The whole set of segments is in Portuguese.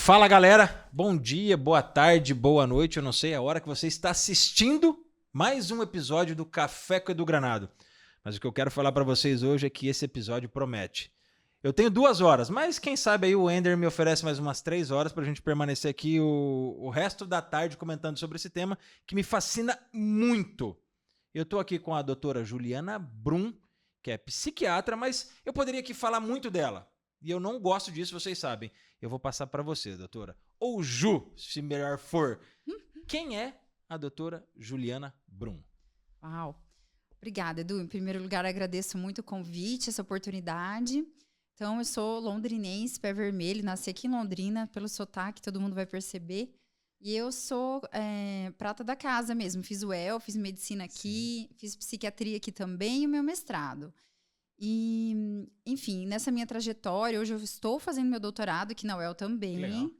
Fala galera, bom dia, boa tarde, boa noite, eu não sei a hora que você está assistindo mais um episódio do Café com Edu Granado. Mas o que eu quero falar para vocês hoje é que esse episódio promete. Eu tenho 2 horas, mas quem sabe aí o Ender me oferece mais umas 3 horas para a gente permanecer aqui o resto da tarde comentando sobre esse tema que me fascina muito. Eu estou aqui com a doutora Juliana Brum, que é psiquiatra, mas eu poderia aqui falar muito dela. E eu não gosto disso, vocês sabem. Eu vou passar para você, doutora. Ou Ju, se melhor for. Quem é a doutora Juliana Brum? Uau! Obrigada, Edu. Em primeiro lugar, agradeço muito o convite, essa oportunidade. Então, eu sou londrinense, pé vermelho, nasci aqui em Londrina, pelo sotaque, todo mundo vai perceber. E eu sou prata da casa mesmo. Fiz UEL, fiz medicina aqui, fiz psiquiatria aqui também e o meu mestrado. E, enfim, nessa minha trajetória, hoje eu estou fazendo meu doutorado aqui na UEL também. Legal.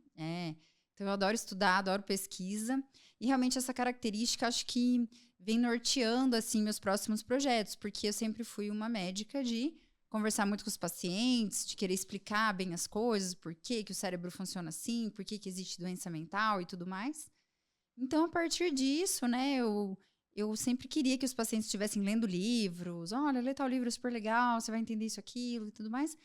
Então, eu adoro estudar, adoro pesquisa. E realmente essa característica, acho que vem norteando, assim, meus próximos projetos. Porque eu sempre fui uma médica de conversar muito com os pacientes, de querer explicar bem as coisas, por que o cérebro funciona assim, por que existe doença mental e tudo mais. Então, a partir disso, né, eu sempre queria que os pacientes estivessem lendo livros. Olha, lê tal livro super legal, você vai entender isso, aquilo e tudo mais.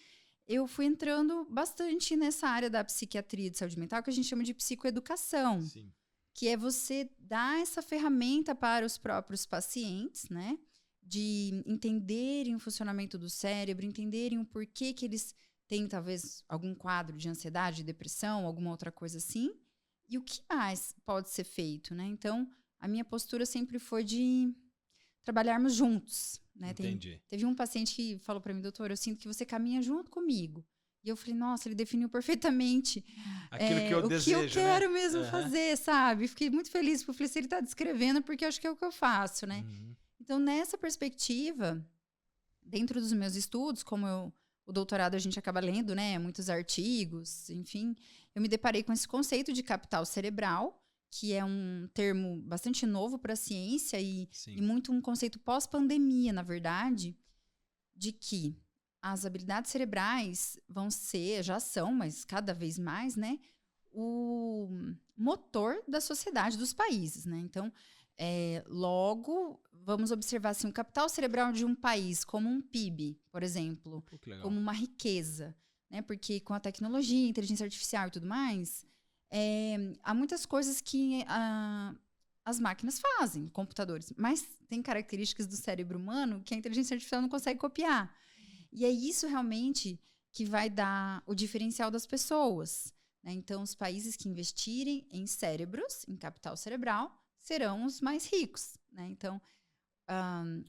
Eu fui entrando bastante nessa área da psiquiatria de saúde mental, que a gente chama de psicoeducação. Sim. Que é você dar essa ferramenta para os próprios pacientes, né? De entenderem o funcionamento do cérebro, entenderem o porquê que eles têm, talvez, algum quadro de ansiedade, depressão, alguma outra coisa assim. E o que mais pode ser feito, né? Então, a minha postura sempre foi de trabalharmos juntos, né? Entendi. Teve um paciente que falou para mim, doutor, eu sinto que você caminha junto comigo. E eu falei, nossa, ele definiu perfeitamente Aquilo que eu desejo, que eu quero né? mesmo fazer, sabe? Fiquei muito feliz, porque eu falei, se ele está descrevendo, porque eu acho que é o que eu faço, né? Uhum. Então, nessa perspectiva, dentro dos meus estudos, como o doutorado a gente acaba lendo, né? Muitos artigos, enfim, eu me deparei com esse conceito de capital cerebral, que é um termo bastante novo para a ciência e muito um conceito pós-pandemia, na verdade, de que as habilidades cerebrais já são, mas cada vez mais, né, o motor da sociedade dos países, né? Então, logo, vamos observar assim, o capital cerebral de um país como um PIB, por exemplo, como uma riqueza, né? Porque com a tecnologia, inteligência artificial e tudo mais, há muitas coisas que as máquinas fazem, computadores, mas tem características do cérebro humano que a inteligência artificial não consegue copiar. E é isso realmente que vai dar o diferencial das pessoas, né? Então, os países que investirem em cérebros, em capital cerebral, serão os mais ricos, né? Então,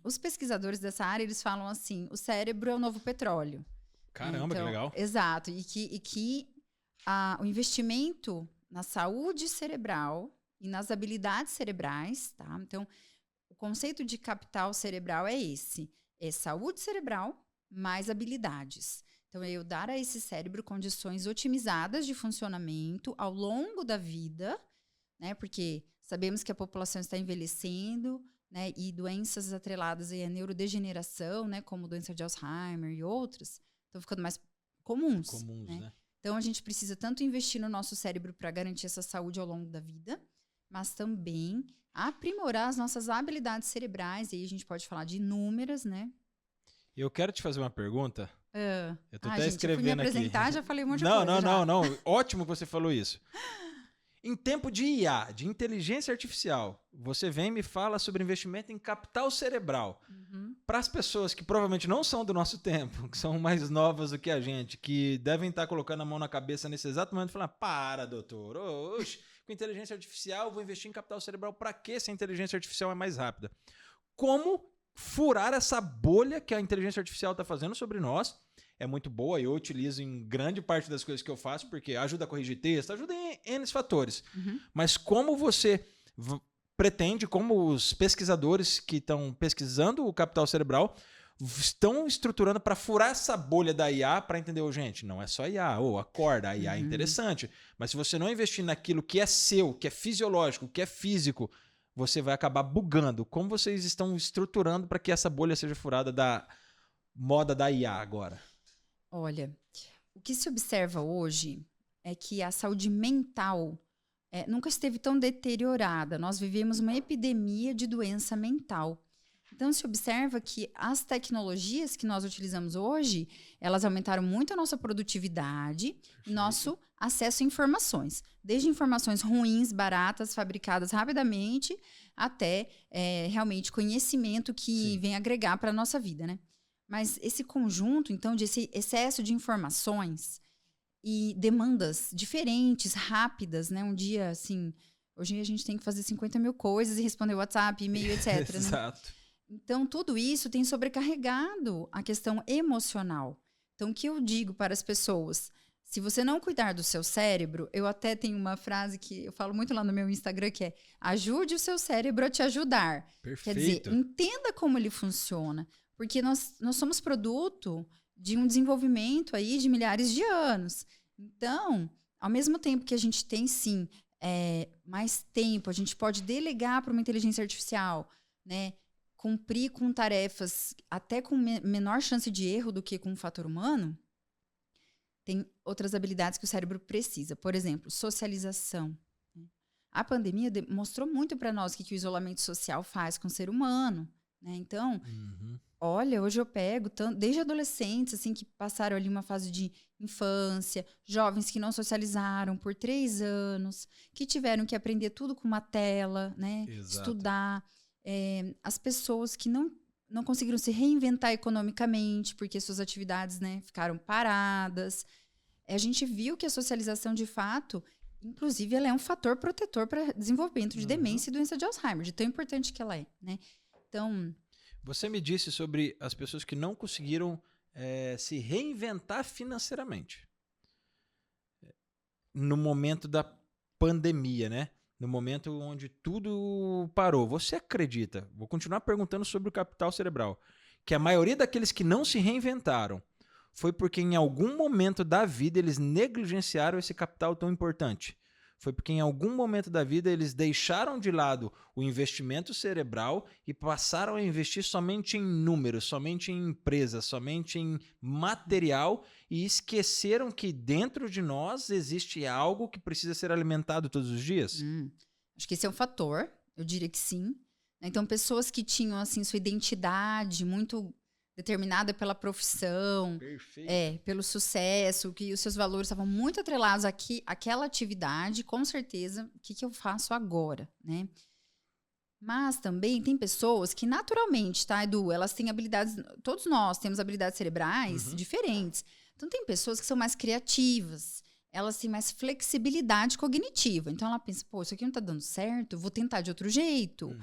os pesquisadores dessa área, eles falam assim, o cérebro é o novo petróleo. Caramba, então, que legal. Exato. E que o investimento na saúde cerebral e nas habilidades cerebrais, tá? Então, o conceito de capital cerebral é esse. É saúde cerebral mais habilidades. Então, é eu dar a esse cérebro condições otimizadas de funcionamento ao longo da vida, né? Porque sabemos que a população está envelhecendo, né? E doenças atreladas aí à neurodegeneração, né? Como doença de Alzheimer e outras, estão ficando mais comuns, né? Então, a gente precisa tanto investir no nosso cérebro para garantir essa saúde ao longo da vida, mas também aprimorar as nossas habilidades cerebrais. E aí a gente pode falar de inúmeras, né? Eu quero te fazer uma pergunta. Eu tô até gente, escrevendo eu fui me apresentar, aqui. Já falei um monte de coisa. Não. Ótimo que você falou isso. Em tempo de IA, de inteligência artificial, você vem e me fala sobre investimento em capital cerebral. Uhum. Para as pessoas que provavelmente não são do nosso tempo, que são mais novas do que a gente, que devem estar colocando a mão na cabeça nesse exato momento e falar, para, doutor, oxe, com inteligência artificial eu vou investir em capital cerebral para quê se a inteligência artificial é mais rápida? Como furar essa bolha que a inteligência artificial está fazendo sobre nós? É muito boa, eu utilizo em grande parte das coisas que eu faço, porque ajuda a corrigir texto, ajuda em N fatores. Uhum. Mas como você pretende, como os pesquisadores que estão pesquisando o capital cerebral estão estruturando para furar essa bolha da IA para entender, gente, não é só IA, acorda, a IA é interessante, mas se você não investir naquilo que é seu, que é fisiológico, que é físico, você vai acabar bugando. Como vocês estão estruturando para que essa bolha seja furada da moda da IA agora? Olha, o que se observa hoje é que a saúde mental nunca esteve tão deteriorada. Nós vivemos uma epidemia de doença mental. Então, se observa que as tecnologias que nós utilizamos hoje, elas aumentaram muito a nossa produtividade e nosso acesso a informações. Desde informações ruins, baratas, fabricadas rapidamente, até realmente conhecimento que vem agregar para a nossa vida, né? Mas esse conjunto, então, desse excesso de informações e demandas diferentes, rápidas, né? Um dia, assim, hoje a gente tem que fazer 50 mil coisas e responder WhatsApp, e-mail, etc. Exato. Né? Então, tudo isso tem sobrecarregado a questão emocional. Então, o que eu digo para as pessoas? Se você não cuidar do seu cérebro, eu até tenho uma frase que eu falo muito lá no meu Instagram, que é: ajude o seu cérebro a te ajudar. Perfeito. Quer dizer, entenda como ele funciona. Porque nós somos produto de um desenvolvimento aí de milhares de anos. Então, ao mesmo tempo que a gente tem, sim, mais tempo, a gente pode delegar para uma inteligência artificial, né? Cumprir com tarefas até com menor chance de erro do que com um fator humano, tem outras habilidades que o cérebro precisa. Por exemplo, socialização. A pandemia mostrou muito para nós o que o isolamento social faz com o ser humano, né? Então, olha, hoje eu pego desde adolescentes assim, que passaram ali uma fase de infância, jovens que não socializaram por 3 anos, que tiveram que aprender tudo com uma tela, né? Estudar. As pessoas que não conseguiram se reinventar economicamente porque suas atividades, né, ficaram paradas. A gente viu que a socialização, de fato, inclusive, ela é um fator protetor para desenvolvimento de demência e doença de Alzheimer, de tão importante que ela é, né? Então, você me disse sobre as pessoas que não conseguiram se reinventar financeiramente no momento da pandemia, né? No momento onde tudo parou. Você acredita, vou continuar perguntando sobre o capital cerebral, que a maioria daqueles que não se reinventaram foi porque em algum momento da vida eles negligenciaram esse capital tão importante? Foi porque em algum momento da vida eles deixaram de lado o investimento cerebral e passaram a investir somente em números, somente em empresas, somente em material e esqueceram que dentro de nós existe algo que precisa ser alimentado todos os dias? Acho que esse é um fator, eu diria que sim. Então, pessoas que tinham assim sua identidade muito determinada pela profissão, pelo sucesso, que os seus valores estavam muito atrelados àquela atividade, com certeza, o que eu faço agora, né? Mas também tem pessoas que naturalmente, tá, Edu? Elas têm habilidades, todos nós temos habilidades cerebrais diferentes. Então tem pessoas que são mais criativas, elas têm mais flexibilidade cognitiva. Então ela pensa, pô, isso aqui não tá dando certo, vou tentar de outro jeito.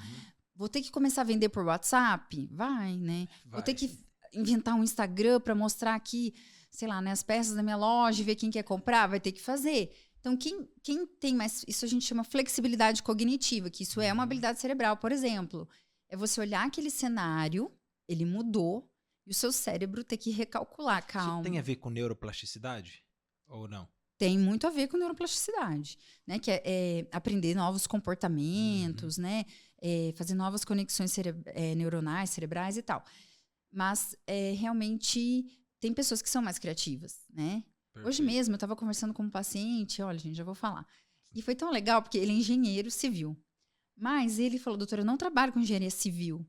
Vou ter que começar a vender por WhatsApp? Vai, né? Vou ter que inventar um Instagram para mostrar aqui, sei lá, né, as peças da minha loja e ver quem quer comprar, vai ter que fazer. Então, quem tem mais... Isso a gente chama flexibilidade cognitiva, que isso é uma habilidade cerebral, por exemplo. É você olhar aquele cenário, ele mudou, e o seu cérebro ter que recalcular, calma. Isso tem a ver com neuroplasticidade ou não? Tem muito a ver com neuroplasticidade, né? Que é aprender novos comportamentos, né? Fazer novas conexões neuronais, cerebrais e tal. Mas realmente tem pessoas que são mais criativas, né? Perfeito. Hoje mesmo eu estava conversando com um paciente, olha, gente, já vou falar. E foi tão legal, porque ele é engenheiro civil. Mas ele falou, doutora, eu não trabalho com engenharia civil.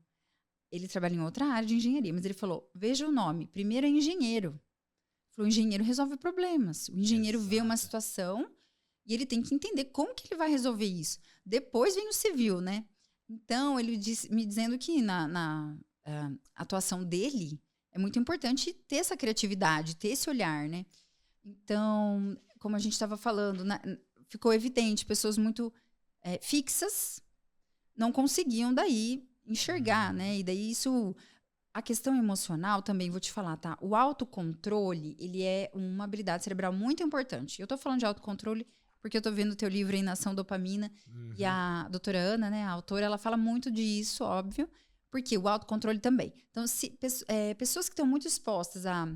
Ele trabalha em outra área de engenharia, mas ele falou, veja o nome, primeiro é engenheiro. O engenheiro resolve problemas. O engenheiro vê uma situação e ele tem que entender como que ele vai resolver isso. Depois vem o civil, né? Então, ele me dizendo que na atuação dele é muito importante ter essa criatividade, ter esse olhar, né? Então, como a gente estava falando, ficou evidente, pessoas muito fixas não conseguiam daí enxergar, né? E daí isso... A questão emocional também, vou te falar, tá? O autocontrole, ele é uma habilidade cerebral muito importante. Eu tô falando de autocontrole porque eu tô vendo o teu livro aí, Nação Dopamina, e a doutora Ana, né, a autora, ela fala muito disso, óbvio, porque o autocontrole também. Então, pessoas que estão muito expostas a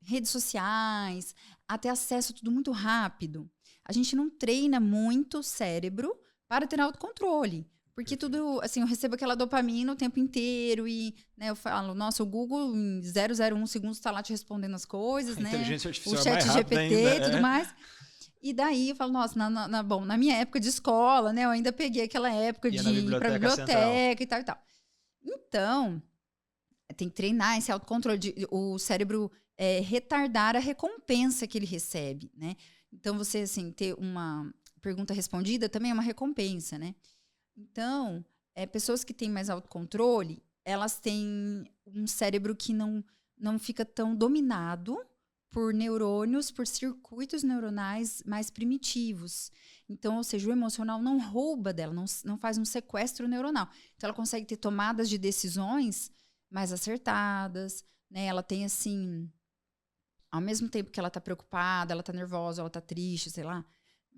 redes sociais, a ter acesso a tudo muito rápido, a gente não treina muito o cérebro para ter autocontrole. Porque tudo, assim, eu recebo aquela dopamina o tempo inteiro e, né, eu falo, nossa, o Google em 0,01 segundos tá lá te respondendo as coisas, né? Inteligência artificial O é mais chat rápido GPT ainda, e tudo mais. E daí eu falo, nossa, bom, na minha época de escola, né, eu ainda peguei aquela época Ia de na ir pra biblioteca central. biblioteca e tal e tal. Então, tem que treinar esse autocontrole, o cérebro retardar a recompensa que ele recebe, né? Então, você, assim, ter uma pergunta respondida também é uma recompensa, né? Então, pessoas que têm mais autocontrole, elas têm um cérebro que não fica tão dominado por neurônios, por circuitos neuronais mais primitivos. Então, ou seja, o emocional não rouba dela, não faz um sequestro neuronal. Então, ela consegue ter tomadas de decisões mais acertadas, né? Ela tem, assim, ao mesmo tempo que ela tá preocupada, ela tá nervosa, ela tá triste, sei lá,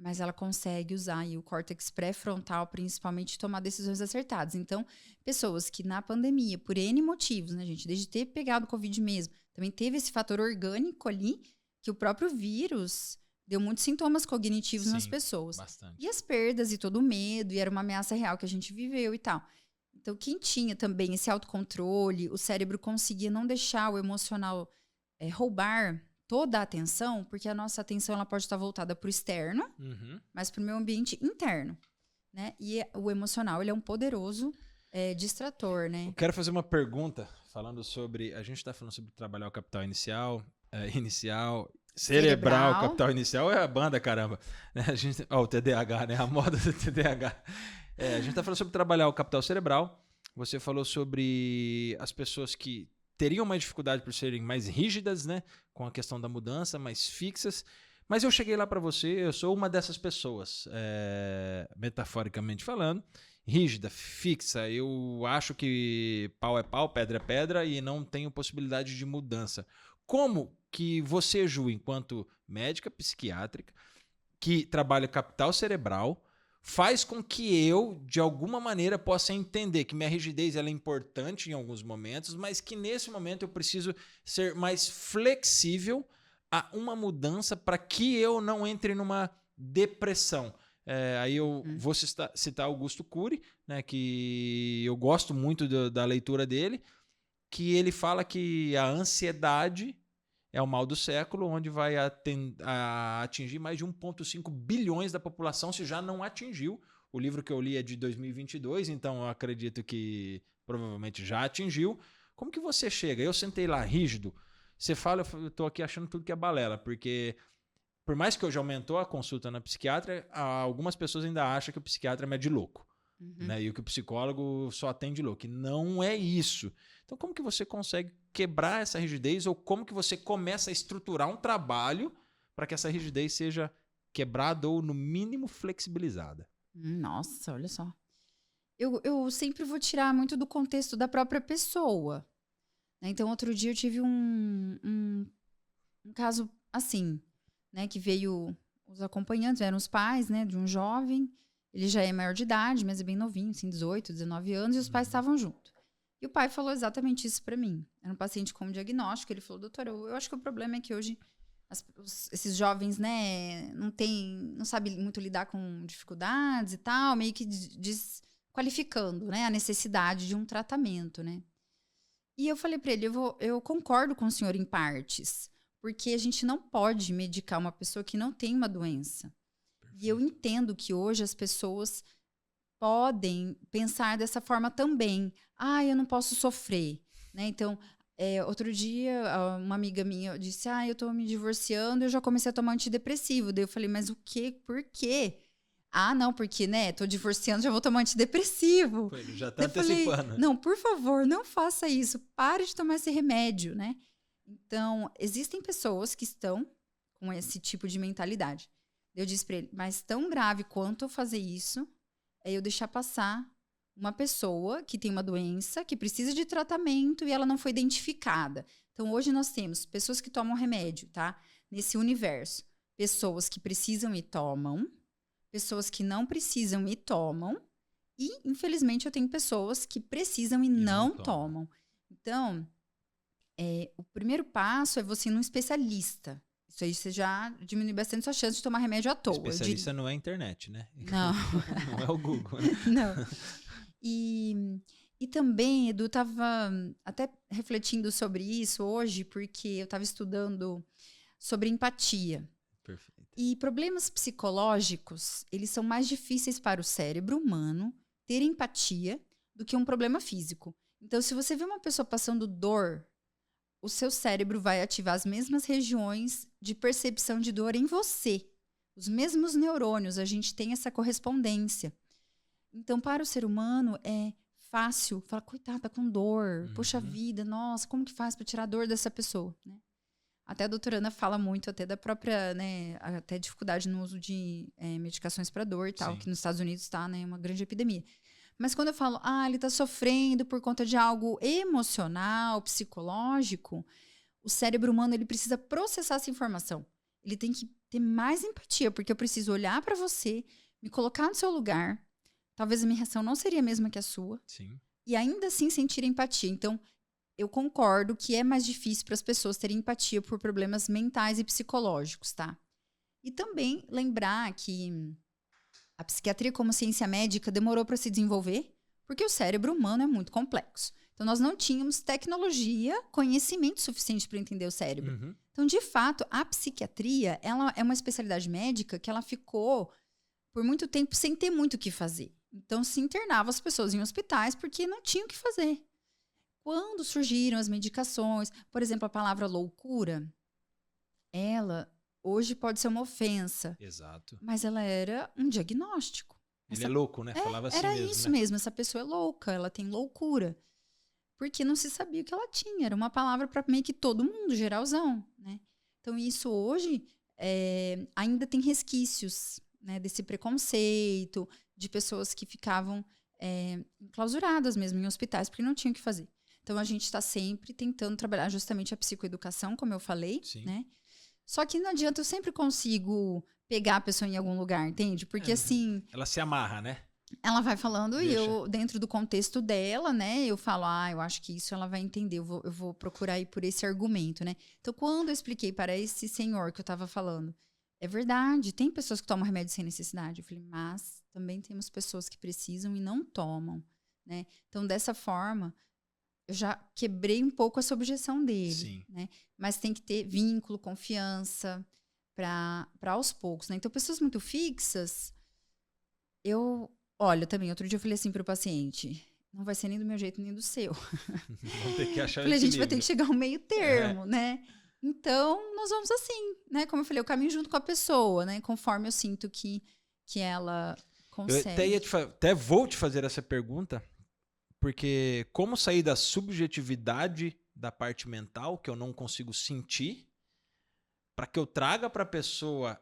mas ela consegue usar aí o córtex pré-frontal, principalmente, tomar decisões acertadas. Então, pessoas que na pandemia, por N motivos, né, gente, desde ter pegado Covid mesmo, também teve esse fator orgânico ali, que o próprio vírus deu muitos sintomas cognitivos nas pessoas. Bastante. E as perdas e todo o medo, e era uma ameaça real que a gente viveu e tal. Então, quem tinha também esse autocontrole, o cérebro conseguia não deixar o emocional roubar toda a atenção, porque a nossa atenção ela pode estar voltada para o externo, mas para o meu ambiente interno, né? E o emocional, ele é um poderoso distrator, né? Eu quero fazer uma pergunta falando sobre... A gente está falando sobre trabalhar o capital inicial, cerebral, capital inicial é a banda, caramba. A gente, o TDAH, né? A moda do TDAH. A gente está falando sobre trabalhar o capital cerebral. Você falou sobre as pessoas que teriam mais dificuldade por serem mais rígidas, né? Com a questão da mudança, mais fixas. Mas eu cheguei lá para você, eu sou uma dessas pessoas, metaforicamente falando, rígida, fixa. Eu acho que pau é pau, pedra é pedra e não tenho possibilidade de mudança. Como que você, Ju, enquanto médica psiquiátrica, que trabalha capital cerebral, faz com que eu, de alguma maneira, possa entender que minha rigidez ela é importante em alguns momentos, mas que nesse momento eu preciso ser mais flexível a uma mudança para que eu não entre numa depressão. Aí eu vou citar Augusto Cury, né, que eu gosto muito da leitura dele, que ele fala que a ansiedade é o mal do século, onde vai atingir mais de 1,5 bilhões da população, se já não atingiu. O livro que eu li é de 2022, então eu acredito que provavelmente já atingiu. Como que você chega? Eu sentei lá rígido. Você fala, eu estou aqui achando tudo que é balela, porque por mais que hoje aumentou a consulta na psiquiatra, algumas pessoas ainda acham que o psiquiatra é médio de louco. Né? E que o psicólogo só atende louco. E não é isso. Então, como que você consegue quebrar essa rigidez ou como que você começa a estruturar um trabalho para que essa rigidez seja quebrada ou, no mínimo, flexibilizada? Nossa, olha só. Eu sempre vou tirar muito do contexto da própria pessoa. Então, outro dia eu tive um caso assim, né, que veio os acompanhantes, eram os pais, né, de um jovem. Ele já é maior de idade, mas é bem novinho, assim, 18, 19 anos, e os pais estavam juntos. E o pai falou exatamente isso pra mim. Era um paciente com diagnóstico, ele falou, doutora, eu acho que o problema é que hoje esses jovens, né, não sabem muito lidar com dificuldades e tal, meio que desqualificando, né, a necessidade de um tratamento, né. E eu falei pra ele, eu concordo com o senhor em partes, porque a gente não pode medicar uma pessoa que não tem uma doença. E eu entendo que hoje as pessoas podem pensar dessa forma também. Eu não posso sofrer, né? Então, outro dia, uma amiga minha disse, eu tô me divorciando, eu já comecei a tomar antidepressivo. Daí eu falei, mas o quê? Por quê? Não, porque, né, tô divorciando, já vou tomar antidepressivo. Ele já tá antecipando. Falei, não, por favor, não faça isso. Pare de tomar esse remédio, né? Então, existem pessoas que estão com esse tipo de mentalidade. Eu disse pra ele, mas tão grave quanto eu fazer isso é eu deixar passar uma pessoa que tem uma doença, que precisa de tratamento e ela não foi identificada. Então, hoje nós temos pessoas que tomam remédio, tá? Nesse universo. Pessoas que precisam e tomam, pessoas que não precisam e tomam, e, infelizmente, eu tenho pessoas que precisam e não tomam. Então, o primeiro passo é você ir num especialista. Isso aí você já diminui bastante sua chance de tomar remédio à toa. Especialista não é a internet, né? Não. Não é o Google, né? Não. E também, Edu, estava até refletindo sobre isso hoje, porque eu estava estudando sobre empatia. Perfeito. E problemas psicológicos, eles são mais difíceis para o cérebro humano ter empatia do que um problema físico. Então, se você vê uma pessoa passando dor, o seu cérebro vai ativar as mesmas regiões de percepção de dor em você. Os mesmos neurônios, a gente tem essa correspondência. Então, para o ser humano, é fácil falar, coitada, tá com dor, poxa vida, nossa, como que faz para tirar a dor dessa pessoa, né? Até a doutora Ana fala muito até da própria, né, até dificuldade no uso de medicações para dor e tal, Sim. que nos Estados Unidos está, né, uma grande epidemia. Mas quando eu falo, ele está sofrendo por conta de algo emocional, psicológico, o cérebro humano ele precisa processar essa informação. Ele tem que ter mais empatia, porque eu preciso olhar para você, me colocar no seu lugar. Talvez a minha reação não seria a mesma que a sua. Sim. E ainda assim sentir empatia. Então, eu concordo que é mais difícil para as pessoas terem empatia por problemas mentais e psicológicos, tá? E também lembrar que a psiquiatria como ciência médica demorou para se desenvolver porque o cérebro humano é muito complexo. Então, nós não tínhamos tecnologia, conhecimento suficiente para entender o cérebro. Uhum. Então, de fato, a psiquiatria ela é uma especialidade médica que ela ficou por muito tempo sem ter muito o que fazer. Então, se internava as pessoas em hospitais porque não tinham o que fazer. Quando surgiram as medicações, por exemplo, a palavra loucura, ela hoje pode ser uma ofensa. Exato. Mas ela era um diagnóstico. Ele é louco, né? Falava assim era mesmo, isso né? mesmo, essa pessoa é louca, ela tem loucura. Porque não se sabia o que ela tinha, era uma palavra para meio que todo mundo, geralzão, né? Então isso hoje ainda tem resquícios, né, desse preconceito, de pessoas que ficavam enclausuradas mesmo em hospitais, porque não tinham o que fazer. Então, a gente está sempre tentando trabalhar justamente a psicoeducação, como eu falei, Sim. né? Só que não adianta, eu sempre consigo pegar a pessoa em algum lugar, entende? Porque assim, Ela se amarra, né? ela vai falando e Deixa. eu, dentro do contexto dela, né? Eu falo, eu acho que isso ela vai entender, eu vou procurar ir por esse argumento, né? Então, quando eu expliquei para esse senhor que eu estava falando, é verdade, tem pessoas que tomam remédio sem necessidade. Eu falei, mas também temos pessoas que precisam e não tomam, né? Então, dessa forma, eu já quebrei um pouco essa objeção dele, Sim. né? Mas tem que ter vínculo, confiança, para aos poucos, né? Então, pessoas muito fixas, olha, também, outro dia eu falei assim para o paciente, não vai ser nem do meu jeito, nem do seu. Vamos ter que achar Falei, a gente vai ter equilíbrio. que chegar ao meio termo, né? Então, nós vamos assim, né? Como eu falei, eu caminho junto com a pessoa, né? Conforme eu sinto que ela consegue. Eu até vou te fazer essa pergunta, porque como sair da subjetividade da parte mental, que eu não consigo sentir, para que eu traga para a pessoa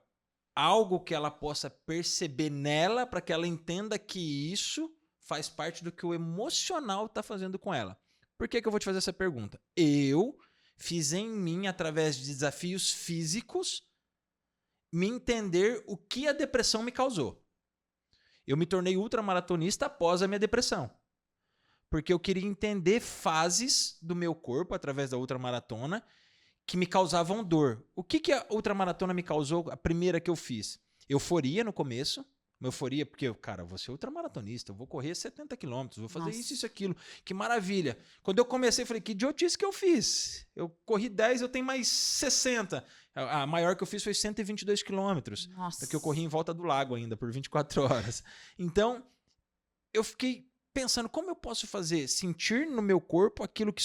algo que ela possa perceber nela, para que ela entenda que isso faz parte do que o emocional está fazendo com ela. Por que eu vou te fazer essa pergunta? Eu fiz em mim, através de desafios físicos, me entender o que a depressão me causou. Eu me tornei ultramaratonista após a minha depressão. Porque eu queria entender fases do meu corpo, através da ultramaratona, que me causavam dor. O que a ultramaratona me causou, a primeira que eu fiz? Euforia no começo. Uma euforia, porque, cara, eu vou ser ultramaratonista, eu vou correr 70 quilômetros, vou fazer isso, aquilo. Que maravilha. Quando eu comecei, eu falei, que idiotice que eu fiz. Eu corri 10, eu tenho mais 60. A maior que eu fiz foi 122 quilômetros. Nossa. Porque eu corri em volta do lago ainda, por 24 horas. Então, eu fiquei pensando, como eu posso fazer? Sentir no meu corpo aquilo que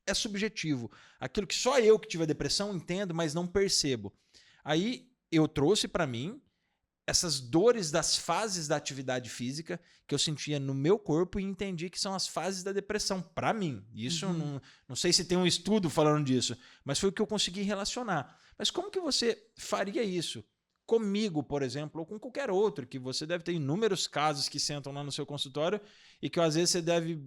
é subjetivo. Aquilo que só eu que tive a depressão entendo, mas não percebo. Aí, eu trouxe para mim essas dores das fases da atividade física que eu sentia no meu corpo e entendi que são as fases da depressão, para mim. Isso não sei se tem um estudo falando disso, mas foi o que eu consegui relacionar. Mas como que você faria isso? Comigo, por exemplo, ou com qualquer outro, que você deve ter inúmeros casos que sentam lá no seu consultório e que às vezes você deve...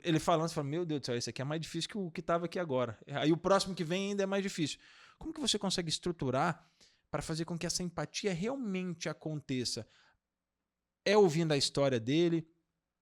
Ele falando, você fala, meu Deus do céu, esse aqui é mais difícil que o que estava aqui agora. Aí o próximo que vem ainda é mais difícil. Como que você consegue estruturar para fazer com que essa empatia realmente aconteça? É ouvindo a história dele,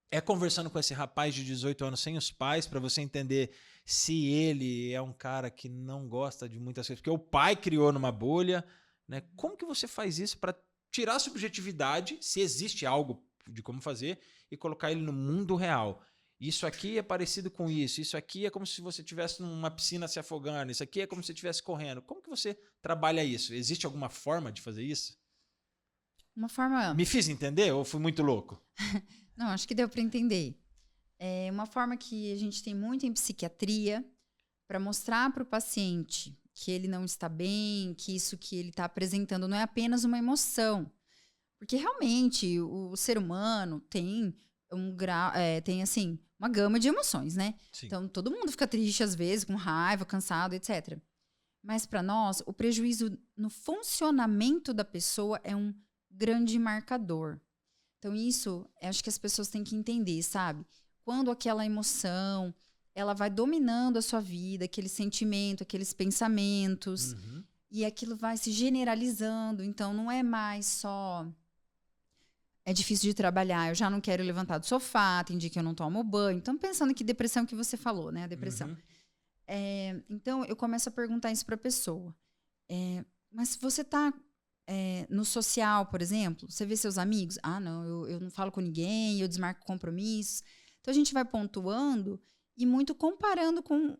é conversando com esse rapaz de 18 anos sem os pais, para você entender se ele é um cara que não gosta de muitas coisas, porque o pai criou numa bolha, né? Como que você faz isso para tirar a subjetividade, se existe algo de como fazer e colocar ele no mundo real. Isso aqui é parecido com isso aqui é como se você estivesse numa piscina se afogando, isso aqui é como se você estivesse correndo. Como que você trabalha isso? Existe alguma forma de fazer isso? Uma forma... Me fiz entender ou fui muito louco? Não, acho que deu para entender. É uma forma que a gente tem muito em psiquiatria para mostrar para o paciente que ele não está bem, que isso que ele está apresentando não é apenas uma emoção. Porque realmente o ser humano tem tem assim, uma gama de emoções, né? Sim. Então todo mundo fica triste às vezes, com raiva, cansado, etc. Mas para nós, o prejuízo no funcionamento da pessoa é um grande marcador. Então isso, acho que as pessoas têm que entender, sabe? Quando aquela emoção, ela vai dominando a sua vida, aquele sentimento, aqueles pensamentos, e aquilo vai se generalizando. Então não é mais só... É difícil de trabalhar, eu já não quero levantar do sofá, tem dia que eu não tomo banho. Então, pensando que depressão que você falou, né? A depressão. Então, eu começo a perguntar isso para a pessoa. Mas se você está no social, por exemplo, você vê seus amigos? Ah, não, eu não falo com ninguém, eu desmarco compromissos. Então, a gente vai pontuando e muito comparando com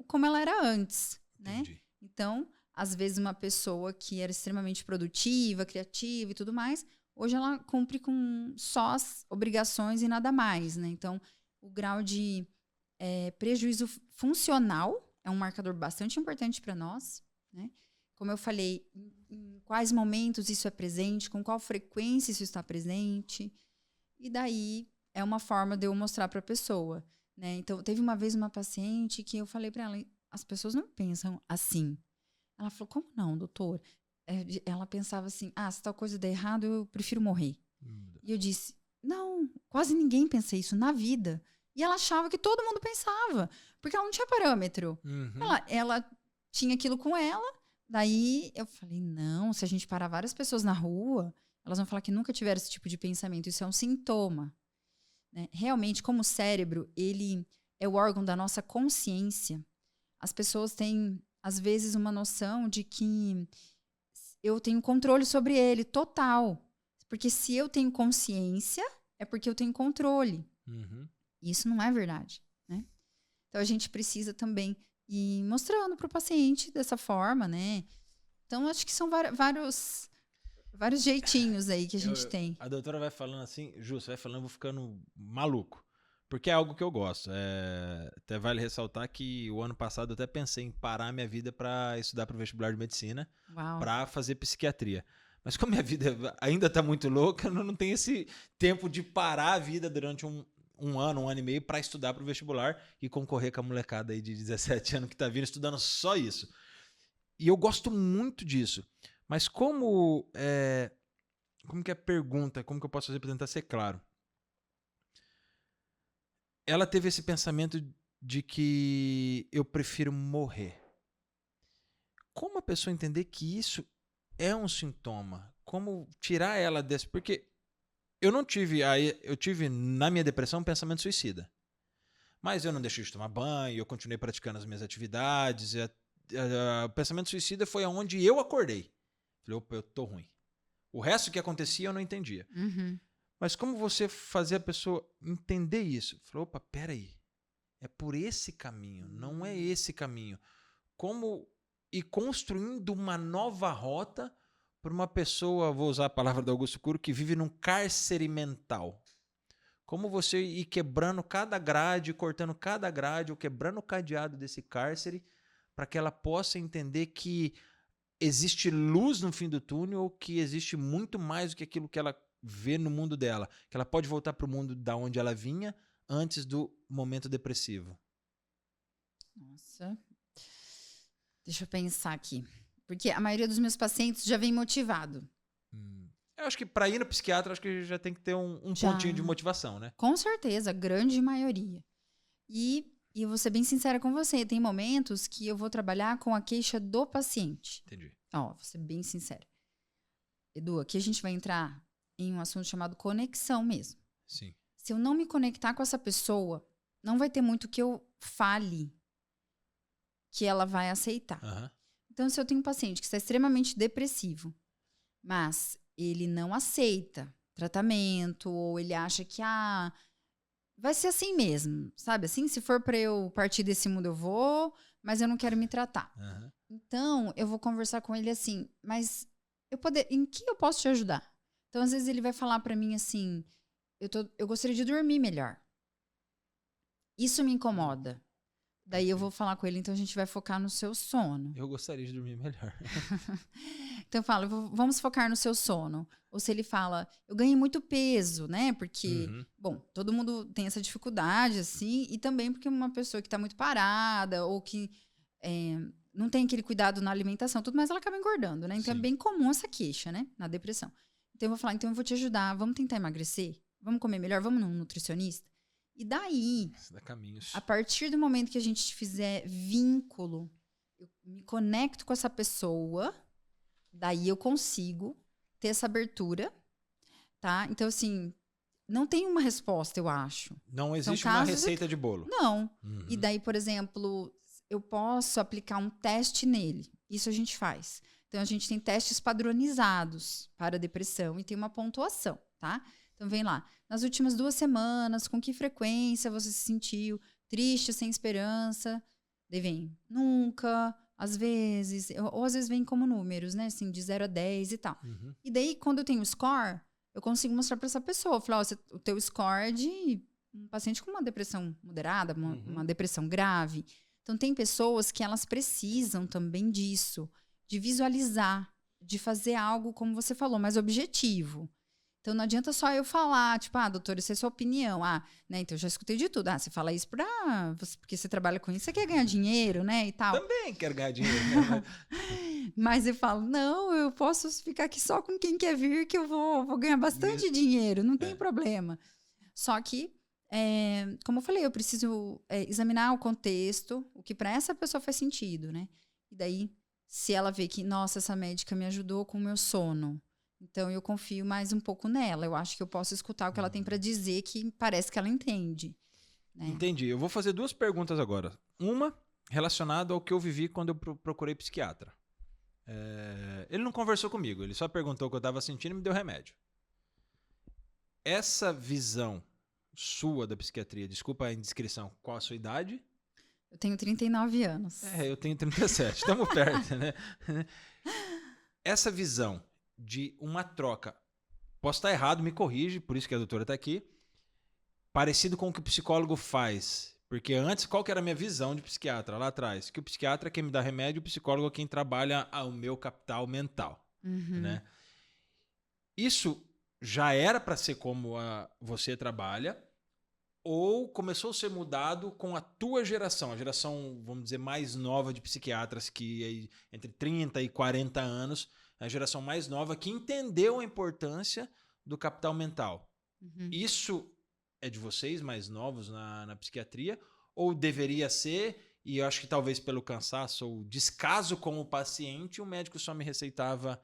como ela era antes, né? Então, às vezes, uma pessoa que era extremamente produtiva, criativa e tudo mais... Hoje ela cumpre com só as obrigações e nada mais, né? Então, o grau de prejuízo funcional é um marcador bastante importante para nós, né? Como eu falei, em quais momentos isso é presente, com qual frequência isso está presente. E daí é uma forma de eu mostrar para a pessoa, né? Então, teve uma vez uma paciente que eu falei para ela, as pessoas não pensam assim. Ela falou, como não, doutor? Ela pensava assim, se tal coisa der errado, eu prefiro morrer. E eu disse, não, quase ninguém pensa isso na vida. E ela achava que todo mundo pensava, porque ela não tinha parâmetro. Ela tinha aquilo com ela, daí eu falei, não, se a gente parar várias pessoas na rua, elas vão falar que nunca tiveram esse tipo de pensamento, isso é um sintoma. Né? Realmente, como o cérebro, ele é o órgão da nossa consciência, as pessoas têm, às vezes, uma noção de que eu tenho controle sobre ele, total. Porque se eu tenho consciência, é porque eu tenho controle. Isso não é verdade, né? Então, a gente precisa também ir mostrando para o paciente dessa forma, né? Então, acho que são vários jeitinhos aí que a gente tem. A doutora vai falando assim, Ju, você vai falando, eu vou ficando maluco. Porque é algo que eu gosto. Até vale ressaltar que o ano passado eu até pensei em parar minha vida para estudar para o vestibular de medicina, para fazer psiquiatria. Mas como minha vida ainda está muito louca, eu não tenho esse tempo de parar a vida durante um ano e meio para estudar para o vestibular e concorrer com a molecada aí de 17 anos que está vindo estudando só isso. E eu gosto muito disso. Mas como que é a pergunta? Como que eu posso fazer para tentar ser claro? Ela teve esse pensamento de que eu prefiro morrer. Como a pessoa entender que isso é um sintoma? Como tirar ela desse... Porque eu tive na minha depressão um pensamento suicida. Mas eu não deixei de tomar banho, eu continuei praticando as minhas atividades. O pensamento suicida foi aonde eu acordei. Falei, opa, eu tô ruim. O resto que acontecia eu não entendia. Mas como você fazer a pessoa entender isso? Falou, opa, peraí. É por esse caminho, não é esse caminho. Como ir construindo uma nova rota para uma pessoa, vou usar a palavra do Augusto Cury, que vive num cárcere mental. Como você ir quebrando cada grade, cortando cada grade, ou quebrando o cadeado desse cárcere, para que ela possa entender que existe luz no fim do túnel, ou que existe muito mais do que aquilo que ela vê no mundo dela, que ela pode voltar para o mundo da onde ela vinha antes do momento depressivo. Nossa, deixa eu pensar aqui, porque a maioria dos meus pacientes já vem motivado. Eu acho que para ir no psiquiatra, acho que já tem que ter um pontinho de motivação, né? Com certeza, a grande maioria. E eu vou ser bem sincera com você, tem momentos que eu vou trabalhar com a queixa do paciente. Entendi. Vou ser bem sincera. Edu, aqui a gente vai entrar em um assunto chamado conexão mesmo. Sim. Se eu não me conectar com essa pessoa, não vai ter muito que eu fale que ela vai aceitar. Então, se eu tenho um paciente que está extremamente depressivo, mas ele não aceita tratamento, ou ele acha que, vai ser assim mesmo, sabe? Assim, se for para eu partir desse mundo, eu vou, mas eu não quero me tratar. Aham. Então, eu vou conversar com ele assim, mas em que eu posso te ajudar? Então, às vezes, ele vai falar para mim assim, eu gostaria de dormir melhor. Isso me incomoda. Daí eu vou falar com ele, então a gente vai focar no seu sono. Eu gostaria de dormir melhor. Então eu falo, vamos focar no seu sono. Ou se ele fala, eu ganhei muito peso, né? Porque, bom, todo mundo tem essa dificuldade, assim, e também porque uma pessoa que tá muito parada, ou que não tem aquele cuidado na alimentação, tudo mais, ela acaba engordando, né? Então Sim. é bem comum essa queixa, né? Na depressão. Então eu vou falar, então eu vou te ajudar, vamos tentar emagrecer? Vamos comer melhor? Vamos num nutricionista? E daí, Isso dá caminhos. a partir do momento que a gente fizer vínculo, eu me conecto com essa pessoa, daí eu consigo ter essa abertura, tá? Então, assim, não tem uma resposta, eu acho. Não existe São uma casos receita de bolo. Não. Uhum. E daí, por exemplo, eu posso aplicar um teste nele. Isso a gente faz. Então, a gente tem testes padronizados para a depressão e tem uma pontuação, tá? Então, vem lá. Nas últimas 2 semanas, com que frequência você se sentiu triste, sem esperança? Daí vem nunca, às vezes, ou às vezes vem como números, né? Assim, de 0 a 10 e tal. Uhum. E daí, quando eu tenho o score, eu consigo mostrar para essa pessoa. Falar, o teu score é de um paciente com uma depressão moderada, uma depressão grave. Então, tem pessoas que elas precisam também disso, de visualizar, de fazer algo, como você falou, mais objetivo. Então, não adianta só eu falar, tipo, doutora, isso é sua opinião. Né? Então, eu já escutei de tudo. Você fala isso porque você trabalha com isso, você quer ganhar dinheiro, né, e tal. Também quero ganhar dinheiro. Né? Mas eu falo, não, eu posso ficar aqui só com quem quer vir, que eu vou ganhar bastante dinheiro, não tem problema. Só que, como eu falei, eu preciso examinar o contexto, o que para essa pessoa faz sentido, né? E daí, se ela vê que, nossa, essa médica me ajudou com o meu sono, então eu confio mais um pouco nela. Eu acho que eu posso escutar o que ela tem para dizer, que parece que ela entende. Né? Entendi. Eu vou fazer 2 perguntas agora. Uma relacionada ao que eu vivi quando eu procurei psiquiatra. Ele não conversou comigo, ele só perguntou o que eu estava sentindo e me deu remédio. Essa visão sua da psiquiatria, desculpa a indiscrição, qual a sua idade? Eu tenho 39 anos. Eu tenho 37, estamos perto, né? Essa visão de uma troca, posso estar errado, me corrige, por isso que a doutora está aqui, parecido com o que o psicólogo faz. Porque antes, qual que era a minha visão de psiquiatra lá atrás? Que o psiquiatra é quem me dá remédio, o psicólogo é quem trabalha o meu capital mental. Né? Isso já era para ser como você trabalha, ou começou a ser mudado com a tua geração, a geração, vamos dizer, mais nova de psiquiatras, que entre 30 e 40 anos, a geração mais nova que entendeu a importância do capital mental. Isso é de vocês, mais novos na psiquiatria, ou deveria ser, e eu acho que talvez pelo cansaço ou descaso com o paciente, o médico só me receitava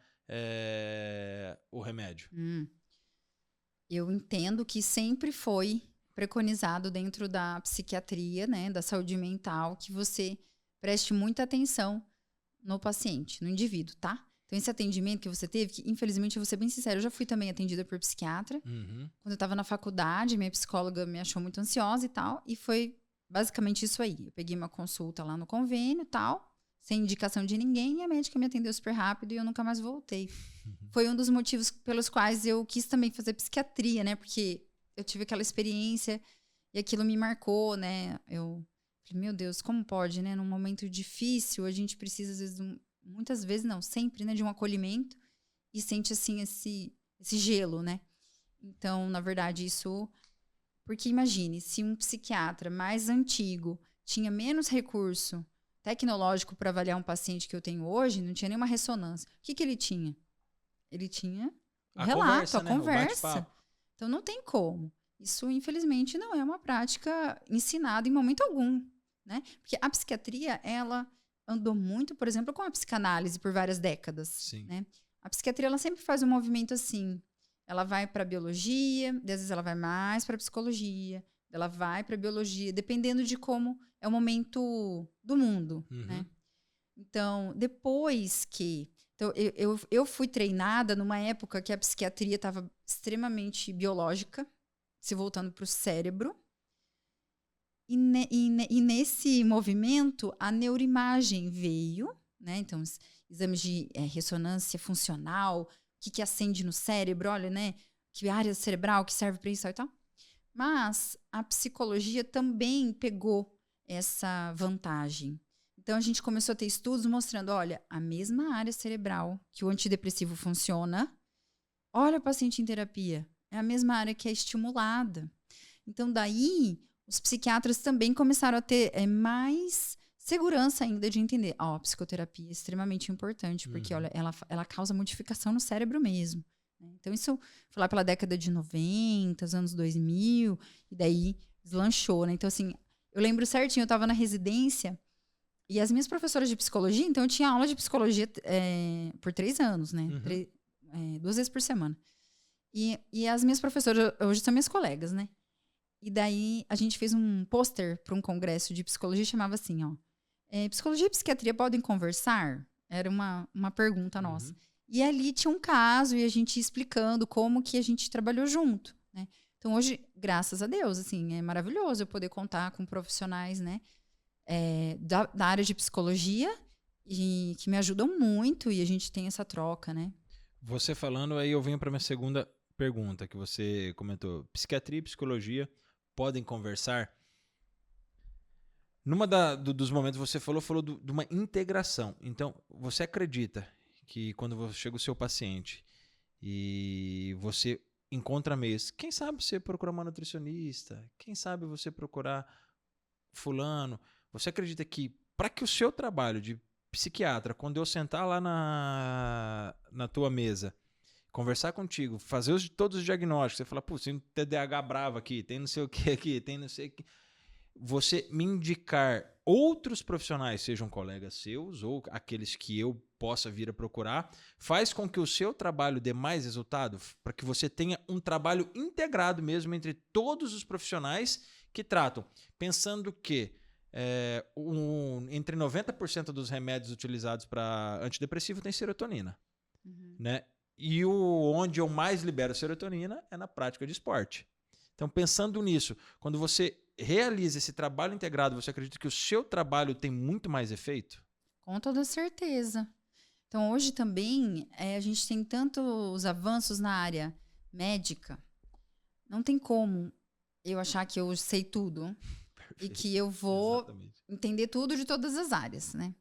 o remédio? Eu entendo que sempre foi preconizado dentro da psiquiatria, né, da saúde mental, que você preste muita atenção no paciente, no indivíduo, tá? Então, esse atendimento que você teve, que infelizmente, eu vou ser bem sincera, eu já fui também atendida por psiquiatra. Quando eu estava na faculdade, minha psicóloga me achou muito ansiosa e tal, e foi basicamente isso aí. Eu peguei uma consulta lá no convênio e tal, sem indicação de ninguém, e a médica me atendeu super rápido e eu nunca mais voltei. Foi um dos motivos pelos quais eu quis também fazer psiquiatria, né? Porque eu tive aquela experiência e aquilo me marcou, né? Eu falei, meu Deus, como pode, né? Num momento difícil, a gente precisa, às vezes, muitas vezes não, sempre, né? De um acolhimento e sente, assim, esse gelo, né? Então, na verdade, isso... Porque imagine, se um psiquiatra mais antigo tinha menos recurso tecnológico para avaliar um paciente que eu tenho hoje, não tinha nenhuma ressonância. O que ele tinha? Ele tinha o relato, a conversa. Então, não tem como. Isso, infelizmente, não é uma prática ensinada em momento algum, né? Porque a psiquiatria, ela andou muito, por exemplo, com a psicanálise por várias décadas. Sim. Né? A psiquiatria, ela sempre faz um movimento assim. Ela vai para a biologia, às vezes ela vai mais para a psicologia, ela vai para a biologia, dependendo de como é o momento do mundo, né? Então, depois que... Então, eu fui treinada numa época que a psiquiatria estava extremamente biológica, se voltando para o cérebro. E nesse movimento, a neuroimagem veio, né? Então, exames de ressonância funcional, o que acende no cérebro, olha, né? Que área cerebral que serve para isso e tal. Mas a psicologia também pegou essa vantagem. Então, a gente começou a ter estudos mostrando, olha, a mesma área cerebral que o antidepressivo funciona, olha o paciente em terapia, é a mesma área que é estimulada. Então, daí, os psiquiatras também começaram a ter mais segurança ainda de entender. A psicoterapia é extremamente importante, porque olha, ela causa modificação no cérebro mesmo. Então, isso foi lá pela década de 90, anos 2000, e daí deslanchou, né? Então, assim, eu lembro certinho, eu estava na residência, e as minhas professoras de psicologia, então eu tinha aula de psicologia por 3 anos, né? 2 vezes por semana. E as minhas professoras, hoje são minhas colegas, né? E daí a gente fez um pôster para um congresso de psicologia, chamava assim, ó. Psicologia e psiquiatria podem conversar? Era uma pergunta nossa. E ali tinha um caso e a gente ia explicando como que a gente trabalhou junto, né? Então hoje, graças a Deus, assim, é maravilhoso eu poder contar com profissionais, né? Da área de psicologia e que me ajudam muito e a gente tem essa troca, né? Você falando, aí eu venho para minha segunda pergunta, que você comentou. Psiquiatria e psicologia podem conversar? Numa dos momentos você falou de uma integração. Então, você acredita que quando chega o seu paciente e você encontra meios, quem sabe você procurar uma nutricionista, quem sabe você procurar fulano, você acredita que para que o seu trabalho de psiquiatra, quando eu sentar lá na tua mesa, conversar contigo, fazer todos os diagnósticos, você fala, pô, tem um TDAH bravo aqui, tem não sei o que aqui, tem não sei o que, você me indicar outros profissionais, sejam colegas seus ou aqueles que eu possa vir a procurar, faz com que o seu trabalho dê mais resultado, para que você tenha um trabalho integrado mesmo entre todos os profissionais que tratam, pensando que entre 90% dos remédios utilizados para antidepressivo tem serotonina, né? E onde eu mais libero serotonina é na prática de esporte. Então, pensando nisso, quando você realiza esse trabalho integrado, você acredita que o seu trabalho tem muito mais efeito? Com toda certeza. Então, hoje também, a gente tem tantos avanços na área médica, não tem como eu achar que eu sei tudo. Perfeito. E que eu vou entender tudo de todas as áreas, né?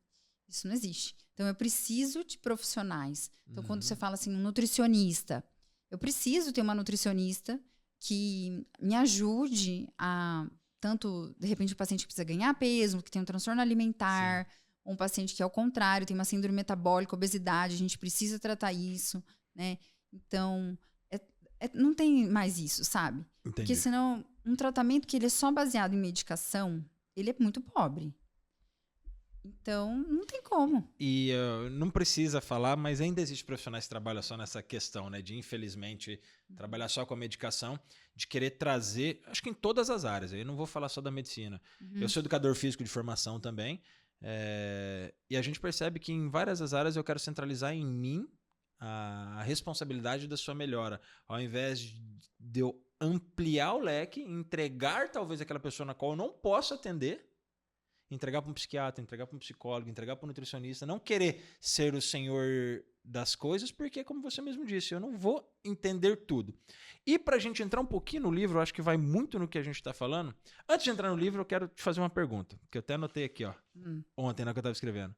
Isso não existe. Então, eu preciso de profissionais. Então, quando você fala assim, um nutricionista, eu preciso ter uma nutricionista que me ajude a, tanto, de repente, o paciente que precisa ganhar peso, que tem um transtorno alimentar, ou um paciente que, ao contrário, tem uma síndrome metabólica, obesidade, a gente precisa tratar isso, né? Então, não tem mais isso, sabe? Entendi. Porque senão, um tratamento que ele é só baseado em medicação, ele é muito pobre. Então, não tem como. E não precisa falar, mas ainda existe profissionais que trabalham só nessa questão, né? De, infelizmente, trabalhar só com a medicação, de querer trazer, acho que em todas as áreas, eu não vou falar só da medicina. Eu sou educador físico de formação também, e a gente percebe que em várias das áreas eu quero centralizar em mim a responsabilidade da sua melhora, ao invés de eu ampliar o leque, entregar talvez aquela pessoa na qual eu não posso atender, entregar para um psiquiatra, entregar para um psicólogo, entregar para um nutricionista, não querer ser o senhor das coisas, porque, como você mesmo disse, eu não vou entender tudo. E para a gente entrar um pouquinho no livro, eu acho que vai muito no que a gente está falando. Antes de entrar no livro, eu quero te fazer uma pergunta, que eu até anotei aqui, ó, ontem, na que eu estava escrevendo.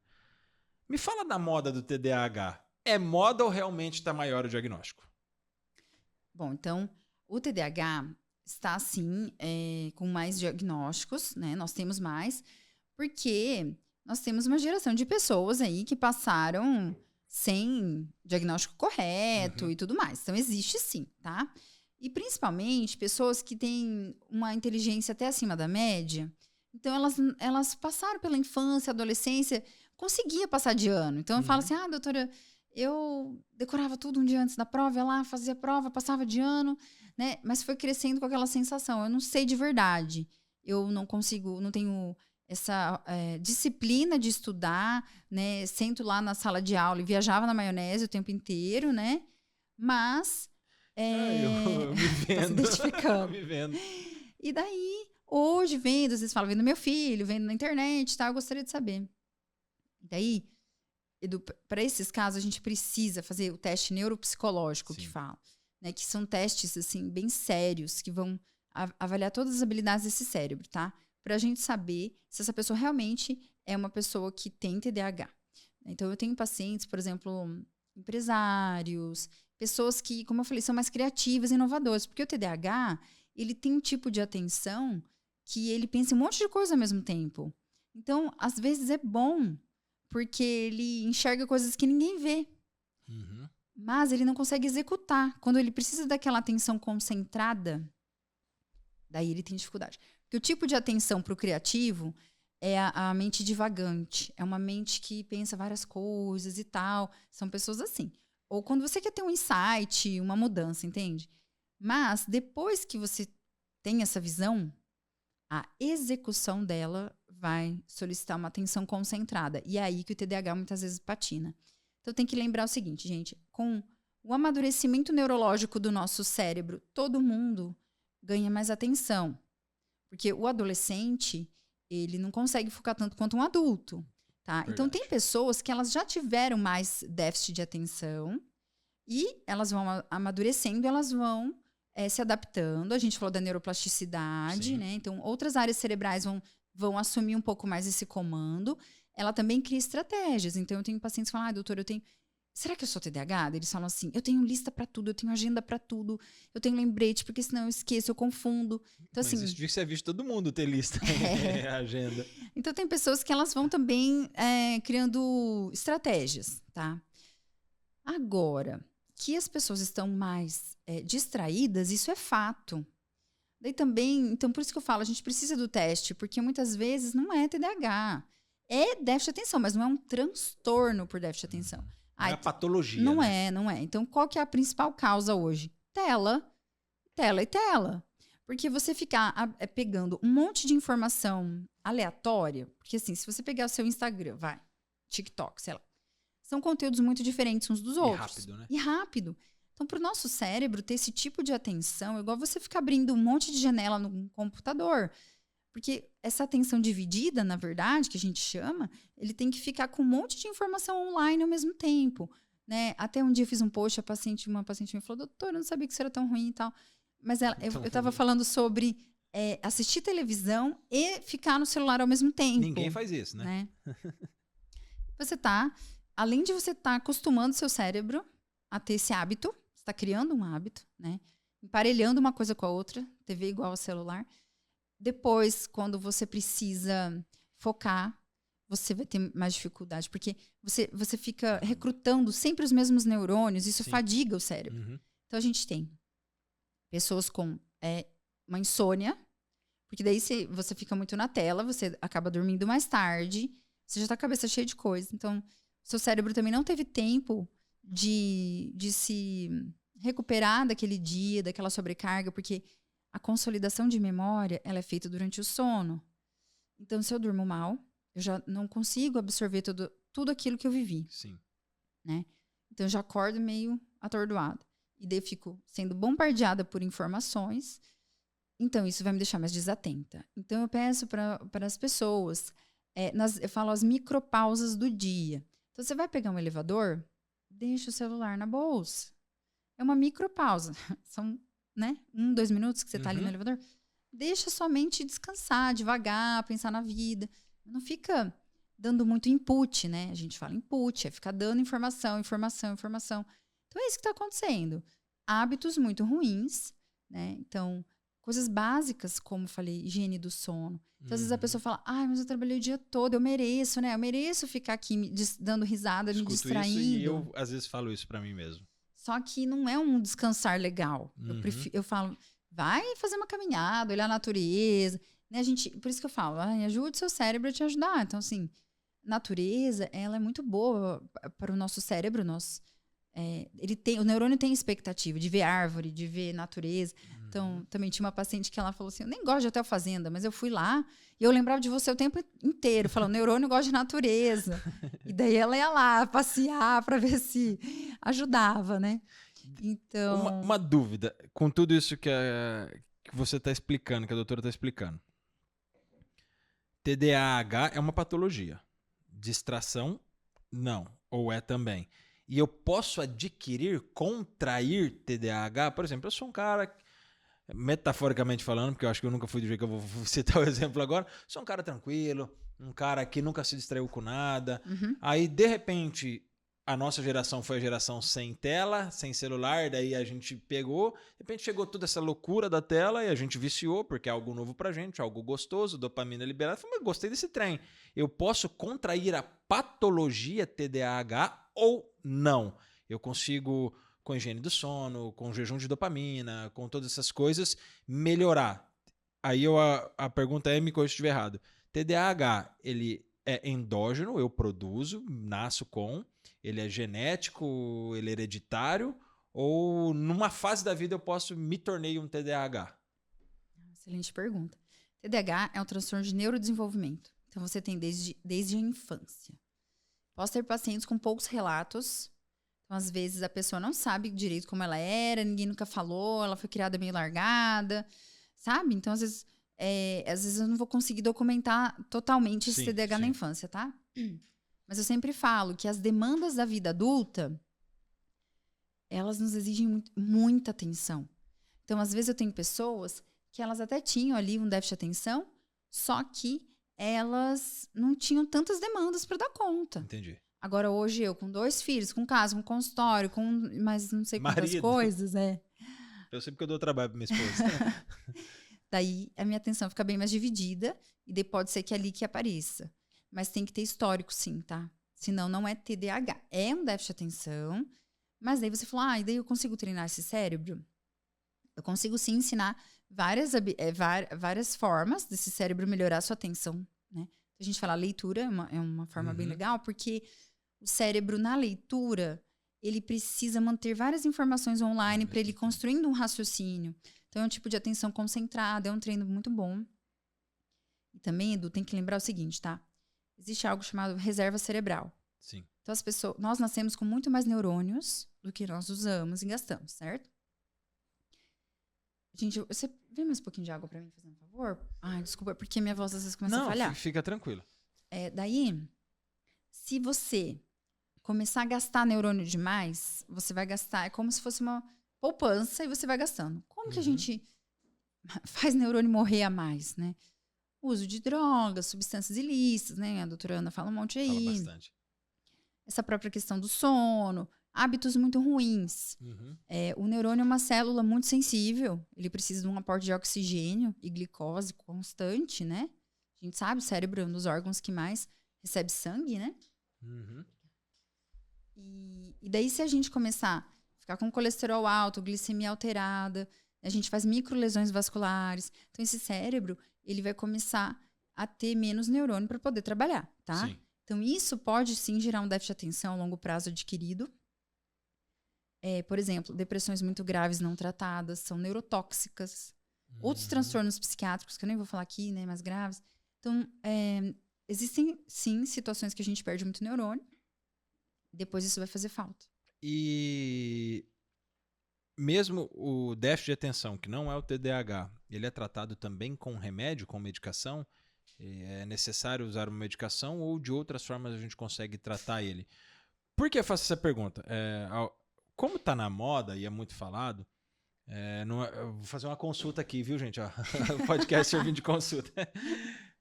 Me fala da moda do TDAH. É moda ou realmente está maior o diagnóstico? Bom, então, o TDAH está, sim, com mais diagnósticos, né? Nós temos mais, porque nós temos uma geração de pessoas aí que passaram sem diagnóstico correto e tudo mais. Então, existe sim, tá? E, principalmente, pessoas que têm uma inteligência até acima da média. Então, elas passaram pela infância, adolescência, conseguia passar de ano. Então, eu falo assim, doutora, eu decorava tudo um dia antes da prova, ia lá, fazia prova, passava de ano, né? Mas foi crescendo com aquela sensação, eu não sei de verdade. Eu não consigo, não tenho disciplina de estudar, né? Sento lá na sala de aula e viajava na maionese o tempo inteiro, né? Mas... eu me vendo. Tá se identificando. Me vendo. E daí, hoje, às vezes fala, vendo meu filho, vendo na internet, tá? Eu gostaria de saber. E daí, para esses casos, a gente precisa fazer o teste neuropsicológico, Sim. que fala, né? Que são testes, assim, bem sérios, que vão avaliar todas as habilidades desse cérebro, tá? Pra gente saber se essa pessoa realmente é uma pessoa que tem TDAH. Então, eu tenho pacientes, por exemplo, empresários, pessoas que, como eu falei, são mais criativas e inovadoras. Porque o TDAH, ele tem um tipo de atenção que ele pensa em um monte de coisa ao mesmo tempo. Então, às vezes é bom, porque ele enxerga coisas que ninguém vê. Uhum. Mas ele não consegue executar. Quando ele precisa daquela atenção concentrada, daí ele tem dificuldade. Porque o tipo de atenção para o criativo é a mente divagante. É uma mente que pensa várias coisas e tal. São pessoas assim. Ou quando você quer ter um insight, uma mudança, entende? Mas depois que você tem essa visão, a execução dela vai solicitar uma atenção concentrada. E é aí que o TDAH muitas vezes patina. Então tem que lembrar o seguinte, gente. Com o amadurecimento neurológico do nosso cérebro, todo mundo ganha mais atenção. Porque o adolescente, ele não consegue focar tanto quanto um adulto. Tá? Então, tem pessoas que elas já tiveram mais déficit de atenção e elas vão amadurecendo, elas vão se adaptando. A gente falou da neuroplasticidade, Sim. né? Então, outras áreas cerebrais vão assumir um pouco mais esse comando. Ela também cria estratégias. Então, eu tenho pacientes que falam, doutor, será que eu sou TDAH? Eles falam assim, eu tenho lista para tudo, eu tenho agenda para tudo, eu tenho lembrete, porque senão eu esqueço, eu confundo. Então, Mas assim, isso devia ser visto todo mundo ter lista, agenda. Então, tem pessoas que elas vão também criando estratégias, tá? Agora, que as pessoas estão mais distraídas, isso é fato. Daí também, então por isso que eu falo, a gente precisa do teste, porque muitas vezes não é TDAH. É déficit de atenção, mas não é um transtorno por déficit de atenção. Não é a patologia, Não né? não é. Então, qual que é a principal causa hoje? Tela e tela. Porque você ficar pegando um monte de informação aleatória, porque assim, se você pegar o seu Instagram, TikTok, sei lá, são conteúdos muito diferentes uns dos outros. E rápido, né? E rápido. Então, para o nosso cérebro ter esse tipo de atenção, é igual você ficar abrindo um monte de janela no computador. Porque essa atenção dividida, na verdade, que a gente chama, ele tem que ficar com um monte de informação online ao mesmo tempo. Né? Até um dia eu fiz um post, uma paciente me falou, doutor, eu não sabia que isso era tão ruim e tal. Mas eu estava falando sobre assistir televisão e ficar no celular ao mesmo tempo. Ninguém faz isso, né? Além de você estar acostumando seu cérebro a ter esse hábito, você está criando um hábito, né? Emparelhando uma coisa com a outra, TV igual ao celular. Depois, quando você precisa focar, você vai ter mais dificuldade, porque você fica recrutando sempre os mesmos neurônios, isso fadiga o cérebro. Uhum. Então, a gente tem pessoas com uma insônia, porque daí você fica muito na tela, você acaba dormindo mais tarde, você já tá com a cabeça cheia de coisa. Então, seu cérebro também não teve tempo de se recuperar daquele dia, daquela sobrecarga, porque a consolidação de memória, ela é feita durante o sono. Então, se eu durmo mal, eu já não consigo absorver tudo aquilo que eu vivi. Sim. Né? Então, eu já acordo meio atordoada. E daí eu fico sendo bombardeada por informações. Então, isso vai me deixar mais desatenta. Então, eu peço para as pessoas, eu falo as micropausas do dia. Então, você vai pegar um elevador, deixa o celular na bolsa. É uma micropausa. São 2 minutos que você está ali no elevador. Deixa sua mente descansar, devagar, pensar na vida. Não fica dando muito input, né? A gente fala input, é ficar dando informação. Então, é isso que está acontecendo. Hábitos muito ruins, né? Então, coisas básicas, como eu falei, higiene do sono. Então, às vezes a pessoa fala, mas eu trabalhei o dia todo, eu mereço, né? Eu mereço ficar aqui dando risada, me distraindo. Isso e eu, às vezes, falo isso pra mim mesmo. Só que não é um descansar legal. Eu falo, vai fazer uma caminhada, olhar a natureza. Né? Por isso que eu falo, ajude seu cérebro a te ajudar. Então, assim, natureza, ela é muito boa para o nosso cérebro. O neurônio tem expectativa de ver árvore, de ver natureza. Então, também tinha uma paciente que ela falou assim, eu nem gosto de hotel fazenda, mas eu fui lá e eu lembrava de você o tempo inteiro, falando, neurônio gosta de natureza. E daí ela ia lá passear para ver se ajudava, né? Então... Uma dúvida, com tudo isso que você está explicando, que a doutora está explicando. TDAH é uma patologia. Distração, não. Ou é também. E eu posso adquirir, contrair TDAH? Por exemplo, eu sou um cara, metaforicamente falando, porque eu acho que eu nunca fui do jeito que eu vou citar o exemplo agora, sou um cara tranquilo, um cara que nunca se distraiu com nada. Aí, de repente, a nossa geração foi a geração sem tela, sem celular, daí a gente pegou, de repente chegou toda essa loucura da tela e a gente viciou, porque é algo novo pra gente, algo gostoso, dopamina liberada. Falei, mas gostei desse trem. Eu posso contrair a patologia TDAH ou não? Eu consigo, com higiene do sono, com jejum de dopamina, com todas essas coisas, melhorar. Aí a pergunta é, me corrija se estiver errado. TDAH, ele é endógeno, eu produzo, nasço com, ele é genético, ele é hereditário, ou numa fase da vida eu posso me tornei um TDAH? Excelente pergunta. TDAH é um transtorno de neurodesenvolvimento. Então, você tem desde a infância. Posso ter pacientes com poucos relatos. Então, às vezes, a pessoa não sabe direito como ela era, ninguém nunca falou, ela foi criada meio largada, sabe? Então, às vezes eu não vou conseguir documentar totalmente esse TDAH na infância, tá? Mas eu sempre falo que as demandas da vida adulta, elas nos exigem muita atenção. Então, às vezes, eu tenho pessoas que elas até tinham ali um déficit de atenção, só que elas não tinham tantas demandas para dar conta. Entendi. Agora, hoje, eu com 2 filhos, com casa, com consultório, com mais não sei quantas coisas, Eu sei porque eu dou trabalho para minha esposa. Daí, a minha atenção fica bem mais dividida e daí pode ser que ali que apareça. Mas tem que ter histórico, sim, tá? Senão, não é TDAH. É um déficit de atenção, mas daí você fala, e daí eu consigo treinar esse cérebro? Eu consigo, sim, ensinar várias formas desse cérebro melhorar a sua atenção, né? A gente fala leitura, é uma forma bem legal, porque o cérebro, na leitura, ele precisa manter várias informações online para ele ir construindo um raciocínio. Então, é um tipo de atenção concentrada, é um treino muito bom. E também, Edu, tem que lembrar o seguinte, tá? Existe algo chamado reserva cerebral. Sim. Então, nós nascemos com muito mais neurônios do que nós usamos e gastamos, certo? Gente, você vê mais um pouquinho de água pra mim, fazendo um favor? Ai, desculpa, porque minha voz às vezes começa a falhar. Não, fica tranquilo. Daí, se você começar a gastar neurônio demais, você vai gastar, é como se fosse uma poupança e você vai gastando. Como que a gente faz neurônio morrer a mais, né? Uso de drogas, substâncias ilícitas, né? A doutora Ana fala um monte aí. Fala bastante. Essa própria questão do sono, hábitos muito ruins. O neurônio é uma célula muito sensível. Ele precisa de um aporte de oxigênio e glicose constante, né? A gente sabe, o cérebro é um dos órgãos que mais recebe sangue, né? E daí, se a gente começar a ficar com colesterol alto, glicemia alterada, a gente faz microlesões vasculares. Então, esse cérebro, ele vai começar a ter menos neurônio para poder trabalhar, tá? Sim. Então, isso pode, sim, gerar um déficit de atenção a longo prazo adquirido. Por exemplo, depressões muito graves não tratadas são neurotóxicas. Outros transtornos psiquiátricos, que eu nem vou falar aqui, né, mais graves. Então, existem, sim, situações que a gente perde muito neurônio. Depois isso vai fazer falta. E mesmo o déficit de atenção, que não é o TDAH, ele é tratado também com remédio, com medicação? É necessário usar uma medicação ou de outras formas a gente consegue tratar ele? Por que eu faço essa pergunta? Como está na moda e é muito falado, eu vou fazer uma consulta aqui, viu, gente? O podcast servindo de consulta.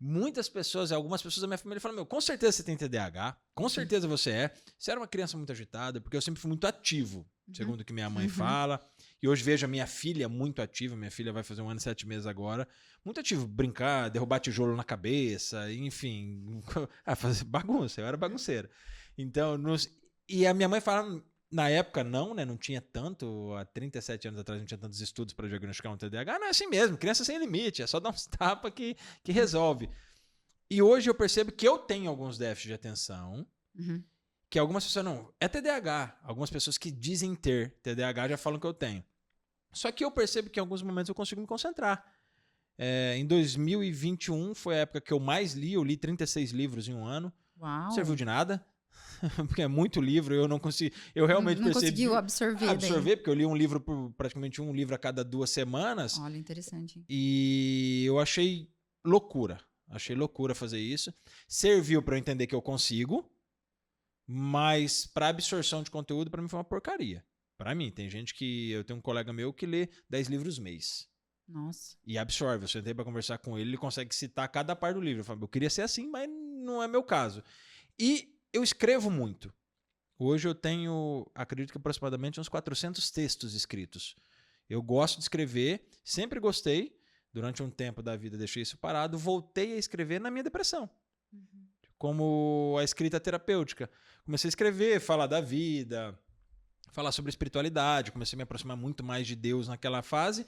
Muitas pessoas, algumas pessoas da minha família falam, com certeza você tem TDAH, com certeza você é. Você era uma criança muito agitada, porque eu sempre fui muito ativo, segundo o que minha mãe fala. E hoje vejo a minha filha muito ativa, minha filha vai fazer 1 ano e 7 meses agora. Muito ativo, brincar, derrubar tijolo na cabeça, enfim, fazer bagunça, eu era bagunceira. Então, e a minha mãe fala, na época não, né, não tinha tanto, há 37 anos atrás não tinha tantos estudos para diagnosticar um TDAH, não é assim mesmo, criança sem limite, é só dar uns tapas que resolve. E hoje eu percebo que eu tenho alguns déficits de atenção, que algumas pessoas não, é TDAH, algumas pessoas que dizem ter TDAH já falam que eu tenho. Só que eu percebo que em alguns momentos eu consigo me concentrar. Em 2021 foi a época que eu mais li. Eu li 36 livros em um ano. Uau. Não serviu de nada. Porque é muito livro, eu não consegui. Eu realmente não percebi. Conseguiu absorver daí. Porque eu li um livro praticamente um livro a cada 2 semanas. Olha, interessante. E eu achei loucura. Achei loucura fazer isso. Serviu para eu entender que eu consigo, mas para absorção de conteúdo, para mim foi uma porcaria. Para mim, tem gente que. Eu tenho um colega meu que lê 10 livros mês. Nossa. E absorve. Eu sentei para conversar com ele, ele consegue citar cada parte do livro. Eu falo, eu queria ser assim, mas não é meu caso. E eu escrevo muito. Hoje eu tenho, acredito que aproximadamente uns 400 textos escritos. Eu gosto de escrever, sempre gostei. Durante um tempo da vida deixei isso parado, voltei a escrever na minha depressão. Uhum. Como a escrita terapêutica. Comecei a escrever, falar da vida, falar sobre espiritualidade, comecei a me aproximar muito mais de Deus naquela fase.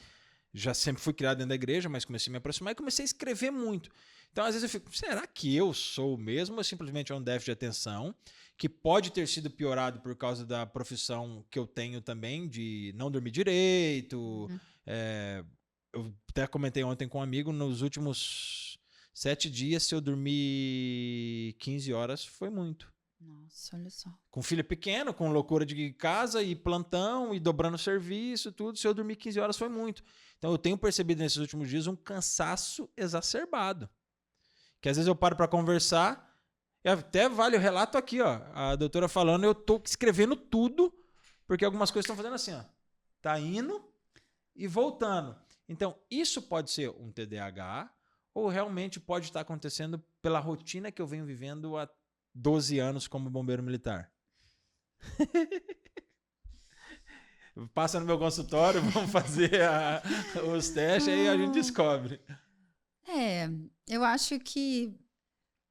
Já sempre fui criado dentro da igreja, mas comecei a me aproximar e comecei a escrever muito. Então, às vezes eu fico, será que eu sou o mesmo ou simplesmente é um déficit de atenção que pode ter sido piorado por causa da profissão que eu tenho também, de não dormir direito. Eu até comentei ontem com um amigo, nos últimos 7 dias, se eu dormir 15 horas, foi muito. Nossa, olha só. Com filho pequeno, com loucura de casa e plantão e dobrando serviço, tudo, se eu dormir 15 horas foi muito. Então eu tenho percebido nesses últimos dias um cansaço exacerbado. Que às vezes eu paro para conversar, e até vale o relato aqui, ó. A doutora falando, eu tô escrevendo tudo, porque algumas coisas estão fazendo assim, ó. Tá indo e voltando. Então, isso pode ser um TDAH ou realmente pode estar acontecendo pela rotina que eu venho vivendo há 12 anos como bombeiro militar. Passa no meu consultório, vamos fazer os testes, aí a gente descobre. Eu acho que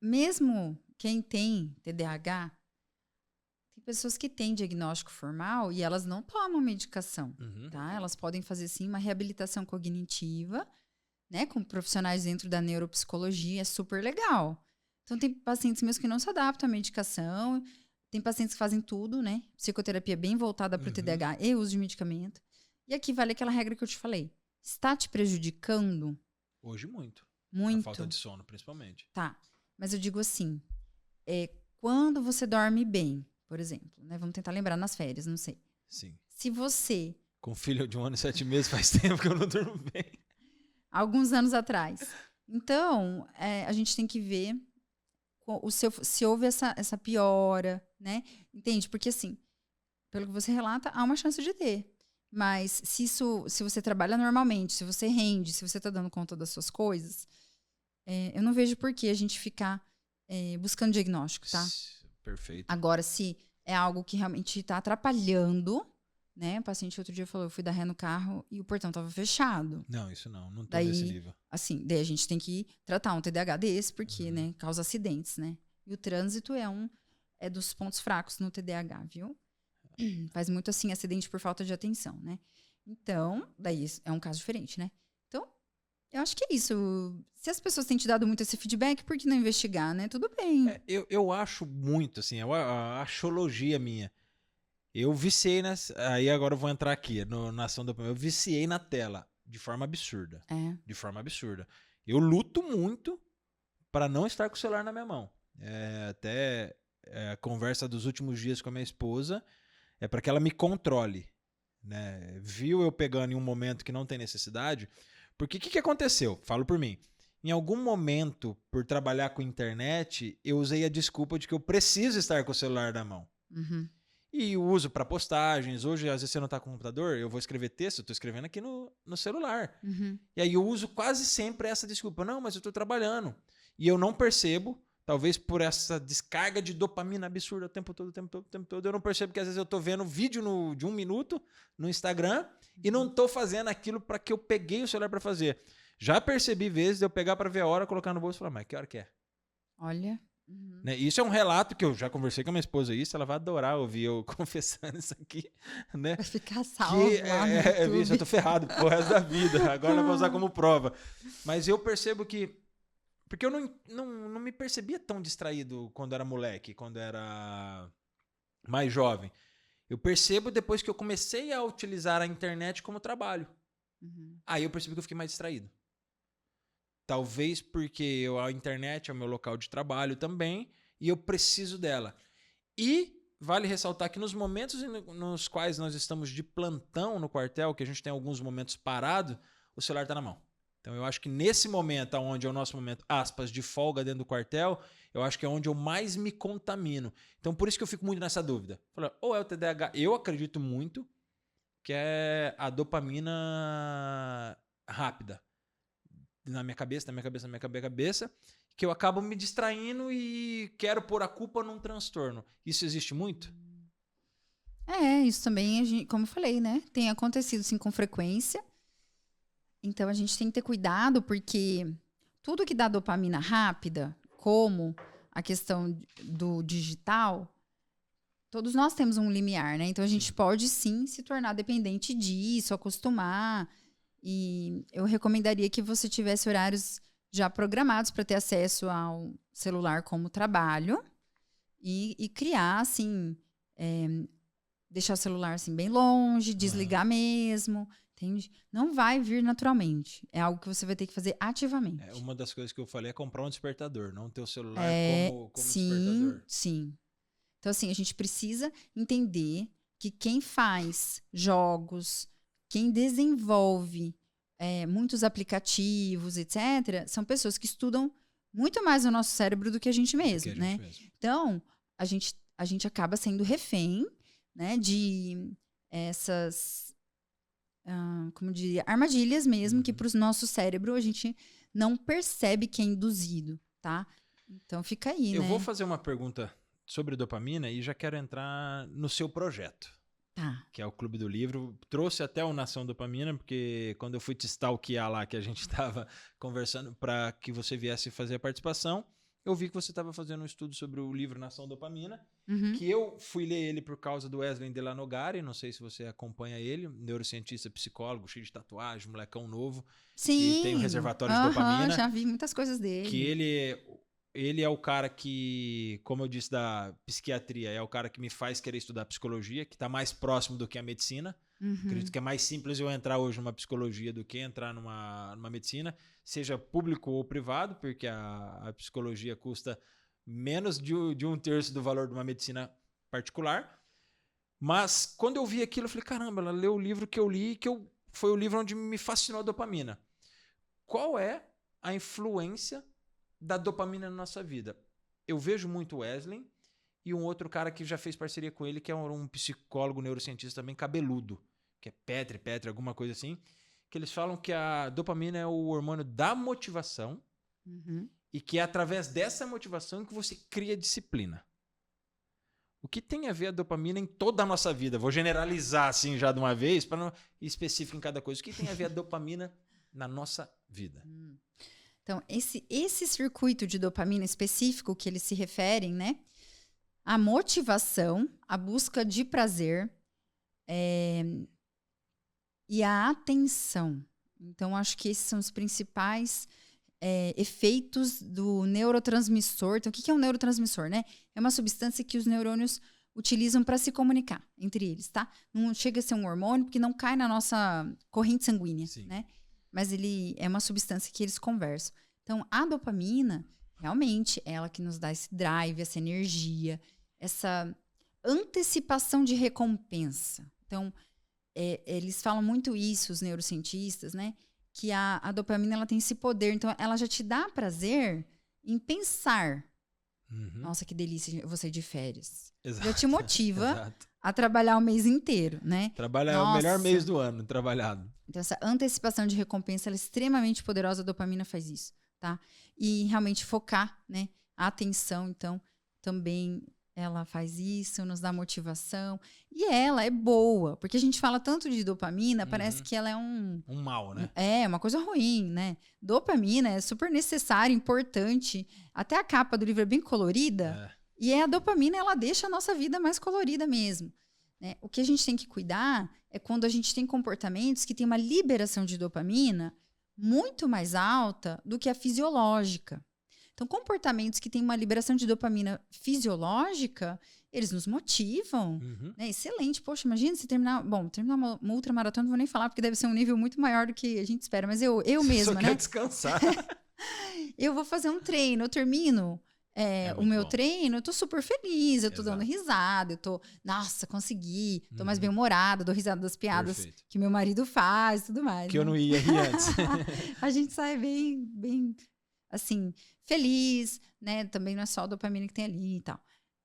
mesmo quem tem TDAH, tem pessoas que têm diagnóstico formal e elas não tomam medicação, tá? Elas podem fazer, sim, uma reabilitação cognitiva, né? Com profissionais dentro da neuropsicologia, é super legal. Então, tem pacientes meus que não se adaptam à medicação, tem pacientes que fazem tudo, né? Psicoterapia bem voltada para o TDAH e uso de medicamento. E aqui vale aquela regra que eu te falei. Está te prejudicando? Hoje, muito. Muito. A falta de sono, principalmente. Tá. Mas eu digo assim, quando você dorme bem, por exemplo, né? Vamos tentar lembrar nas férias, não sei. Sim. Se você... Com filho de 1 ano e 7 meses, faz tempo que eu não durmo bem. Alguns anos atrás. Então, a gente tem que ver se houve essa piora, né? Entende? Porque, assim, pelo que você relata, há uma chance de ter. Mas se você trabalha normalmente, se você rende, se você está dando conta das suas coisas, eu não vejo por que a gente ficar buscando diagnóstico, tá? Perfeito. Agora, se é algo que realmente está atrapalhando, né? O paciente outro dia falou, eu fui dar ré no carro e o portão estava fechado. Não, isso não tô nesse nível. Assim, daí a gente tem que tratar um TDAH desse, porque, né, causa acidentes, né? E o trânsito é dos pontos fracos no TDAH, viu? Faz muito, assim, acidente por falta de atenção, né? Então, daí é um caso diferente, né? Então, eu acho que é isso. Se as pessoas têm te dado muito esse feedback, por que não investigar, né? Tudo bem. Eu acho muito, assim, a achologia minha. Eu viciei aí agora eu vou entrar aqui na ação do... Eu viciei na tela de forma absurda. De forma absurda. Eu luto muito para não estar com o celular na minha mão. Até a conversa dos últimos dias com a minha esposa é para que ela me controle, né? Viu eu pegando em um momento que não tem necessidade? Porque o que aconteceu? Falo por mim. Em algum momento, por trabalhar com internet, eu usei a desculpa de que eu preciso estar com o celular na mão. E uso para postagens. Hoje, às vezes você não está com o computador, eu vou escrever texto, eu estou escrevendo aqui no celular. E aí eu uso quase sempre essa desculpa. Não, mas eu estou trabalhando. E eu não percebo, talvez por essa descarga de dopamina absurda o tempo todo, eu não percebo que às vezes eu estou vendo vídeo de 1 minuto no Instagram e não estou fazendo aquilo para que eu peguei o celular para fazer. Já percebi vezes de eu pegar para ver a hora, colocar no bolso e falar, mas que hora que é? Olha... Né? Isso é um relato que eu já conversei com a minha esposa isso, ela vai adorar ouvir eu confessando isso aqui, né? Vai ficar salvo lá no YouTube. Isso, eu tô ferrado pro resto da vida, agora eu vou usar como prova. Mas eu percebo que, porque eu não me percebia tão distraído quando era moleque, quando era mais jovem. Eu percebo depois que eu comecei a utilizar a internet como trabalho. Uhum. Aí eu percebi que eu fiquei mais distraído. Talvez porque a internet é o meu local de trabalho também e eu preciso dela. E vale ressaltar que nos momentos nos quais nós estamos de plantão no quartel, que a gente tem alguns momentos parado, o celular está na mão. Então eu acho que nesse momento, onde é o nosso momento, aspas, de folga dentro do quartel, eu acho que é onde eu mais me contamino. Então por isso que eu fico muito nessa dúvida. Ou é o TDAH, eu acredito muito que é a dopamina rápida. Na minha cabeça, que eu acabo me distraindo e quero pôr a culpa num transtorno. Isso existe muito? Isso também, como eu falei, né? Tem acontecido sim com frequência. Então a gente tem que ter cuidado, porque tudo que dá dopamina rápida, como a questão do digital, todos nós temos um limiar, né? Então a gente pode sim se tornar dependente disso, acostumar. E eu recomendaria que você tivesse horários já programados para ter acesso ao celular como trabalho e criar, assim, deixar o celular assim, bem longe, desligar mesmo, entende? Não vai vir naturalmente. É algo que você vai ter que fazer ativamente. Uma das coisas que eu falei é comprar um despertador, não ter o celular como sim, despertador. Sim. Então, assim, a gente precisa entender que quem faz jogos, quem desenvolve muitos aplicativos, etc., são pessoas que estudam muito mais o nosso cérebro do que a gente mesmo, né? Então, a gente acaba sendo refém, né, de essas, como diria, armadilhas mesmo, que para o nosso cérebro a gente não percebe que é induzido, tá? Então, fica aí, Eu né? vou fazer uma pergunta sobre dopamina e já quero entrar no seu projeto. Tá. Que é o Clube do Livro. Trouxe até o Nação Dopamina, porque quando eu fui te stalkear lá, que a gente estava conversando para que você viesse fazer a participação, eu vi que você estava fazendo um estudo sobre o livro Nação Dopamina, que eu fui ler ele por causa do Wesley Delanogari, não sei se você acompanha ele, neurocientista, psicólogo, cheio de tatuagem, molecão novo, Sim. que tem um reservatório de dopamina. Já vi muitas coisas dele. Que ele é o cara que, como eu disse, da psiquiatria, é o cara que me faz querer estudar psicologia, que está mais próximo do que a medicina. Acredito que é mais simples eu entrar hoje numa psicologia do que entrar numa medicina, seja público ou privado, porque a psicologia custa menos de 1/3 do valor de uma medicina particular. Mas quando eu vi aquilo, eu falei, caramba, ela leu o livro que eu li, foi o livro onde me fascinou a dopamina. Qual é a influência da dopamina na nossa vida? Eu vejo muito Wesley e um outro cara que já fez parceria com ele, que é um psicólogo neurocientista também cabeludo, que é Petri, alguma coisa assim, que eles falam que a dopamina é o hormônio da motivação e que é através dessa motivação que você cria disciplina. O que tem a ver a dopamina em toda a nossa vida? Vou generalizar assim já de uma vez, para não ir específico em cada coisa. O que tem a ver a dopamina na nossa vida? Então, esse circuito de dopamina específico que eles se referem, né? A motivação, a busca de prazer e a atenção. Então, acho que esses são os principais efeitos do neurotransmissor. Então, o que é um neurotransmissor, né? É uma substância que os neurônios utilizam para se comunicar entre eles, tá? Não chega a ser um hormônio, porque não cai na nossa corrente sanguínea, né? Mas ele é uma substância que eles conversam. Então, a dopamina, realmente, é ela que nos dá esse drive, essa energia, essa antecipação de recompensa. Então, eles falam muito isso, os neurocientistas, né? Que a dopamina ela tem esse poder. Então, ela já te dá prazer em pensar. Nossa, que delícia, eu vou sair de férias. Exato. Já te motiva a trabalhar o mês inteiro, né? Trabalhar o melhor mês do ano, trabalhado. Então, essa antecipação de recompensa ela é extremamente poderosa. A dopamina faz isso, tá? E realmente focar, né? A atenção, então, também ela faz isso, nos dá motivação. E ela é boa, porque a gente fala tanto de dopamina, parece que ela é um mal, né? Uma coisa ruim, né? Dopamina é super necessária, importante. Até a capa do livro é bem colorida. E a dopamina, ela deixa a nossa vida mais colorida mesmo. Né? O que a gente tem que cuidar é quando a gente tem comportamentos que tem uma liberação de dopamina muito mais alta do que a fisiológica. Então, comportamentos que têm uma liberação de dopamina fisiológica, eles nos motivam, né? Excelente. Poxa, imagina se terminar... Bom, terminar uma ultramaratona, não vou nem falar, porque deve ser um nível muito maior do que a gente espera. Mas eu mesma, só né? quer descansar. Eu vou fazer um treino, eu termino o meu bom. treino, eu tô super feliz, eu tô Exato. dando risada, eu tô... Nossa, consegui. Tô mais bem-humorada, dou risada das piadas Perfeito. que meu marido faz e tudo mais. Que né? eu não ia rir antes. A gente sai bem, assim, feliz, né? Também não é só a dopamina que tem ali e tal.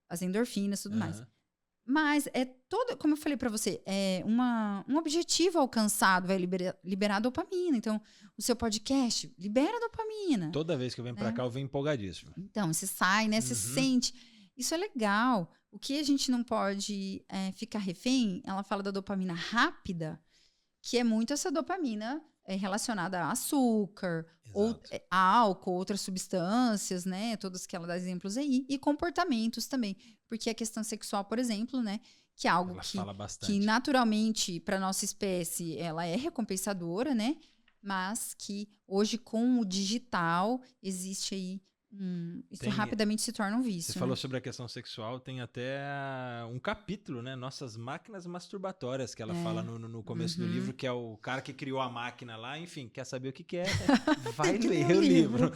As endorfinas e tudo mais. Mas é todo, como eu falei pra você, é um objetivo alcançado vai liberar dopamina. Então, o seu podcast libera dopamina. Toda vez que eu venho pra cá, eu venho empolgadíssimo. Então, você sai, né? Você sente. Isso é legal. O que a gente não pode ficar refém, ela fala da dopamina rápida, que é muito essa dopamina relacionada a açúcar, ou álcool, outras substâncias, né? Todas que ela dá exemplos aí. E comportamentos também. Porque a questão sexual, por exemplo, né? Que é algo que naturalmente, para nossa espécie, ela é recompensadora, né? Mas que hoje, com o digital, existe aí isso rapidamente se torna um vício. Você falou sobre a questão sexual, tem até um capítulo, né? Nossas máquinas masturbatórias, que ela fala no começo do livro, que é o cara que criou a máquina lá, enfim, quer saber o que é, vai ler o livro.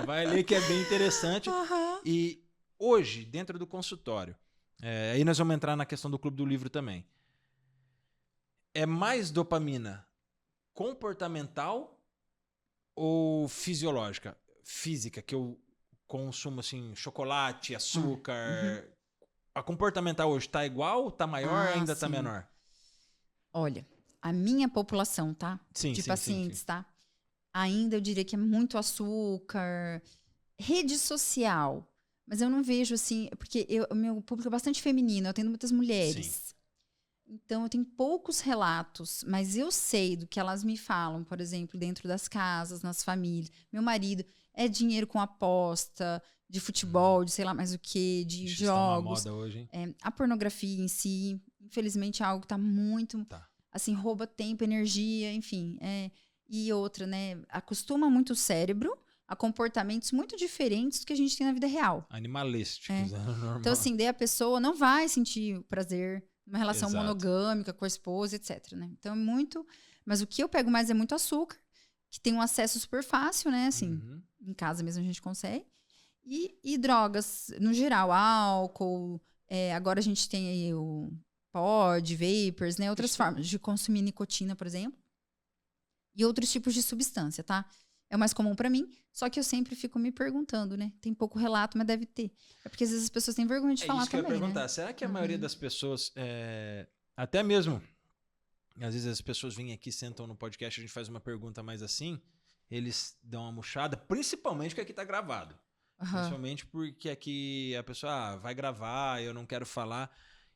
Vai ler, que é bem interessante. E hoje, dentro do consultório, aí nós vamos entrar na questão do Clube do Livro também. É mais dopamina comportamental ou fisiológica? Física, que eu consumo assim, chocolate, açúcar. A comportamental hoje tá igual, tá maior ou ainda tá menor? Olha, a minha população, tá? De pacientes, tá? Ainda eu diria que é muito açúcar, rede social. Mas eu não vejo assim, porque o meu público é bastante feminino, eu atendo muitas mulheres. Então eu tenho poucos relatos, mas eu sei do que elas me falam, por exemplo, dentro das casas, nas famílias. Meu marido é dinheiro com aposta, de futebol, de sei lá mais o que, de jogos. Tá uma moda hoje, hein? A pornografia em si, infelizmente, é algo que tá muito, assim, rouba tempo, energia, enfim. E outra, né? Acostuma muito o cérebro a comportamentos muito diferentes do que a gente tem na vida real. Animalísticos, normal. Então, assim, daí a pessoa não vai sentir o prazer numa relação monogâmica com a esposa, etc, né? Então, é muito... Mas o que eu pego mais é muito açúcar, que tem um acesso super fácil, né? Assim, em casa mesmo a gente consegue. E drogas, no geral, álcool. Agora a gente tem aí o pod, vapors, né? Outras formas de consumir nicotina, por exemplo. E outros tipos de substância, tá? É o mais comum pra mim, só que eu sempre fico me perguntando, né? Tem pouco relato, mas deve ter. É porque às vezes as pessoas têm vergonha de falar também, né? É isso que eu ia perguntar. Será que a maioria das pessoas, até mesmo, às vezes as pessoas vêm aqui, sentam no podcast, a gente faz uma pergunta mais assim, eles dão uma murchada, principalmente porque aqui tá gravado. Principalmente porque aqui a pessoa vai gravar, eu não quero falar.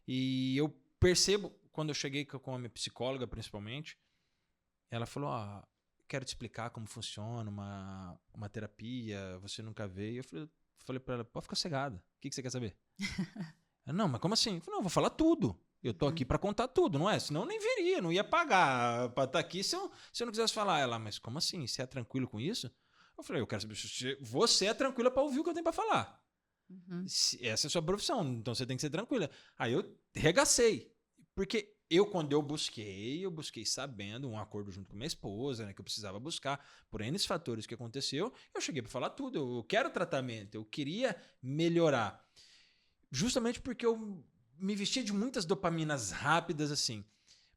E eu percebo, quando eu cheguei com a minha psicóloga, principalmente, ela falou, quero te explicar como funciona uma terapia, você nunca veio. Eu falei pra ela, pode ficar cegada, o que você quer saber? Não, mas como assim? Eu falei, não, eu vou falar tudo. Eu tô aqui pra contar tudo, não é? Senão eu nem viria, não ia pagar pra estar aqui se eu não quisesse falar. Ela, mas como assim? Você é tranquilo com isso? Eu falei, eu quero saber se você é tranquila pra ouvir o que eu tenho pra falar. Essa é a sua profissão, então você tem que ser tranquila. Aí eu regacei. Porque quando eu busquei sabendo um acordo junto com minha esposa, né, que eu precisava buscar, por N fatores que aconteceu, eu cheguei pra falar tudo. Eu quero tratamento, eu queria melhorar. Justamente porque eu me vestia de muitas dopaminas rápidas, assim.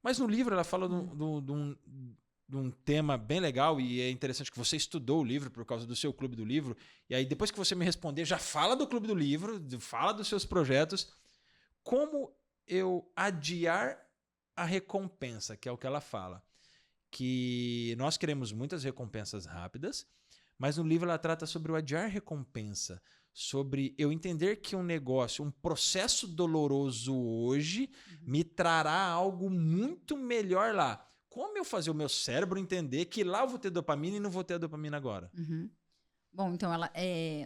Mas no livro ela fala de um tema bem legal, e é interessante que você estudou o livro por causa do seu Clube do Livro, e aí depois que você me responder, já fala do Clube do Livro, fala dos seus projetos. Como eu adiar a recompensa, que é o que ela fala. Que nós queremos muitas recompensas rápidas, mas no livro ela trata sobre o adiar recompensa, sobre eu entender que um negócio, um processo doloroso hoje, me trará algo muito melhor lá. Como eu fazer o meu cérebro entender que lá eu vou ter dopamina e não vou ter a dopamina agora? Bom, então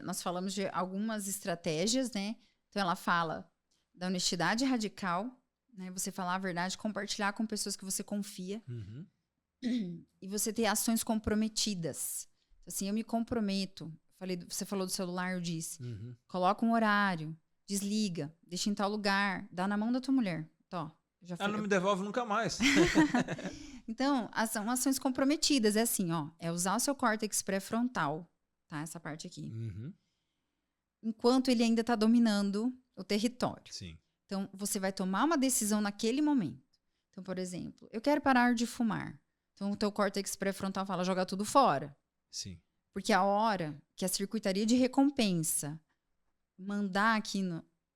nós falamos de algumas estratégias, né? Então ela fala da honestidade radical, né? Você falar a verdade, compartilhar com pessoas que você confia. E você ter ações comprometidas. Assim, eu me comprometo. Você falou do celular, eu disse. Uhum. Coloca um horário, desliga, deixa em tal lugar, dá na mão da tua mulher. Tó, já Ela não me devolve nunca mais. Então, são ações comprometidas. É assim, ó. É usar o seu córtex pré-frontal, tá? Essa parte aqui. Uhum. Enquanto ele ainda tá dominando o território. Sim. Então, você vai tomar uma decisão naquele momento. Então, por exemplo, eu quero parar de fumar. Então, o teu córtex pré-frontal fala, joga tudo fora. Sim. Porque a hora que a circuitaria de recompensa mandar aqui,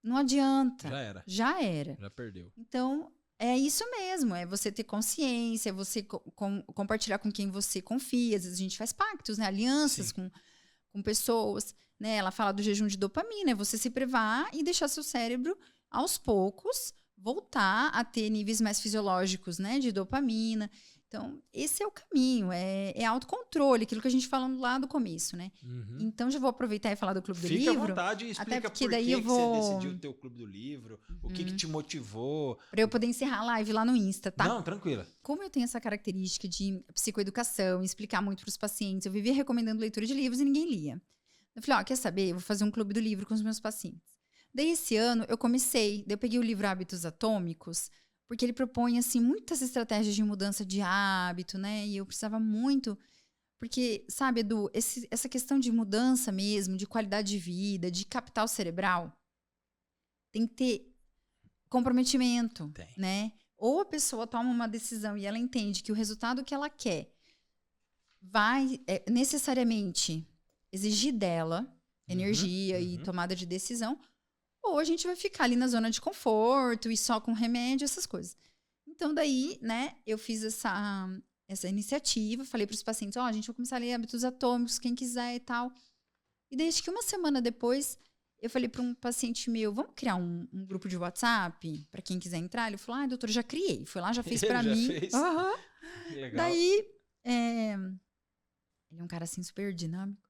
não adianta. Já era. Já era. Já perdeu. Então, é isso mesmo. É você ter consciência, é você compartilhar com quem você confia. Às vezes a gente faz pactos, né? Alianças com pessoas. Né? Ela fala do jejum de dopamina. É você se privar e deixar seu cérebro, aos poucos, voltar a ter níveis mais fisiológicos, né? De dopamina. Então, esse é o caminho, é autocontrole, aquilo que a gente falou lá do começo, né? Uhum. Então, já vou aproveitar e falar do Clube do Fica Livro. à vontade e explica até porque por daí que eu vou... você decidiu ter o Clube do Livro, o que te motivou. Para eu poder encerrar a live lá no Insta, tá? Não, tranquila. Como eu tenho essa característica de psicoeducação, explicar muito para os pacientes, eu vivia recomendando leitura de livros e ninguém lia. Eu falei, ó, quer saber? Eu vou fazer um Clube do Livro com os meus pacientes. Daí, esse ano, eu peguei o livro Hábitos Atômicos, porque ele propõe, assim, muitas estratégias de mudança de hábito, né? E eu precisava muito... Porque, sabe, Edu, essa questão de mudança mesmo, de qualidade de vida, de capital cerebral, tem que ter comprometimento, né? Ou a pessoa toma uma decisão e ela entende que o resultado que ela quer vai necessariamente exigir dela energia e tomada de decisão, ou a gente vai ficar ali na zona de conforto e só com remédio, essas coisas. Então, daí, né, eu fiz essa iniciativa, falei para os pacientes, a gente vai começar a ler Hábitos Atômicos, quem quiser e tal. E daí, acho que uma semana depois, eu falei para um paciente meu, vamos criar um grupo de WhatsApp para quem quiser entrar? Ele falou, doutor, já criei. Foi lá, já fez para mim. Fez. Uhum. Legal. Daí, ele é um cara, assim, super dinâmico.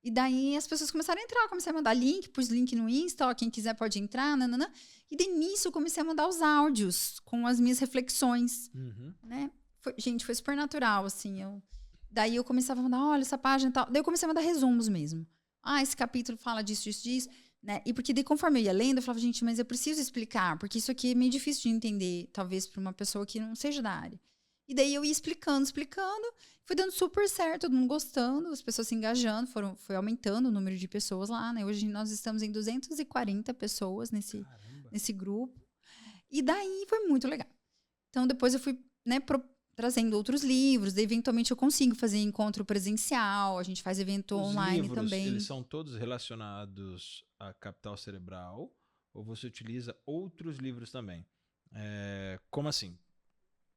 E daí as pessoas começaram a entrar, comecei a mandar link, pus link no Insta, quem quiser pode entrar, nananã. E daí nisso eu comecei a mandar os áudios com as minhas reflexões, né? Foi super natural, assim. Daí eu começava a mandar, olha, essa página e tal. Daí eu comecei a mandar resumos mesmo. Esse capítulo fala disso, disso, disso. Né? E porque daí conforme eu ia lendo, eu falava, gente, mas eu preciso explicar, porque isso aqui é meio difícil de entender, talvez para uma pessoa que não seja da área. E daí eu ia explicando, foi dando super certo, todo mundo gostando, as pessoas se engajando, foi aumentando o número de pessoas lá, né? Hoje nós estamos em 240 pessoas nesse grupo. E daí foi muito legal. Então depois eu fui, né, trazendo outros livros, daí eventualmente eu consigo fazer encontro presencial, a gente faz evento online livros, também. Eles são todos relacionados à capital cerebral ou você utiliza outros livros também? Como assim?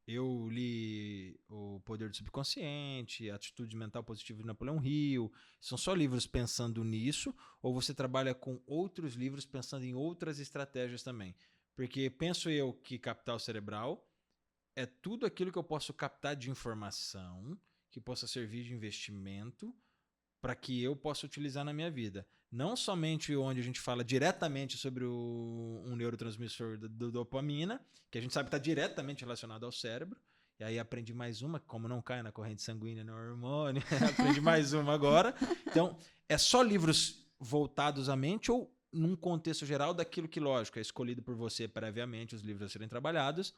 Eu li O Poder do Subconsciente, Atitude Mental Positiva de Napoleão Hill. São só livros pensando nisso? Ou você trabalha com outros livros pensando em outras estratégias também? Porque penso eu que capital cerebral é tudo aquilo que eu posso captar de informação, que possa servir de investimento para que eu possa utilizar na minha vida. Não somente onde a gente fala diretamente sobre um neurotransmissor do dopamina, que a gente sabe que está diretamente relacionado ao cérebro. E aí aprendi mais uma, como não cai na corrente sanguínea no hormônio, aprendi mais uma agora. Então, é só livros voltados à mente ou num contexto geral daquilo que, lógico, é escolhido por você previamente, os livros a serem trabalhados,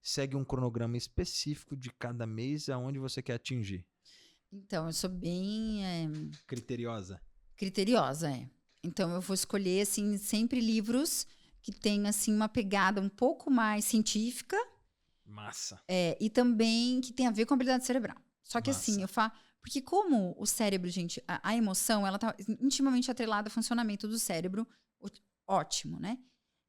segue um cronograma específico de cada mês aonde você quer atingir? Então, eu sou bem... Criteriosa. Criteriosa, Então, eu vou escolher, assim, sempre livros que tenham, assim, uma pegada um pouco mais científica. Massa. E também que tem a ver com a habilidade cerebral. Só que, Massa. assim, eu falo... Porque como o cérebro, gente, a emoção, ela tá intimamente atrelada ao funcionamento do cérebro, ótimo, né?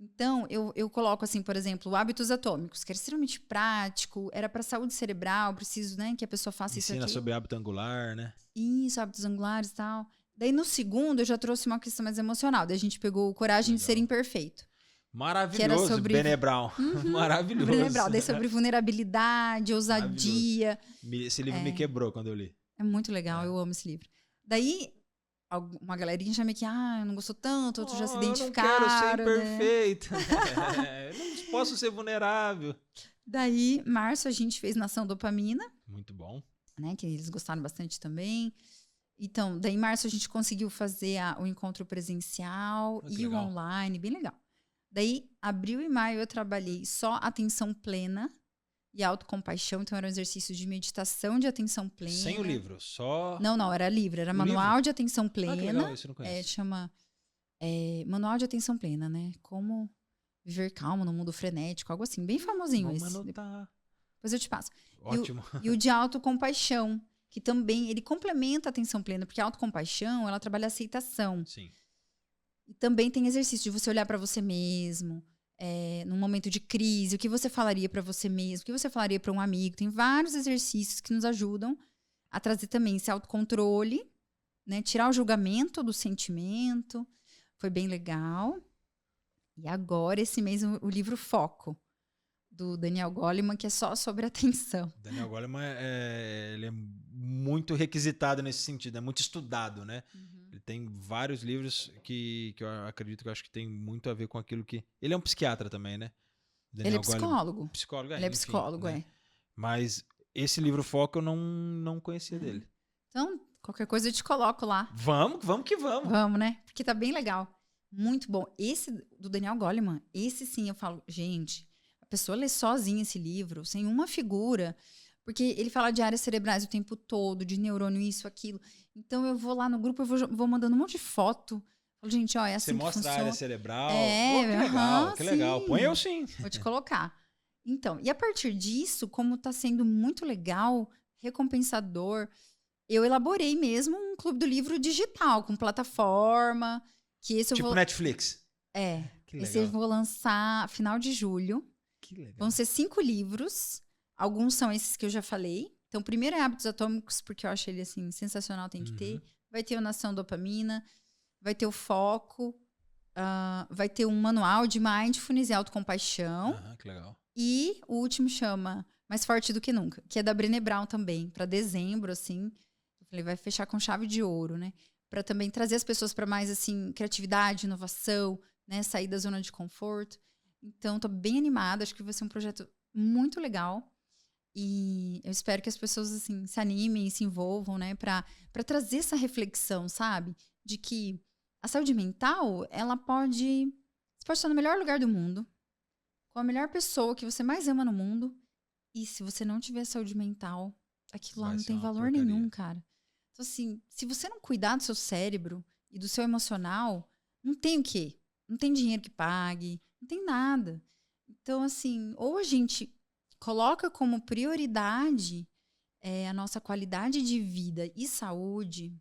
Então, eu coloco, assim, por exemplo, Hábitos Atômicos, que era extremamente prático, era para saúde cerebral, preciso, né, que a pessoa faça isso aqui. Ensina sobre hábito angular, né? Isso, hábitos angulares e tal. Daí, no segundo, eu já trouxe uma questão mais emocional. Daí, a gente pegou Coragem de Ser Imperfeito. Maravilhoso, que era sobre... Brené Brown. Maravilhoso. Brené Brown. Daí, sobre vulnerabilidade, ousadia. Esse livro me quebrou quando eu li. É muito legal, eu amo esse livro. Daí... uma galerinha já meio que, não gostou tanto, outros já se identificaram. Eu não quero ser imperfeito. Né? Não posso ser vulnerável. Daí, março, a gente fez Nação Dopamina. Muito bom. Né, que eles gostaram bastante também. Então, daí em março a gente conseguiu fazer o encontro presencial Que e o legal. online, bem legal. Daí, abril e maio eu trabalhei só atenção plena e autocompaixão, então eram exercícios de meditação de atenção plena. Sem o livro, só... Não, era livre, era O manual livro? de atenção Ah, que plena. legal, isso eu não conheço. Chama Manual de Atenção Plena, né? Como viver calmo no mundo frenético, algo assim, bem famosinho Vamos esse. anotar. Depois eu te passo. Ótimo. E o de autocompaixão, que também, ele complementa a atenção plena, porque a autocompaixão, ela trabalha a aceitação. Sim. E também tem exercício de você olhar para você mesmo, num momento de crise, o que você falaria para você mesmo, o que você falaria para um amigo. Tem vários exercícios que nos ajudam a trazer também esse autocontrole, né? Tirar o julgamento do sentimento. Foi bem legal. E agora, esse mês, o livro Foco, do Daniel Goleman, que é só sobre atenção. Daniel Goleman, ele é muito requisitado nesse sentido, é muito estudado, né? Ele tem vários livros que eu acredito que eu acho que tem muito a ver com aquilo que... Ele é um psiquiatra também, né? Ele é psicólogo. Psicólogo, Ele é enfim, psicólogo, né? Mas esse livro Foco eu não conhecia dele. Então, qualquer coisa eu te coloco lá. Vamos que vamos. Vamos, né? Porque tá bem legal. Muito bom. Esse do Daniel Goleman, esse sim eu falo, gente, a pessoa lê sozinha esse livro, sem uma figura, porque ele fala de áreas cerebrais o tempo todo, de neurônio, isso, aquilo. Então eu vou lá no grupo, eu vou mandando um monte de foto. Falo, gente, ó, é assim que funciona. Você mostra a área cerebral. Que sim. legal. Põe eu sim. Vou te colocar. Então, e a partir disso, como tá sendo muito legal, recompensador, eu elaborei mesmo um clube do livro digital, com plataforma, que esse tipo eu vou... Netflix. Que esse eu legal. vou lançar final de julho. Que legal. Vão ser 5 livros. Alguns são esses que eu já falei. Então, o primeiro é Hábitos Atômicos, porque eu acho ele, assim, sensacional, tem que ter. Vai ter o Nação Dopamina, vai ter o Foco, vai ter um manual de Mindfulness e Autocompaixão. Que legal. E o último chama Mais Forte do que Nunca, que é da Brené Brown também, para dezembro, assim. Eu falei, vai fechar com chave de ouro, né? Para também trazer as pessoas para mais, assim, criatividade, inovação, né? Sair da zona de conforto. Então, tô bem animada, acho que vai ser um projeto muito legal. E eu espero que as pessoas, assim, se animem, se envolvam, né? Para trazer essa reflexão, sabe? De que a saúde mental, ela pode... Você pode estar no melhor lugar do mundo, com a melhor pessoa que você mais ama no mundo, e se você não tiver saúde mental, aquilo lá não tem valor nenhum, cara. Então, assim, se você não cuidar do seu cérebro e do seu emocional, não tem o quê? Não tem dinheiro que pague, não tem nada. Então, assim, ou a gente coloca como prioridade a nossa qualidade de vida e saúde,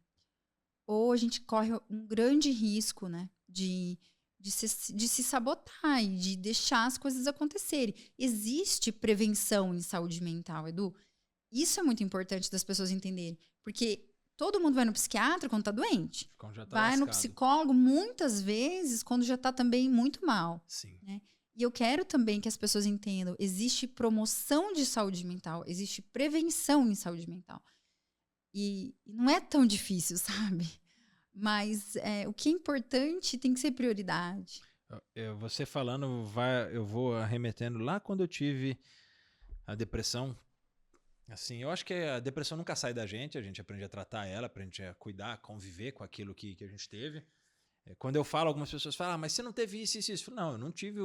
ou a gente corre um grande risco, né, de se sabotar e de deixar as coisas acontecerem. Existe prevenção em saúde mental, Edu. Isso é muito importante das pessoas entenderem. Porque todo mundo vai no psiquiatra quando tá doente. Quando já tá vai lascado. no psicólogo muitas vezes quando já tá também muito mal. Sim. Né? E eu quero também que as pessoas entendam. Existe promoção de saúde mental. Existe prevenção em saúde mental. E não é tão difícil, sabe? Mas o que é importante tem que ser prioridade. Você falando, eu vou arremetendo lá quando eu tive a depressão. Assim, eu acho que a depressão nunca sai da gente, a gente aprende a tratar ela, aprende a cuidar, conviver com aquilo que a gente teve. Quando eu falo, algumas pessoas falam, mas você não teve isso, isso, isso. Não, eu não tive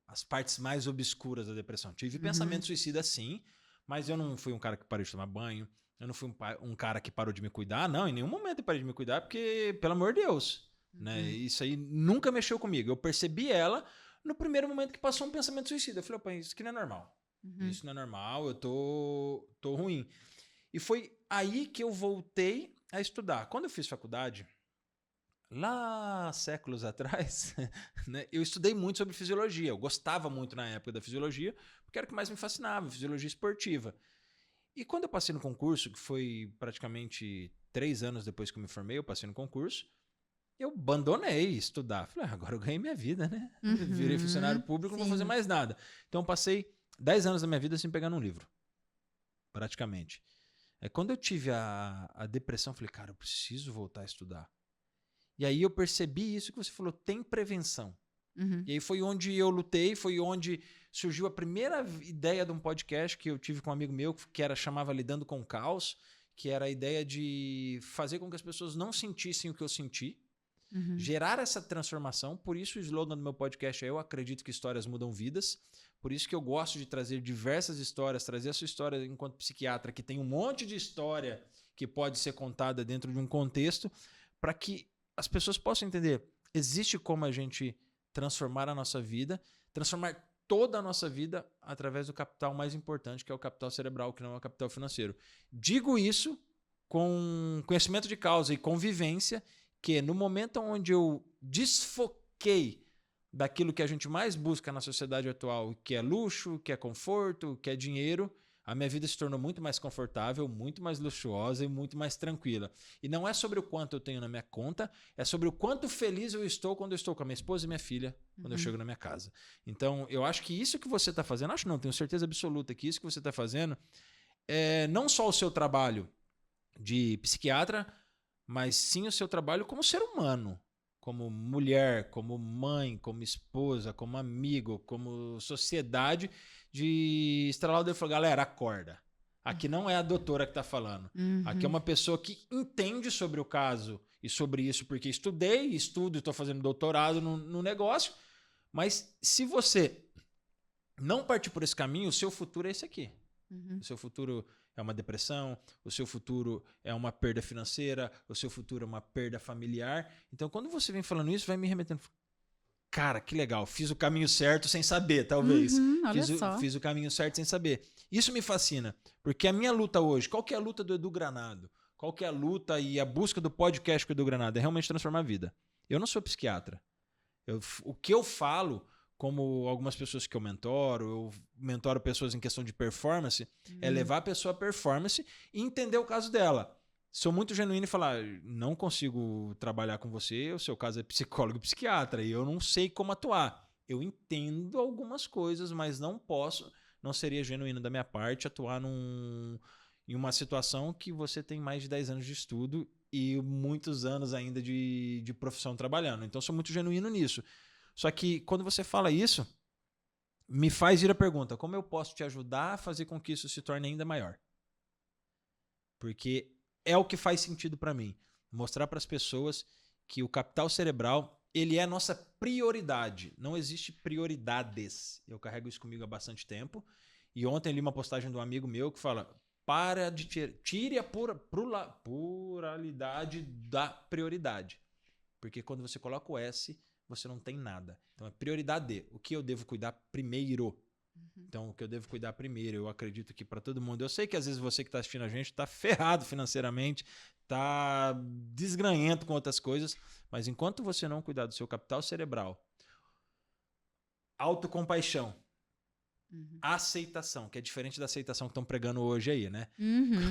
as partes mais obscuras da depressão. Tive pensamento suicida sim, mas eu não fui um cara que parou de tomar banho, eu não fui um cara que parou de me cuidar. Não, em nenhum momento eu parei de me cuidar, porque, pelo amor de Deus, né? Isso aí nunca mexeu comigo. Eu percebi ela no primeiro momento que passou um pensamento suicida. Eu falei, opa, isso aqui não é normal. Isso não é normal, eu tô ruim. E foi aí que eu voltei a estudar. Quando eu fiz faculdade, lá séculos atrás, né, eu estudei muito sobre fisiologia. Eu gostava muito na época da fisiologia, porque era o que mais me fascinava, fisiologia esportiva. E quando eu passei no concurso, que foi praticamente 3 anos depois que eu me formei, eu passei no concurso, eu abandonei estudar. Falei, agora eu ganhei minha vida, né? Virei funcionário público, não vou fazer mais nada. Então eu passei 10 anos da minha vida sem pegar num livro. Praticamente. Quando eu tive a depressão, eu falei, cara, eu preciso voltar a estudar. E aí eu percebi isso que você falou, tem prevenção. E aí foi onde eu lutei, foi onde surgiu a primeira ideia de um podcast que eu tive com um amigo meu, que chamava Lidando com o Caos, que era a ideia de fazer com que as pessoas não sentissem o que eu senti, gerar essa transformação. Por isso o slogan do meu podcast é: eu acredito que histórias mudam vidas. Por isso que eu gosto de trazer diversas histórias, trazer a sua história enquanto psiquiatra, que tem um monte de história que pode ser contada dentro de um contexto, para que as pessoas possam entender. Existe como a gente transformar a nossa vida, transformar toda a nossa vida através do capital mais importante, que é o capital cerebral, que não é o capital financeiro. Digo isso com conhecimento de causa e convivência, que no momento onde eu desfoquei daquilo que a gente mais busca na sociedade atual, que é luxo, que é conforto, que é dinheiro, a minha vida se tornou muito mais confortável, muito mais luxuosa e muito mais tranquila. E não é sobre o quanto eu tenho na minha conta, é sobre o quanto feliz eu estou quando eu estou com a minha esposa e minha filha, quando eu chego na minha casa. Então, eu acho que isso que você está fazendo, acho não, tenho certeza absoluta que isso que você está fazendo é não só o seu trabalho de psiquiatra, mas sim o seu trabalho como ser humano, como mulher, como mãe, como esposa, como amigo, como sociedade, de estralar o dedo e falar: galera, acorda. Aqui não é a doutora que está falando. Aqui é uma pessoa que entende sobre o caso e sobre isso, porque estudei, estudo e estou fazendo doutorado no negócio. Mas se você não partir por esse caminho, o seu futuro é esse aqui. O seu futuro é uma depressão, o seu futuro é uma perda financeira, o seu futuro é uma perda familiar. Então, quando você vem falando isso, vai me remetendo. Cara, que legal, fiz o caminho certo sem saber, talvez. Fiz o caminho certo sem saber. Isso me fascina, porque a minha luta hoje, qual que é a luta do Edu Granado? Qual que é a luta e a busca do podcast com o Edu Granado? É realmente transformar a vida. Eu não sou psiquiatra. O que eu falo, como algumas pessoas que eu mentoro pessoas em questão de performance, é levar a pessoa à performance e entender o caso dela. Sou muito genuíno e falar: não consigo trabalhar com você, o seu caso é psicólogo e psiquiatra, e eu não sei como atuar. Eu entendo algumas coisas, mas não seria genuíno da minha parte atuar em uma situação que você tem mais de 10 anos de estudo e muitos anos ainda de profissão trabalhando. Então, sou muito genuíno nisso. Só que quando você fala isso, me faz ir a pergunta: como eu posso te ajudar a fazer com que isso se torne ainda maior? Porque é o que faz sentido para mim. Mostrar para as pessoas que o capital cerebral, ele é a nossa prioridade. Não existe prioridades. Eu carrego isso comigo há bastante tempo. E ontem li uma postagem de um amigo meu que fala: tire a pluralidade da prioridade. Porque quando você coloca o S, você não tem nada. Então é prioridade. O que eu devo cuidar primeiro? Então, o que eu devo cuidar primeiro, eu acredito que para todo mundo. Eu sei que às vezes você que está assistindo a gente está ferrado financeiramente, está desgranhento com outras coisas, mas enquanto você não cuidar do seu capital cerebral, autocompaixão, aceitação, que é diferente da aceitação que estão pregando hoje aí, né?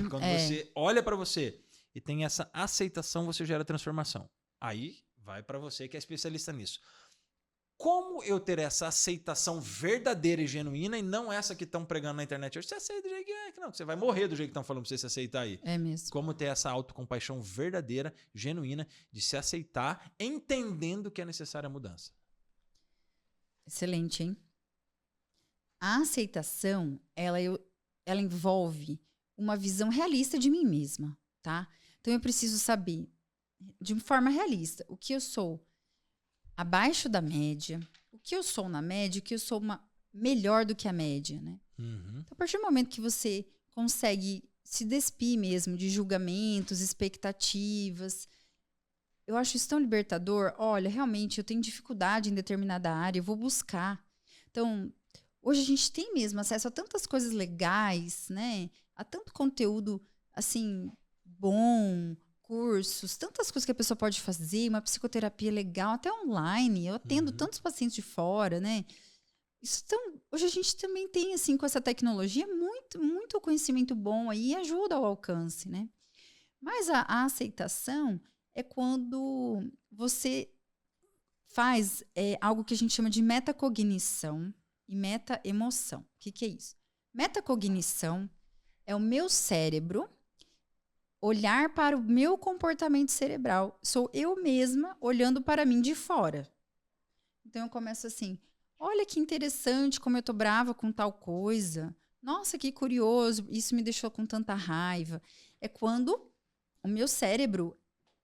Quando você olha para você e tem essa aceitação, você gera transformação. Aí vai para você que é especialista nisso. Como eu ter essa aceitação verdadeira e genuína e não essa que estão pregando na internet hoje? Você aceita do jeito que é, que não, que você vai morrer do jeito que estão falando pra você se aceitar aí. É mesmo. Como ter essa autocompaixão verdadeira, genuína, de se aceitar, entendendo que é necessária a mudança. Excelente, hein? A aceitação, ela envolve uma visão realista de mim mesma, tá? Então, eu preciso saber, de forma realista, o que eu sou abaixo da média, o que eu sou na média, o que eu sou melhor do que a média, né? Então, a partir do momento que você consegue se despir mesmo de julgamentos, expectativas, eu acho isso tão libertador. Olha, realmente, eu tenho dificuldade em determinada área, eu vou buscar. Então, hoje a gente tem mesmo acesso a tantas coisas legais, né? A tanto conteúdo, assim, bom, cursos, tantas coisas que a pessoa pode fazer, uma psicoterapia legal, até online. Eu atendo tantos pacientes de fora, né? Hoje a gente também tem, assim, com essa tecnologia, muito conhecimento bom aí e ajuda ao alcance, né? Mas a aceitação é quando você faz algo que a gente chama de metacognição e metaemoção. O que é isso? Metacognição é o meu cérebro olhar para o meu comportamento cerebral. Sou eu mesma olhando para mim de fora. Então, eu começo assim: olha que interessante como eu tô brava com tal coisa. nossa, que curioso, isso me deixou com tanta raiva. É quando o meu cérebro,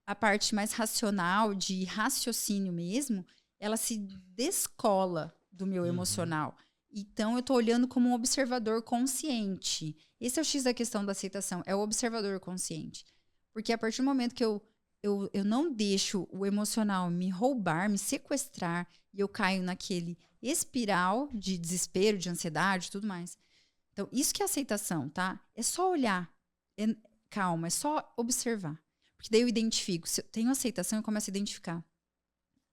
a parte mais racional, de raciocínio mesmo, ela se descola do meu emocional. Então, eu tô olhando como um observador consciente. Esse é o X da questão da aceitação, é o observador consciente. Porque a partir do momento que eu não deixo o emocional me roubar, me sequestrar, e eu caio naquele espiral de desespero, de ansiedade e tudo mais. Então, isso que é aceitação, tá? É só olhar. Calma, é só observar. Porque daí eu identifico. Se eu tenho aceitação, eu começo a identificar.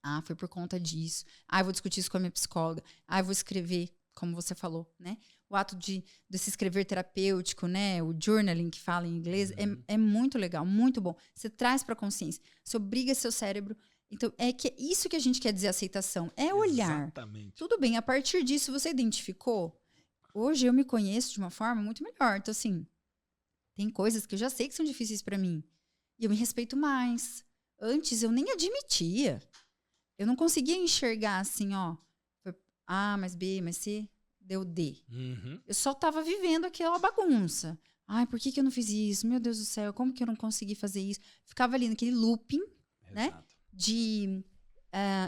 Ah, foi por conta disso. Ah, eu vou discutir isso com a minha psicóloga. Ah, eu vou escrever, como você falou, né? O ato desse escrever terapêutico, né? O journaling, que fala em inglês, é muito legal, muito bom. Você traz para a consciência. Você obriga seu cérebro. Então, é isso que a gente quer dizer aceitação. É olhar. Exatamente. Tudo bem, a partir disso, você identificou. Hoje eu me conheço de uma forma muito melhor. Então, assim, tem coisas que eu já sei que são difíceis para mim. E eu me respeito mais. Antes, eu nem admitia. Eu não conseguia enxergar assim, ó. Foi A, mais B, mais C, deu D. Eu só tava vivendo aquela bagunça. Ai, por que eu não fiz isso? Meu Deus do céu, como que eu não consegui fazer isso? Ficava ali naquele looping, né? De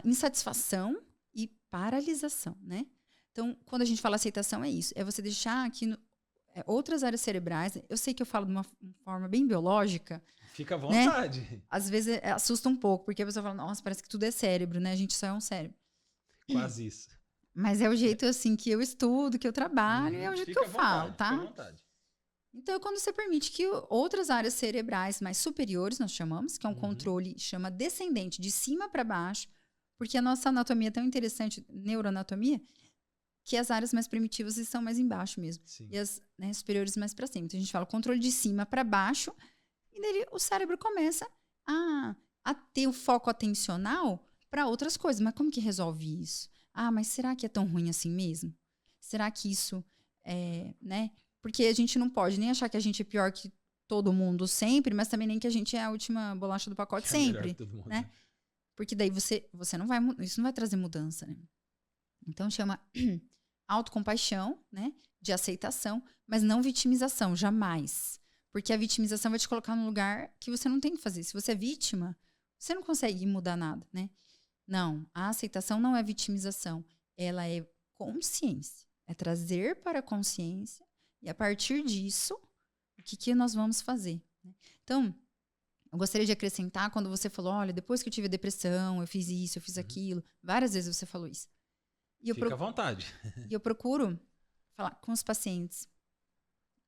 insatisfação e paralisação, né? Então, quando a gente fala aceitação, é isso. É você deixar que outras áreas cerebrais... Eu sei que eu falo de uma forma bem biológica. Fica à vontade. Né? Às vezes assusta um pouco, porque a pessoa fala, nossa, parece que tudo é cérebro, né? A gente só é um cérebro. Quase isso. Mas é o jeito, assim, que eu estudo, que eu trabalho, e é o jeito que eu falo, tá? Fica à vontade. Então, quando você permite que outras áreas cerebrais mais superiores, nós chamamos, que é um controle, chama descendente, de cima para baixo, porque a nossa anatomia é tão interessante, neuroanatomia, que as áreas mais primitivas estão mais embaixo mesmo. Sim. E as superiores mais para cima. Então, a gente fala controle de cima para baixo, e daí o cérebro começa a ter o foco atencional para outras coisas. Mas como que resolve isso? Ah, mas será que é tão ruim assim mesmo? Será que isso né? Porque a gente não pode nem achar que a gente é pior que todo mundo sempre, mas também nem que a gente é a última bolacha do pacote sempre, né? Porque daí você não vai, isso não vai trazer mudança, né? Então chama autocompaixão, né? De aceitação, mas não vitimização, jamais. Porque a vitimização vai te colocar num lugar que você não tem que fazer. Se você é vítima, você não consegue mudar nada, né? Não, a aceitação não é vitimização. Ela é consciência. É trazer para a consciência e, a partir disso, o que nós vamos fazer? Né? Então, eu gostaria de acrescentar, quando você falou, olha, depois que eu tive depressão, eu fiz isso, eu fiz aquilo. Várias vezes você falou isso. E Fica à vontade. E eu procuro falar com os pacientes.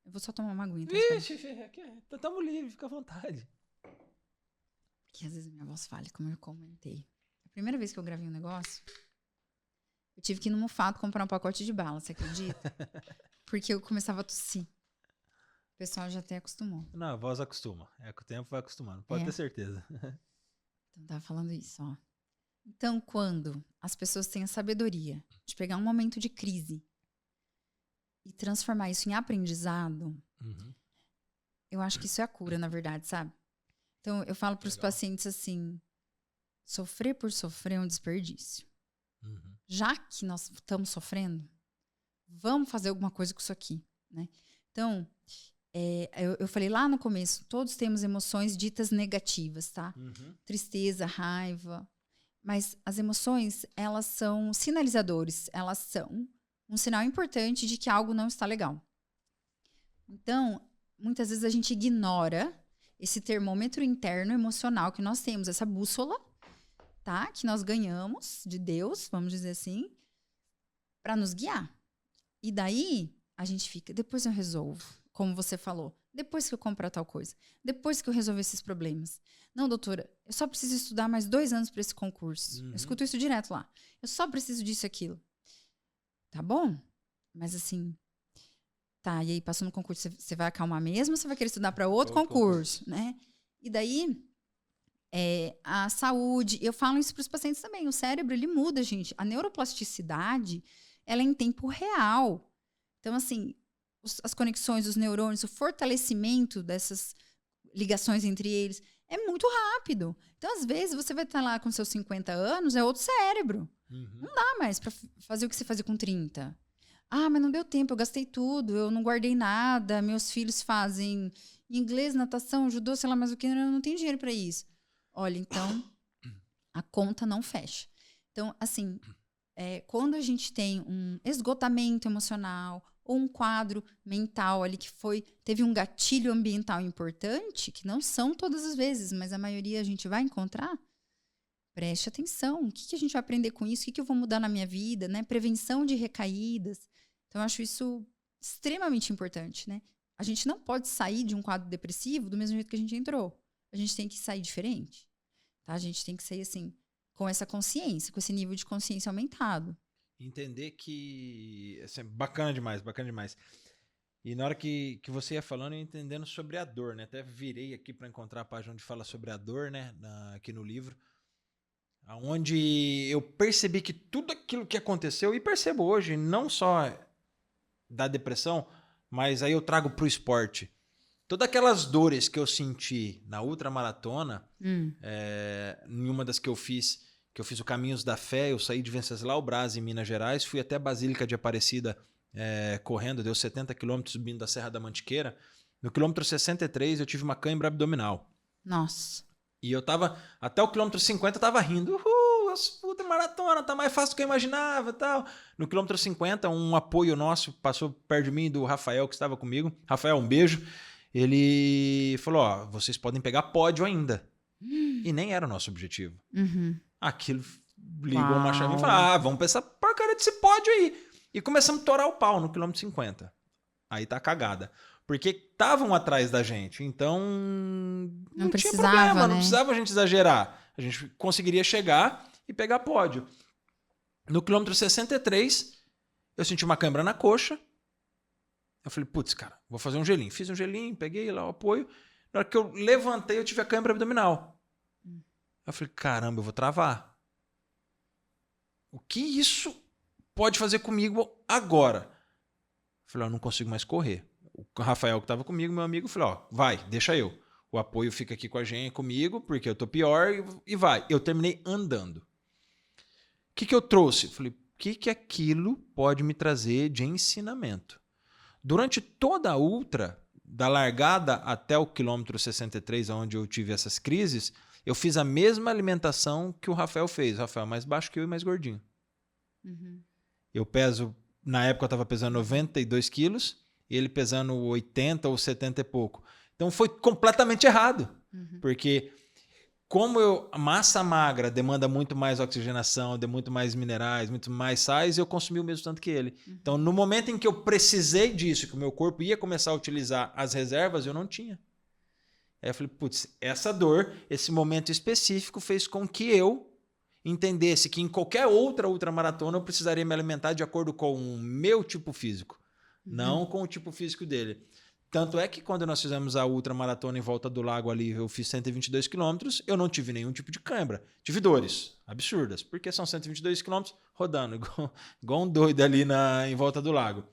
Eu vou só tomar uma aguinha. Vixe, estamos livres, fica à vontade. Porque às vezes minha voz falha, como eu comentei. A primeira vez que eu gravei um negócio, eu tive que ir no Mufato comprar um pacote de bala, você acredita? Porque eu começava a tossir. O pessoal já até acostumou. Não, a voz acostuma. Com o tempo vai acostumando, pode ter certeza. Então, tava falando isso, ó. Então, quando as pessoas têm a sabedoria de pegar um momento de crise e transformar isso em aprendizado, eu acho que isso é a cura, na verdade, sabe? Então, eu falo para os pacientes assim, sofrer por sofrer é um desperdício. Já que nós estamos sofrendo, vamos fazer alguma coisa com isso aqui, né? Então, eu falei lá no começo, todos temos emoções ditas negativas, tá? Tristeza, raiva. Mas as emoções, elas são sinalizadores. Elas são um sinal importante de que algo não está legal. Então, muitas vezes a gente ignora esse termômetro interno emocional que nós temos, essa bússola, tá? Que nós ganhamos de Deus, vamos dizer assim, para nos guiar. E daí, a gente fica, depois eu resolvo, como você falou. Depois que eu comprar tal coisa. Depois que eu resolver esses problemas. Não, doutora, eu só preciso estudar mais 2 anos para esse concurso. Eu escuto isso direto lá. Eu só preciso disso e aquilo. Tá bom? Mas assim... Tá, e aí passou no concurso, você vai acalmar mesmo ou você vai querer estudar para outro concurso, né? E daí, a saúde... Eu falo isso para os pacientes também. O cérebro, ele muda, gente. A neuroplasticidade, ela é em tempo real. Então, assim... As conexões dos neurônios, o fortalecimento dessas ligações entre eles é muito rápido. Então, às vezes, você vai estar lá com seus 50 anos, é outro cérebro. Não dá mais para fazer o que você fazia com 30. Ah, mas não deu tempo, eu gastei tudo, eu não guardei nada, meus filhos fazem inglês, natação, judô, sei lá mais o que, eu não tenho dinheiro para isso. Olha, então, a conta não fecha. Então, assim, quando a gente tem um esgotamento emocional ou um quadro mental ali que teve um gatilho ambiental importante, que não são todas as vezes, mas a maioria a gente vai encontrar, preste atenção. O que a gente vai aprender com isso? O que eu vou mudar na minha vida? Né? Prevenção de recaídas. Então, eu acho isso extremamente importante. Né? A gente não pode sair de um quadro depressivo do mesmo jeito que a gente entrou. A gente tem que sair diferente. Tá? A gente tem que sair assim, com essa consciência, com esse nível de consciência aumentado. Entender que... Assim, bacana demais, bacana demais. E na hora que você ia falando, eu ia entendendo sobre a dor, né? Até virei aqui para encontrar a página onde fala sobre a dor, né? Aqui no livro. Onde eu percebi que tudo aquilo que aconteceu, e percebo hoje, não só da depressão, mas aí eu trago pro esporte. Todas aquelas dores que eu senti na ultramaratona, em uma das que eu fiz o Caminhos da Fé, eu saí de Venceslau Braz, em Minas Gerais, fui até Basílica de Aparecida correndo, deu 70 quilômetros subindo da Serra da Mantiqueira. No quilômetro 63 eu tive uma cãibra abdominal. Nossa. E eu tava, até o quilômetro 50 eu tava rindo, puta maratona, tá mais fácil do que eu imaginava e tal. No quilômetro 50, um apoio nosso passou perto de mim, do Rafael, que estava comigo. Rafael, um beijo. Ele falou, ó, vocês podem pegar pódio ainda. E nem era o nosso objetivo. Uhum. Aquilo ligou uma chave e falou, vamos pensar porcaria desse pódio aí. E começamos a torar o pau no quilômetro 50. Aí tá cagada. Porque estavam atrás da gente, então não tinha problema, né? Não precisava a gente exagerar. A gente conseguiria chegar e pegar pódio. No quilômetro 63, eu senti uma cãibra na coxa. Eu falei, putz, cara, vou fazer um gelinho. Fiz um gelinho, peguei lá o apoio. Na hora que eu levantei, eu tive a cãibra abdominal. Eu falei, caramba, eu vou travar. O que isso pode fazer comigo agora? Eu falei, eu não consigo mais correr. O Rafael que estava comigo, meu amigo, falou, ó, vai, deixa eu. O apoio fica aqui com a gente, comigo, porque eu tô pior, e vai. Eu terminei andando. O que eu trouxe? Falei, o que aquilo pode me trazer de ensinamento? Durante toda a ultra, da largada até o quilômetro 63, onde eu tive essas crises, eu fiz a mesma alimentação que o Rafael fez. O Rafael é mais baixo que eu e mais gordinho. Uhum. Eu peso, na época eu estava pesando 92 quilos, e ele pesando 80 ou 70 e pouco. Então foi completamente errado. Uhum. Porque como a massa magra demanda muito mais oxigenação, demanda muito mais minerais, muito mais sais, eu consumi o mesmo tanto que ele. Uhum. Então no momento em que eu precisei disso, que o meu corpo ia começar a utilizar as reservas, eu não tinha. Aí eu falei, putz, essa dor, esse momento específico fez com que eu entendesse que em qualquer outra ultramaratona eu precisaria me alimentar de acordo com o meu tipo físico, não com o tipo físico dele. Tanto é que quando nós fizemos a ultramaratona em Volta do Lago ali, eu fiz 122 quilômetros, eu não tive nenhum tipo de cãibra. Tive dores absurdas, porque são 122 quilômetros rodando, igual um doido ali em Volta do Lago.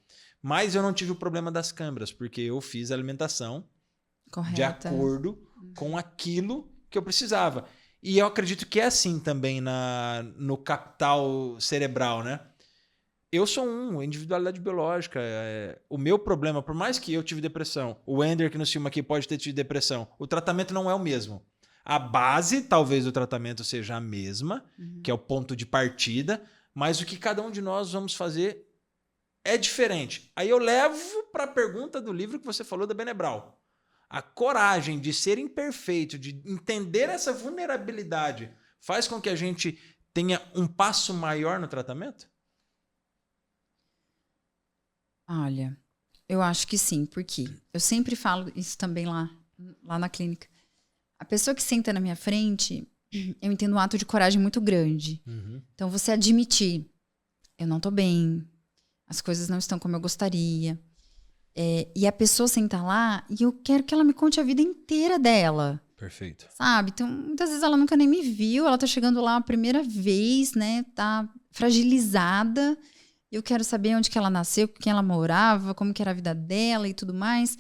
Mas eu não tive o problema das câimbras, porque eu fiz a alimentação correta, de acordo com aquilo que eu precisava. E eu acredito que é assim também no capital cerebral, né? Eu sou individualidade biológica. O meu problema, por mais que eu tive depressão, o Ender que nos filma aqui pode ter tido depressão, o tratamento não é o mesmo. A base, talvez o tratamento seja a mesma, que é o ponto de partida, mas o que cada um de nós vamos fazer é diferente. Aí eu levo para a pergunta do livro que você falou da Benebral. A coragem de ser imperfeito, de entender essa vulnerabilidade, faz com que a gente tenha um passo maior no tratamento? Olha, eu acho que sim, porque eu sempre falo isso também lá na clínica. A pessoa que senta na minha frente, eu entendo um ato de coragem muito grande. Uhum. Então, você admitir, eu não tô bem, as coisas não estão como eu gostaria. E a pessoa senta lá e eu quero que ela me conte a vida inteira dela. Perfeito. Sabe? Então, muitas vezes ela nunca nem me viu, ela tá chegando lá a primeira vez, né? Tá fragilizada. Eu quero saber onde que ela nasceu, com quem ela morava, como que era a vida dela e tudo mais.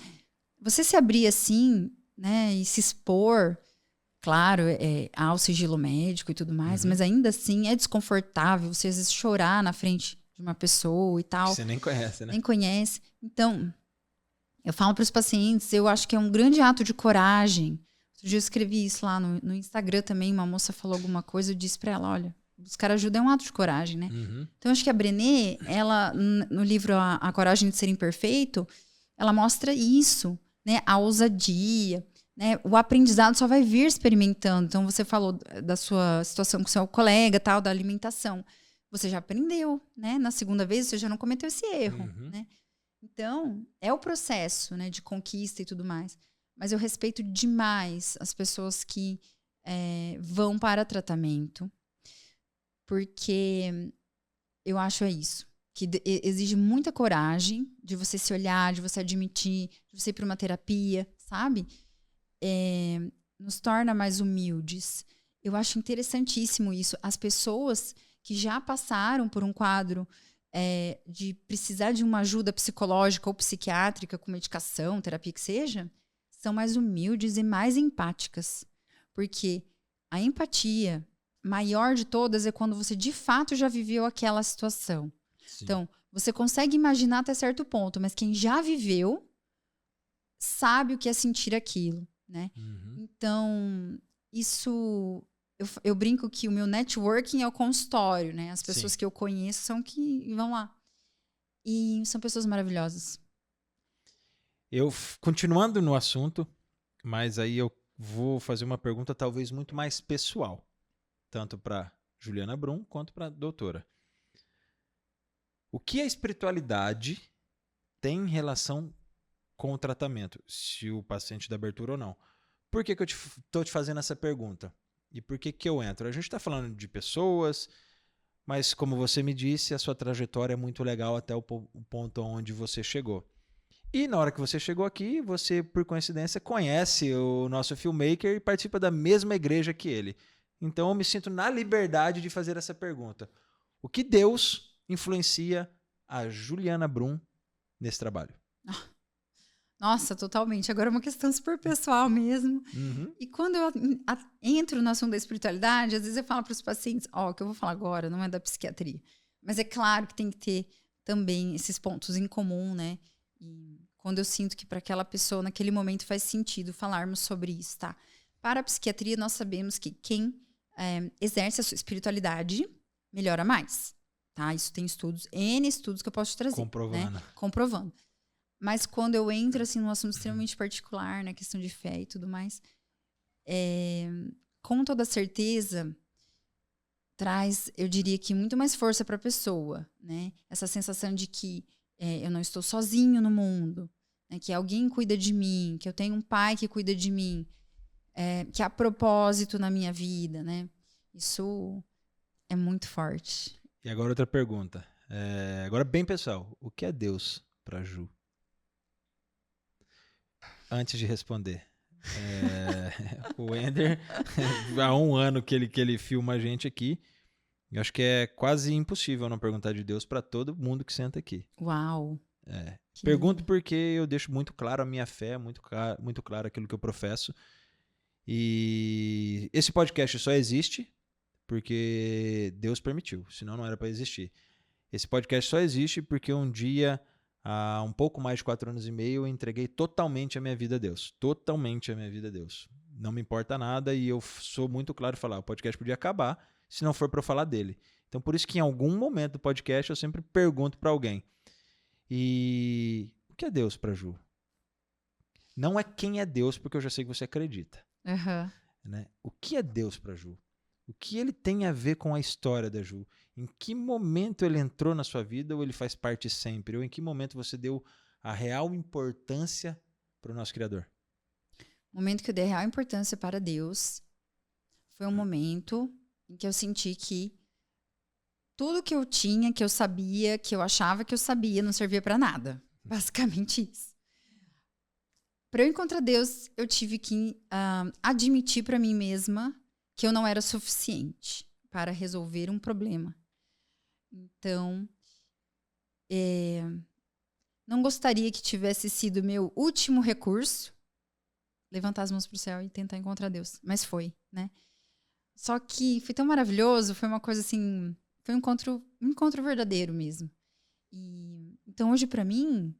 Você se abrir assim, né? E se expor, claro, há o sigilo médico e tudo mais, mas ainda assim é desconfortável você às vezes chorar na frente de uma pessoa e tal. Que você nem conhece, né? Nem conhece. Então, eu falo para os pacientes, eu acho que é um grande ato de coragem. Outro dia eu escrevi isso lá no Instagram também, uma moça falou alguma coisa, eu disse para ela, olha, buscar ajuda é um ato de coragem, né? Uhum. Então, eu acho que a Brené, ela, no livro A Coragem de Ser Imperfeito, ela mostra isso, né? A ousadia, né? O aprendizado só vai vir experimentando. Então, você falou da sua situação com o seu colega, tal, da alimentação. Você já aprendeu, né? Na segunda vez, você já não cometeu esse erro, né? Então, é o processo, né, de conquista e tudo mais. Mas eu respeito demais as pessoas que vão para tratamento, porque eu acho isso, que exige muita coragem de você se olhar, de você admitir, de você ir para uma terapia, sabe? Nos torna mais humildes. Eu acho interessantíssimo isso. As pessoas que já passaram por um quadro de precisar de uma ajuda psicológica ou psiquiátrica, com medicação, terapia que seja, são mais humildes e mais empáticas. Porque a empatia maior de todas é quando você de fato já viveu aquela situação. Sim. Então, você consegue imaginar até certo ponto, mas quem já viveu sabe o que é sentir aquilo, né? Uhum. Então, isso... Eu brinco que o meu networking é o consultório, né? As pessoas que eu conheço são que vão lá. E são pessoas maravilhosas. Eu, continuando no assunto, mas aí eu vou fazer uma pergunta talvez muito mais pessoal. Tanto para Juliana Brum quanto para a doutora. O que a espiritualidade tem em relação com o tratamento? Se o paciente dá abertura ou não. Por que eu estou te fazendo essa pergunta? E por que eu entro? A gente está falando de pessoas, mas como você me disse, a sua trajetória é muito legal até o ponto onde você chegou. E na hora que você chegou aqui, você, por coincidência, conhece o nosso filmmaker e participa da mesma igreja que ele. Então eu me sinto na liberdade de fazer essa pergunta. O que Deus influencia a Juliana Brum nesse trabalho? Nossa, totalmente. Agora é uma questão super pessoal mesmo. Uhum. E quando eu entro no assunto da espiritualidade, às vezes eu falo para os pacientes, o que eu vou falar agora não é da psiquiatria. Mas é claro que tem que ter também esses pontos em comum, né? E quando eu sinto que para aquela pessoa, naquele momento, faz sentido falarmos sobre isso, tá? Para a psiquiatria, nós sabemos que quem exerce a sua espiritualidade melhora mais, tá? Isso tem N estudos que eu posso te trazer. Comprovando. Né? Comprovando. Mas quando eu entro assim, num assunto extremamente particular, na questão de fé e tudo mais, com toda certeza, traz, eu diria que muito mais força para a pessoa, né? Essa sensação de que eu não estou sozinho no mundo, né? Que alguém cuida de mim, que eu tenho um pai que cuida de mim, que há propósito na minha vida, né? Isso é muito forte. E agora outra pergunta. Agora bem pessoal. O que é Deus para Ju? Antes de responder. O Ender, há 1 ano que ele filma a gente aqui. Eu acho que é quase impossível não perguntar de Deus para todo mundo que senta aqui. Uau! Pergunto porque eu deixo muito claro a minha fé, muito claro aquilo que eu professo. E esse podcast só existe porque Deus permitiu, senão não era para existir. Esse podcast só existe porque um dia, há um pouco mais de 4 anos e meio, eu entreguei totalmente a minha vida a Deus. Totalmente a minha vida a Deus. Não me importa nada e eu sou muito claro em falar, o podcast podia acabar se não for para eu falar dele. Então, por isso que em algum momento do podcast eu sempre pergunto para alguém. E o que é Deus para Ju? Não é quem é Deus, porque eu já sei que você acredita. Uhum. Né? O que é Deus para Ju? O que ele tem a ver com a história da Ju? Em que momento ele entrou na sua vida ou ele faz parte sempre? Ou em que momento você deu a real importância para o nosso Criador? O momento que eu dei real importância para Deus foi um momento em que eu senti que tudo que eu tinha, que eu sabia, que eu achava que eu sabia, não servia para nada. Basicamente isso. Para eu encontrar Deus, eu tive que admitir para mim mesma que eu não era suficiente para resolver um problema. Então, não gostaria que tivesse sido meu último recurso levantar as mãos para o céu e tentar encontrar Deus. Mas foi, né? Só que foi tão maravilhoso, foi uma coisa assim Foi um encontro verdadeiro mesmo. Então, hoje, pra mim,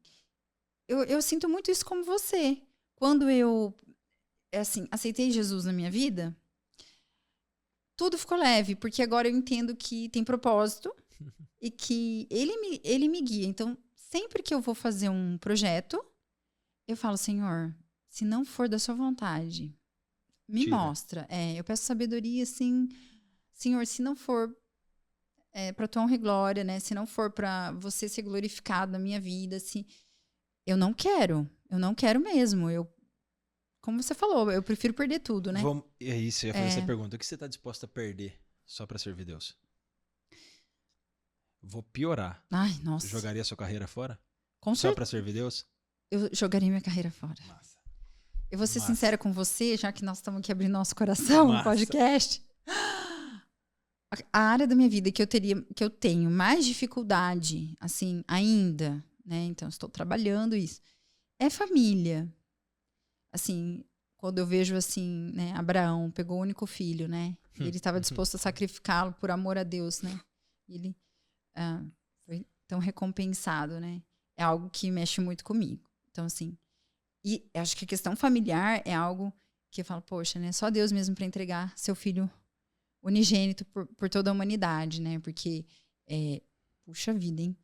eu sinto muito isso como você. Quando eu, assim, aceitei Jesus na minha vida, tudo ficou leve, porque agora eu entendo que tem propósito e que ele me guia. Então, sempre que eu vou fazer um projeto, eu falo, Senhor, se não for da sua vontade, me Tira. mostra. Eu peço sabedoria, assim, Senhor, se não for para tua honra e glória, né? Se não for para você ser glorificado na minha vida, se eu não quero mesmo. Como você falou, eu prefiro perder tudo, né? É isso, eu ia fazer essa pergunta. O que você está disposto a perder só para servir Deus? Vou piorar. Ai, nossa. Jogaria sua carreira fora? Com Só para servir Deus? Eu jogaria minha carreira fora. Massa. Eu vou ser sincera com você, já que nós estamos aqui abrindo nosso coração no podcast. A área da minha vida que eu tenho mais dificuldade, assim, ainda, né? Então, estou trabalhando isso. É família. Assim, quando eu vejo, assim, né? Abraão pegou o único filho, né? E ele estava disposto a sacrificá-lo por amor a Deus, né? Ele foi tão recompensado, né? É algo que mexe muito comigo. Então, assim, e acho que a questão familiar é algo que eu falo, poxa, né? Só Deus mesmo para entregar seu filho unigênito por toda a humanidade, né? Porque, puxa vida, hein?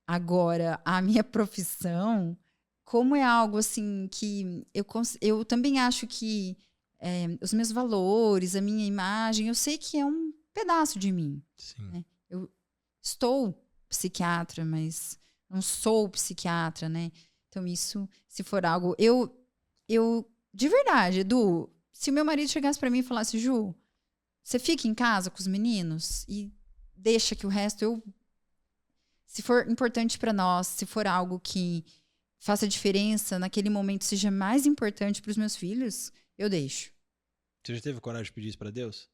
Agora, a minha profissão, como é algo assim que eu também acho que os meus valores, a minha imagem, eu sei que é um pedaço de mim. Sim. Né? Eu estou psiquiatra, mas não sou psiquiatra, né? Então, isso, se for algo... Eu de verdade, Edu, se o meu marido chegasse para mim e falasse, Ju, você fica em casa com os meninos e deixa que o resto se for importante para nós, se for algo que faça diferença naquele momento, seja mais importante para os meus filhos, eu deixo. Você já teve coragem de pedir isso para Deus?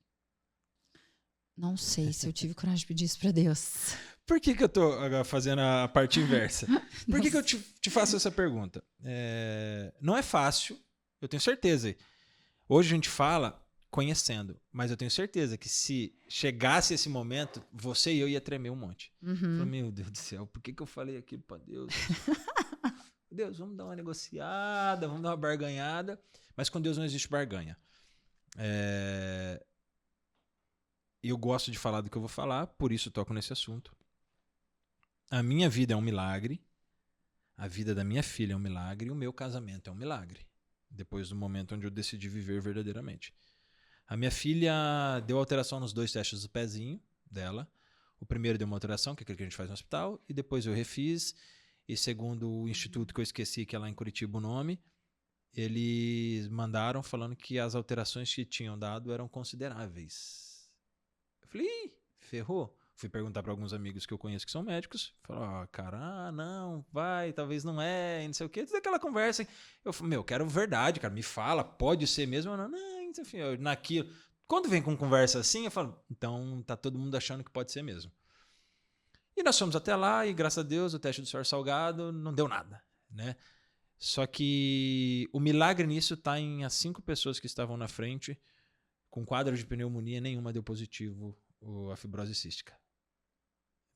Não sei se eu tive coragem de pedir isso para Deus. Por que eu tô agora fazendo a parte inversa? Por que eu te faço essa pergunta? Não é fácil, eu tenho certeza. Hoje a gente fala conhecendo, mas eu tenho certeza que se chegasse esse momento, você e eu ia tremer um monte. Falei, meu Deus do céu, por que eu falei aquilo para Deus? Deus, vamos dar uma negociada, vamos dar uma barganhada. Mas com Deus não existe barganha. Eu gosto de falar do que eu vou falar, por isso eu toco nesse assunto. A minha vida é um milagre, a vida da minha filha é um milagre e o meu casamento é um milagre. Depois do momento onde eu decidi viver verdadeiramente. A minha filha deu alteração nos 2 testes do pezinho dela. O primeiro deu uma alteração, que é aquele que a gente faz no hospital, e depois eu refiz. E segundo o instituto que eu esqueci, que é lá em Curitiba o nome, eles mandaram falando que as alterações que tinham dado eram consideráveis. Eu falei, ferrou. Fui perguntar para alguns amigos que eu conheço que são médicos. Falaram, cara, não, vai, talvez não é, não sei o quê. Toda aquela conversa. Eu falei, quero verdade, cara, me fala, pode ser mesmo? Não, enfim, naquilo. Quando vem com conversa assim, eu falo, então tá todo mundo achando que pode ser mesmo. E nós fomos até lá e, graças a Deus, o teste do suor salgado não deu nada, né? Só que o milagre nisso tá em as 5 pessoas que estavam na frente com quadro de pneumonia, nenhuma deu positivo a fibrose cística.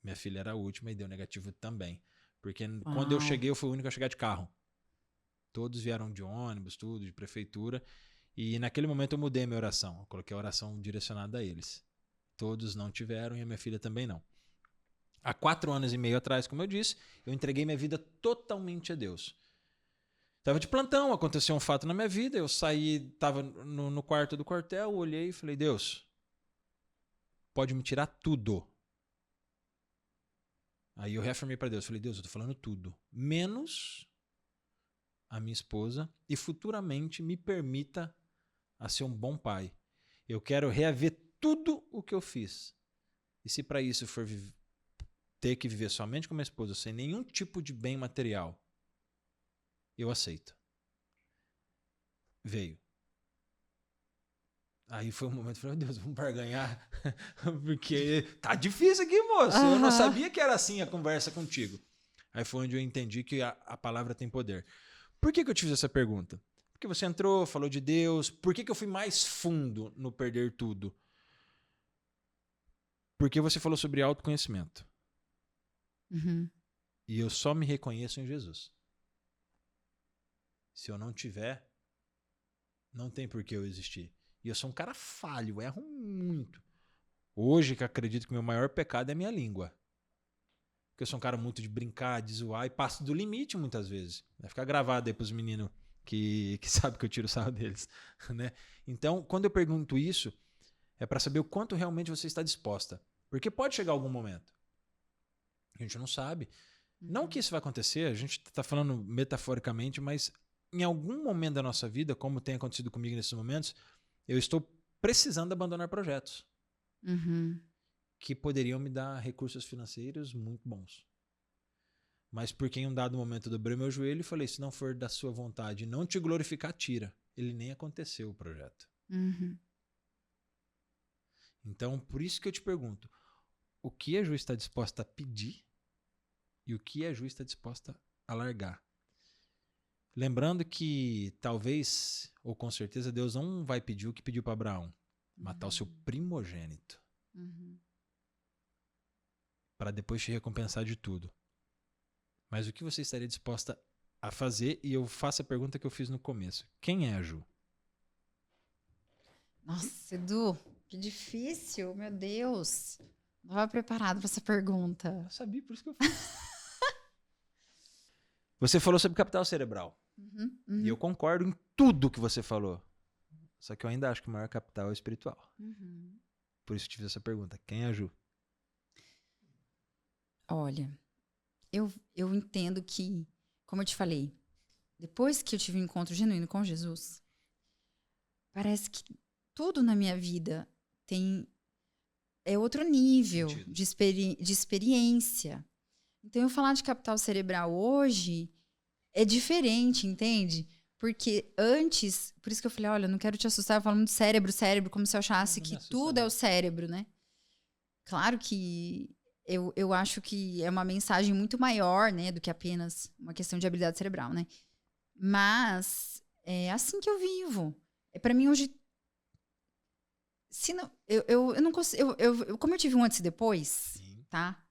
Minha filha era a última e deu negativo também. Porque quando eu cheguei, eu fui o único a chegar de carro. Todos vieram de ônibus, tudo, de prefeitura. E naquele momento eu mudei a minha oração. Eu coloquei a oração direcionada a eles. Todos não tiveram e a minha filha também não. Há 4 anos e meio atrás, como eu disse, eu entreguei minha vida totalmente a Deus. Estava de plantão, aconteceu um fato na minha vida, eu saí, estava no quarto do quartel, olhei e falei, Deus, pode me tirar tudo. Aí eu reafirmei para Deus, falei, Deus, eu estou falando tudo, menos a minha esposa e futuramente me permita a ser um bom pai. Eu quero reaver tudo o que eu fiz. E se para isso for ter que viver somente com minha esposa, sem nenhum tipo de bem material, eu aceito. Veio. Aí foi um momento, eu falei, Deus, vamos barganhar, porque tá difícil aqui, moço. Eu não sabia que era assim a conversa contigo. Aí foi onde eu entendi que a palavra tem poder. Por que eu te fiz essa pergunta? Porque você entrou, falou de Deus. Por que eu fui mais fundo no perder tudo? Porque você falou sobre autoconhecimento. Uhum. E eu só me reconheço em Jesus. Se eu não tiver, não tem por que eu existir. E eu sou um cara falho, erro muito. Hoje que acredito que o meu maior pecado é a minha língua. Porque eu sou um cara muito de brincar, de zoar e passo do limite muitas vezes. Vai ficar gravado aí pros meninos que sabem que eu tiro o sarro deles. Né? Então, quando eu pergunto isso, é para saber o quanto realmente você está disposta. Porque pode chegar algum momento. A gente não sabe. Não que isso vai acontecer, a gente está falando metaforicamente, mas em algum momento da nossa vida, como tem acontecido comigo nesses momentos, eu estou precisando abandonar projetos Uhum. que poderiam me dar recursos financeiros muito bons. Mas porque em um dado momento eu dobrei meu joelho e falei, se não for da sua vontade não te glorificar, tira. Ele nem aconteceu o projeto. Uhum. Então, por isso que eu te pergunto, o que a Ju está disposta a pedir e o que a Ju está disposta a largar? Lembrando que talvez, ou com certeza, Deus não vai pedir o que pediu para Abraão. Matar o seu primogênito. Uhum. Para depois te recompensar de tudo. Mas o que você estaria disposta a fazer? E eu faço a pergunta que eu fiz no começo. Quem é a Ju? Nossa, Edu, que difícil, meu Deus. Não estava preparado para essa pergunta. Eu sabia, por isso que eu fiz. Você falou sobre capital cerebral. Uhum. E Uhum. eu concordo em tudo que você falou. Só que eu ainda acho que o maior capital é o espiritual. Uhum. Por isso eu te fiz essa pergunta. Quem é a Ju? Olha, eu entendo que, como eu te falei, depois que eu tive um encontro genuíno com Jesus, parece que tudo na minha vida é outro nível Sentido. de experiência. Então, eu falar de capital cerebral hoje é diferente, entende? Porque antes, por isso que eu falei, olha, não quero te assustar falando de cérebro, como se eu achasse Não me que assusta, tudo é não. o cérebro, né? Claro que eu acho que é uma mensagem muito maior, né, do que apenas uma questão de habilidade cerebral, né? Mas é assim que eu vivo. Para mim hoje, se não, eu não consigo, como eu tive um antes e depois, Sim. tá?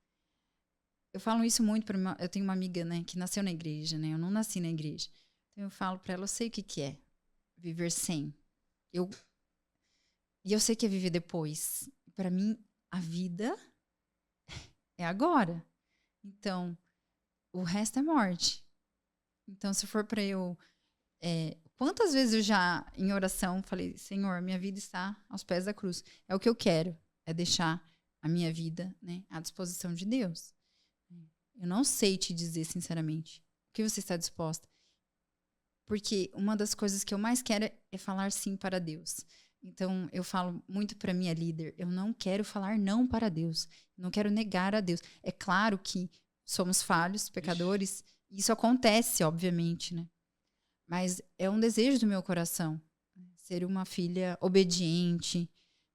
Eu falo isso muito para eu tenho uma amiga, né, que nasceu na igreja, né? Eu não nasci na igreja. Então eu falo para ela, eu sei o que é viver sem. E eu sei que é viver depois. Para mim, a vida é agora. Então, o resto é morte. Então, se for para eu. Quantas vezes eu já, em oração, falei: Senhor, minha vida está aos pés da cruz. É o que eu quero. É deixar a minha vida, né, à disposição de Deus. Eu não sei te dizer, sinceramente, o que você está disposta. Porque uma das coisas que eu mais quero é falar sim para Deus. Então, eu falo muito para minha líder, eu não quero falar não para Deus. Não quero negar a Deus. É claro que somos falhos, pecadores. Isso acontece, obviamente, né? Mas é um desejo do meu coração. Ser uma filha obediente,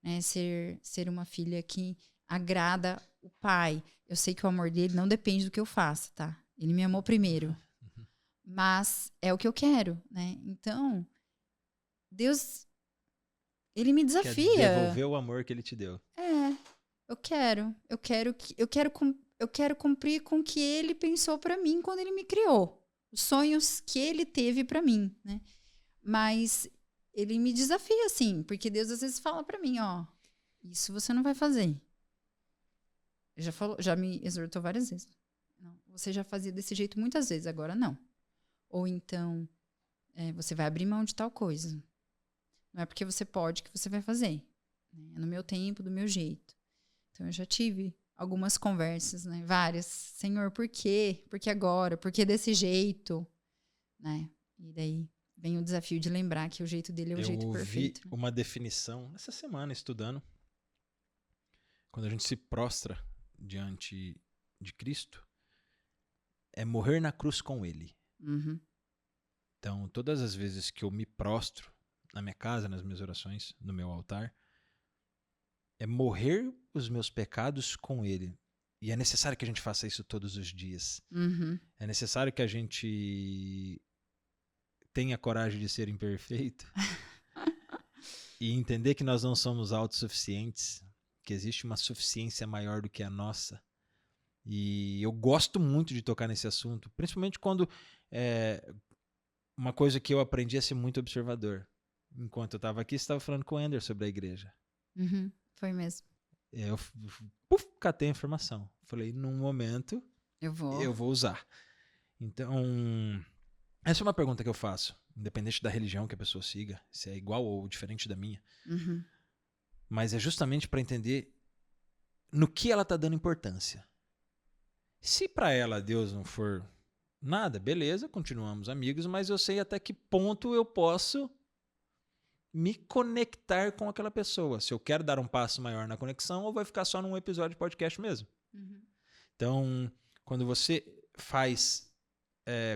né? Ser uma filha que agrada o pai. Eu sei que o amor dele não depende do que eu faça, tá? Ele me amou primeiro. Mas é o que eu quero, né? Então, Deus, ele me Quer desafia. devolver o amor que ele te deu. Eu quero cumprir com o que ele pensou pra mim quando ele me criou. Os sonhos que ele teve pra mim, né? Mas ele me desafia, assim, porque Deus às vezes fala pra mim, ó, isso você não vai fazer. Já me exortou várias vezes. Não, você já fazia desse jeito muitas vezes, agora não. Ou então, você vai abrir mão de tal coisa. Não é porque você pode que você vai fazer. Né? É no meu tempo, do meu jeito. Então, eu já tive algumas conversas, né? Várias. Senhor, por quê? Por que agora? Por que desse jeito? Né? E daí vem o desafio de lembrar que o jeito dele é o Eu jeito ouvi perfeito. Né? uma definição essa semana estudando. Quando a gente se prostra diante de Cristo, é morrer na cruz com ele. Uhum. Então, todas as vezes que eu me prostro na minha casa, nas minhas orações, no meu altar, é morrer os meus pecados com ele. E é necessário que a gente faça isso todos os dias. Uhum. É necessário que a gente tenha coragem de ser imperfeito e entender que nós não somos autossuficientes, que existe uma suficiência maior do que a nossa. E eu gosto muito de tocar nesse assunto, principalmente quando uma coisa que eu aprendi é ser muito observador. Enquanto eu estava aqui, você estava falando com o Ender sobre a igreja. Uhum, foi mesmo. Eu catei a informação. Falei, num momento, eu vou usar. Então, essa é uma pergunta que eu faço, independente da religião que a pessoa siga, se é igual ou diferente da minha. Uhum. Mas é justamente para entender no que ela está dando importância. Se para ela Deus não for nada, beleza, continuamos amigos, mas eu sei até que ponto eu posso me conectar com aquela pessoa. Se eu quero dar um passo maior na conexão, ou vai ficar só num episódio de podcast mesmo. Uhum. Então, quando você faz...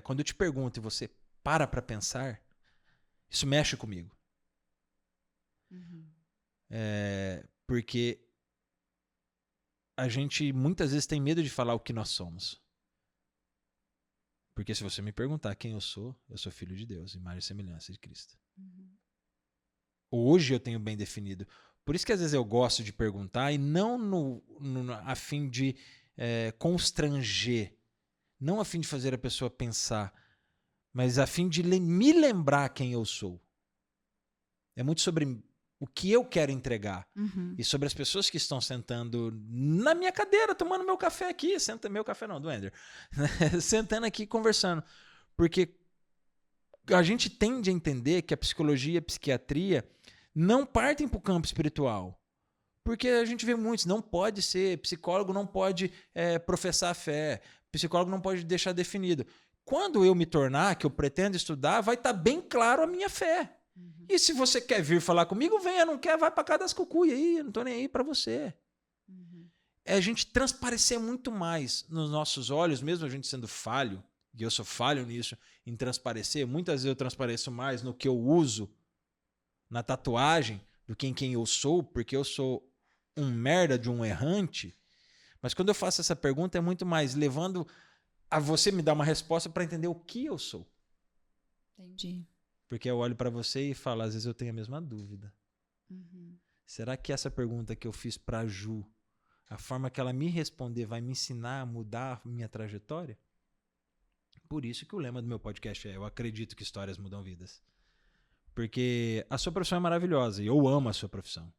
quando eu te pergunto e você para pensar, isso mexe comigo. Uhum. Porque a gente muitas vezes tem medo de falar o que nós somos. Porque se você me perguntar quem eu sou filho de Deus, imagem e semelhança de Cristo. Uhum. Hoje eu tenho bem definido. Por isso que às vezes eu gosto de perguntar e não a fim de constranger, não a fim de fazer a pessoa pensar, mas a fim de me lembrar quem eu sou. É muito sobre o que eu quero entregar. Uhum. E sobre as pessoas que estão sentando na minha cadeira, tomando meu café aqui. Meu café não, do Ender. Sentando aqui, conversando. Porque a gente tende a entender que a psicologia e a psiquiatria não partem para o campo espiritual. Porque a gente vê muitos, não pode ser, psicólogo não pode professar fé, psicólogo não pode deixar definido. Quando eu me tornar, que eu pretendo estudar, vai estar bem claro a minha fé. Uhum. E se você quer vir falar comigo, venha, não quer, vai para cá das cucuia aí, eu não tô nem aí para você. Uhum. É a gente transparecer muito mais nos nossos olhos, mesmo a gente sendo falho, e eu sou falho nisso, em transparecer. Muitas vezes eu transpareço mais no que eu uso na tatuagem do que em quem eu sou, porque eu sou um merda de um errante. Mas quando eu faço essa pergunta, é muito mais levando a você me dar uma resposta para entender o que eu sou. Entendi. Porque eu olho para você e falo, às vezes eu tenho a mesma dúvida. Uhum. Será que essa pergunta que eu fiz para Ju, a forma que ela me responder vai me ensinar a mudar a minha trajetória? Por isso que o lema do meu podcast é: eu acredito que histórias mudam vidas. Porque a sua profissão é maravilhosa e eu amo a sua profissão.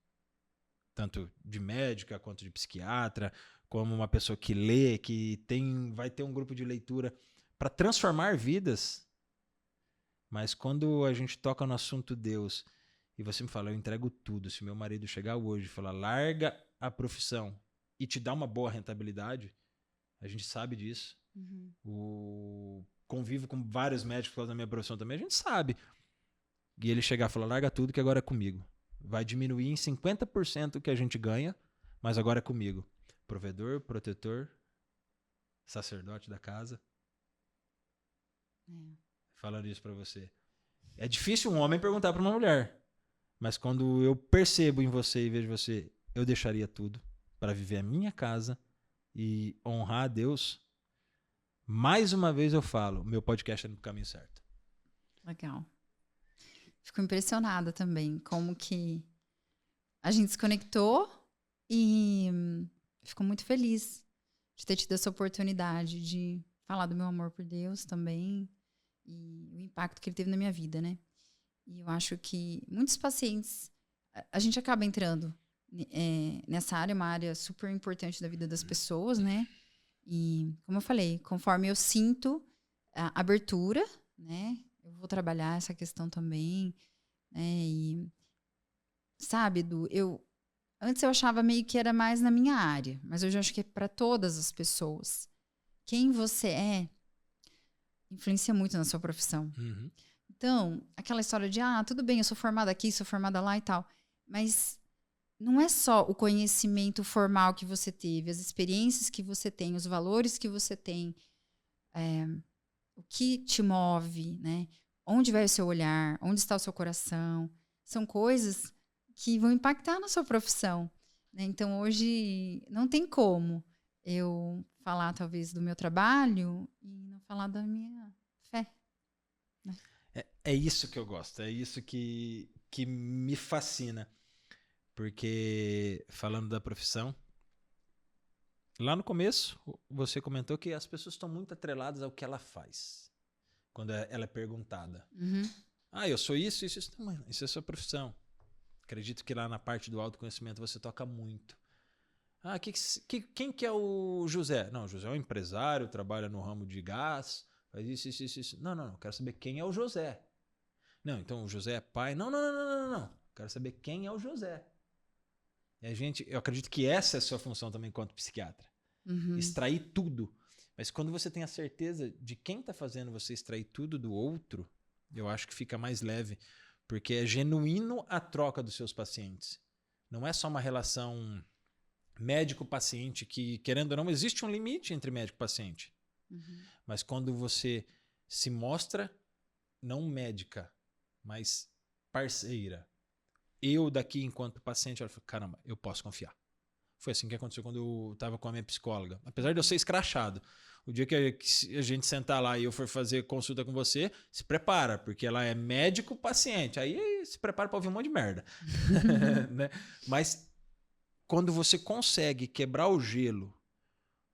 Tanto de médica quanto de psiquiatra, como uma pessoa que lê, que vai ter um grupo de leitura para transformar vidas. Mas quando a gente toca no assunto Deus e você me fala, eu entrego tudo. Se meu marido chegar hoje e falar, larga a profissão e te dá uma boa rentabilidade, a gente sabe disso. Uhum. O convívio com vários médicos por causa da minha profissão também, a gente sabe. E ele chegar e falar, larga tudo que agora é comigo. Vai diminuir em 50% o que a gente ganha, mas agora é comigo. Provedor, protetor, sacerdote da casa. Falando isso pra você. É difícil um homem perguntar pra uma mulher. Mas quando eu percebo em você e vejo você, eu deixaria tudo para viver a minha casa e honrar a Deus. Mais uma vez eu falo, meu podcast é no caminho certo. Legal. Fico impressionada também como que a gente se conectou e fico muito feliz de ter tido essa oportunidade de falar do meu amor por Deus também e o impacto que ele teve na minha vida, né? E eu acho que muitos pacientes, a gente acaba entrando nessa área, uma área super importante da vida das pessoas, né? E, como eu falei, conforme eu sinto a abertura, né? Eu vou trabalhar essa questão também, né? E, sabe, antes eu achava meio que era mais na minha área, mas hoje eu acho que é para todas as pessoas. Quem você é influencia muito na sua profissão. Uhum. Então, aquela história de, tudo bem, eu sou formada aqui, sou formada lá e tal, mas não é só o conhecimento formal que você teve, as experiências que você tem, os valores que você tem, o que te move, né? Onde vai o seu olhar, onde está o seu coração, são coisas que vão impactar na sua profissão, né? Então, hoje, não tem como eu falar, talvez, do meu trabalho e não falar da minha fé. É isso que eu gosto, é isso que me fascina. Porque, falando da profissão, lá no começo, você comentou que as pessoas estão muito atreladas ao que ela faz. Quando ela é perguntada. Uhum. Eu sou isso. Não, isso é a sua profissão. Acredito que lá na parte do autoconhecimento você toca muito. Quem que é o José? Não, o José é um empresário, trabalha no ramo de gás, faz isso. Não. Quero saber quem é o José. Não, então o José é pai. Não. Quero saber quem é o José. E eu acredito que essa é a sua função também enquanto psiquiatra. Uhum. Extrair tudo. Mas quando você tem a certeza de quem está fazendo você extrair tudo do outro, eu acho que fica mais leve. Porque é genuíno a troca dos seus pacientes. Não é só uma relação médico-paciente que, querendo ou não, existe um limite entre médico e paciente. Uhum. Mas quando você se mostra, não médica, mas parceira. Eu daqui, enquanto paciente, eu falo, caramba, eu posso confiar. Foi assim que aconteceu quando eu estava com a minha psicóloga. Apesar de eu ser escrachado. O dia que a gente sentar lá e eu for fazer consulta com você, se prepara, porque ela é médico-paciente. Aí se prepara para ouvir um monte de merda. Né? Mas quando você consegue quebrar o gelo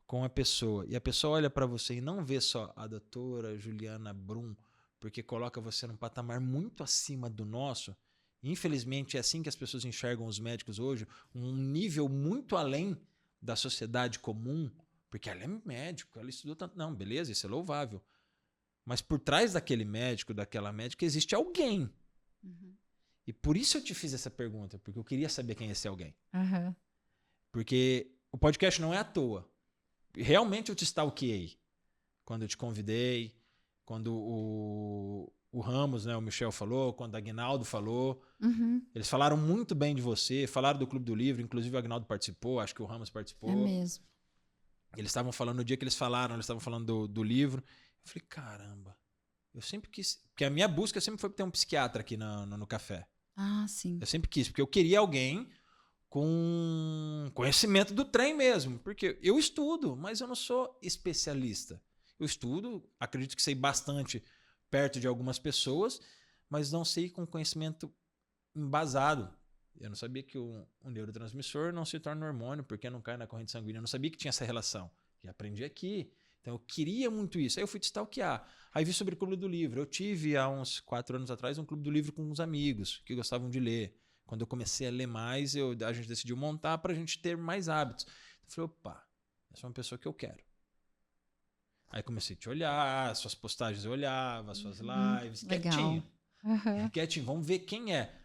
com a pessoa e a pessoa olha para você e não vê só a doutora Juliana Brum, porque coloca você num patamar muito acima do nosso. Infelizmente é assim que as pessoas enxergam os médicos hoje, um nível muito além da sociedade comum, porque ela é médico, ela estudou tanto. Não, beleza, isso é louvável. Mas por trás daquele médico, daquela médica, existe alguém. Uhum. E por isso eu te fiz essa pergunta, porque eu queria saber quem é esse alguém. Uhum. Porque o podcast não é à toa. Realmente eu te stalkeei quando eu te convidei, quando o Ramos, né, o Michel falou, quando o Aguinaldo falou. Uhum. Eles falaram muito bem de você, falaram do Clube do Livro, inclusive o Aguinaldo participou, acho que o Ramos participou. É mesmo. Eles estavam falando, no dia que eles falaram, eles estavam falando do livro. Eu falei, caramba, eu sempre quis. Porque a minha busca sempre foi ter um psiquiatra aqui no café. Ah, sim. Eu sempre quis, porque eu queria alguém com conhecimento do trem mesmo. Porque eu estudo, mas eu não sou especialista. Eu estudo, acredito que sei bastante perto de algumas pessoas, mas não sei com conhecimento embasado. Eu não sabia que o neurotransmissor não se torna hormônio porque não cai na corrente sanguínea. Eu não sabia que tinha essa relação. E aprendi aqui. Então eu queria muito isso. Aí eu fui te stalkear. Aí vi sobre o Clube do Livro. Eu tive há uns 4 anos atrás um Clube do Livro com uns amigos que gostavam de ler. Quando eu comecei a ler mais, a gente decidiu montar para a gente ter mais hábitos. Eu falei, opa, essa é uma pessoa que eu quero. Aí comecei a te olhar, suas postagens eu olhava, suas lives, legal. Quietinho. Uhum. Quietinho, vamos ver quem é.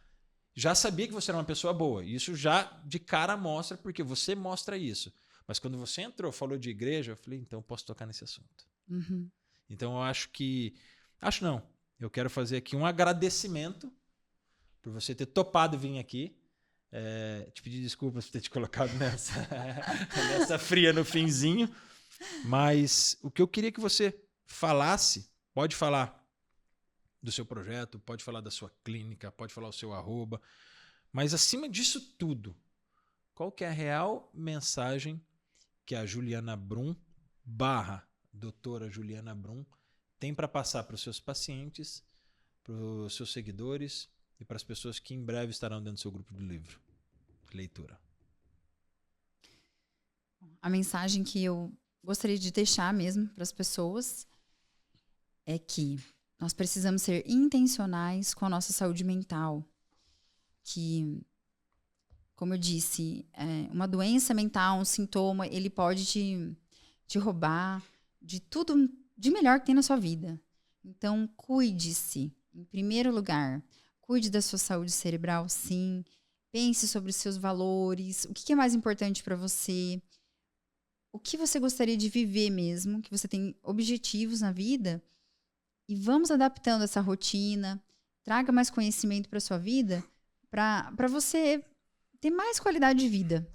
Já sabia que você era uma pessoa boa. Isso já de cara mostra, porque você mostra isso. Mas quando você entrou, falou de igreja, eu falei, então eu posso tocar nesse assunto. Uhum. Então eu acho que... Acho não. Eu quero fazer aqui um agradecimento por você ter topado vir aqui. Te pedir desculpas por ter te colocado nessa fria no finzinho. Mas o que eu queria que você falasse, pode falar do seu projeto, pode falar da sua clínica, pode falar o seu @, mas acima disso tudo, qual que é a real mensagem que a Juliana Brum / doutora Juliana Brum tem para passar para os seus pacientes, para os seus seguidores e para as pessoas que em breve estarão dentro do seu grupo de livro, de leitura? A mensagem que eu gostaria de deixar mesmo para as pessoas é que nós precisamos ser intencionais com a nossa saúde mental. Que, como eu disse, uma doença mental, um sintoma, ele pode te roubar de tudo de melhor que tem na sua vida. Então, cuide-se, em primeiro lugar. Cuide da sua saúde cerebral, sim. Pense sobre os seus valores, o que é mais importante para você. O que você gostaria de viver mesmo, que você tem objetivos na vida. E vamos adaptando essa rotina, traga mais conhecimento para sua vida, para você ter mais qualidade de vida.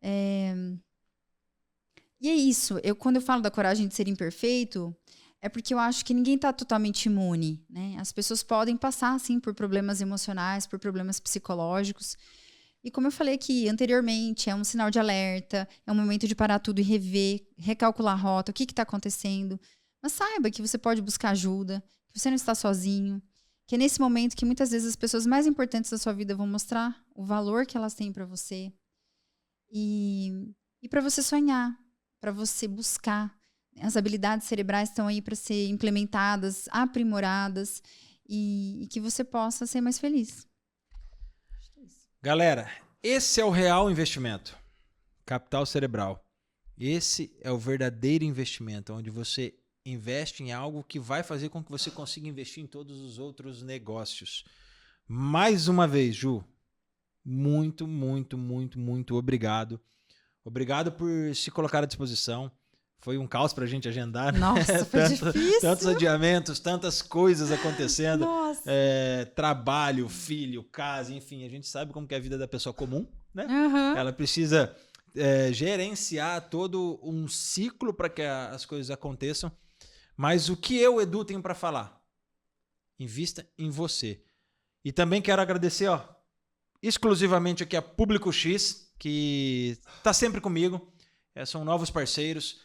E é isso. Quando eu falo da coragem de ser imperfeito, é porque eu acho que ninguém está totalmente imune, né? As pessoas podem passar, sim, por problemas emocionais, por problemas psicológicos. E como eu falei aqui anteriormente, é um sinal de alerta, é um momento de parar tudo e rever, recalcular a rota, o que está acontecendo. Mas saiba que você pode buscar ajuda, que você não está sozinho. Que é nesse momento que muitas vezes as pessoas mais importantes da sua vida vão mostrar o valor que elas têm para você. E para você sonhar, para você buscar. As habilidades cerebrais estão aí para ser implementadas, aprimoradas e que você possa ser mais feliz. Galera, esse é o real investimento. Capital cerebral. Esse é o verdadeiro investimento, onde você investe em algo que vai fazer com que você consiga investir em todos os outros negócios. Mais uma vez, Ju, muito, muito, muito, muito obrigado. Obrigado por se colocar à disposição. Foi um caos pra gente agendar, né? Nossa, foi difícil. Tantos adiamentos, tantas coisas acontecendo. Nossa. Trabalho, filho, casa, enfim. A gente sabe como que é a vida da pessoa comum, né? Uhum. Ela precisa gerenciar todo um ciclo para que as coisas aconteçam. Mas o que eu, Edu, tenho para falar? Invista em você. E também quero agradecer, exclusivamente aqui a Público X, que está sempre comigo. São novos parceiros.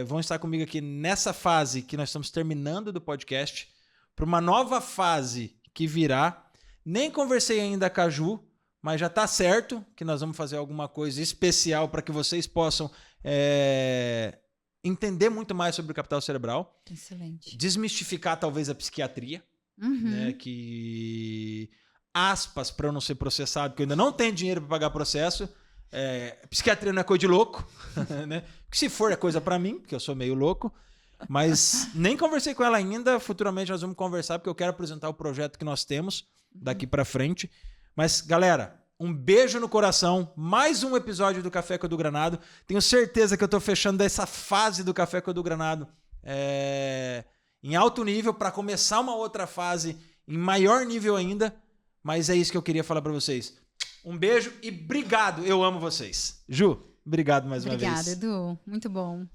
Vão estar comigo aqui nessa fase que nós estamos terminando do podcast, para uma nova fase que virá. Nem conversei ainda com a Ju, mas já está certo que nós vamos fazer alguma coisa especial para que vocês possam entender muito mais sobre o capital cerebral. Excelente. Desmistificar talvez a psiquiatria, né, que aspas para eu não ser processado, porque eu ainda não tenho dinheiro para pagar processo. Psiquiatria não é coisa de louco, né? Se for é coisa para mim, porque eu sou meio louco, mas nem conversei com ela ainda. Futuramente nós vamos conversar, porque eu quero apresentar o projeto que nós temos daqui para frente. Mas galera, um beijo no coração, mais um episódio do Café com Edu Granado. Tenho certeza que eu tô fechando essa fase do Café com Edu Granado em alto nível, para começar uma outra fase em maior nível ainda. Mas é isso que eu queria falar para vocês. Um beijo e obrigado. Eu amo vocês. Ju, obrigado mais uma vez. Obrigada, Edu. Muito bom.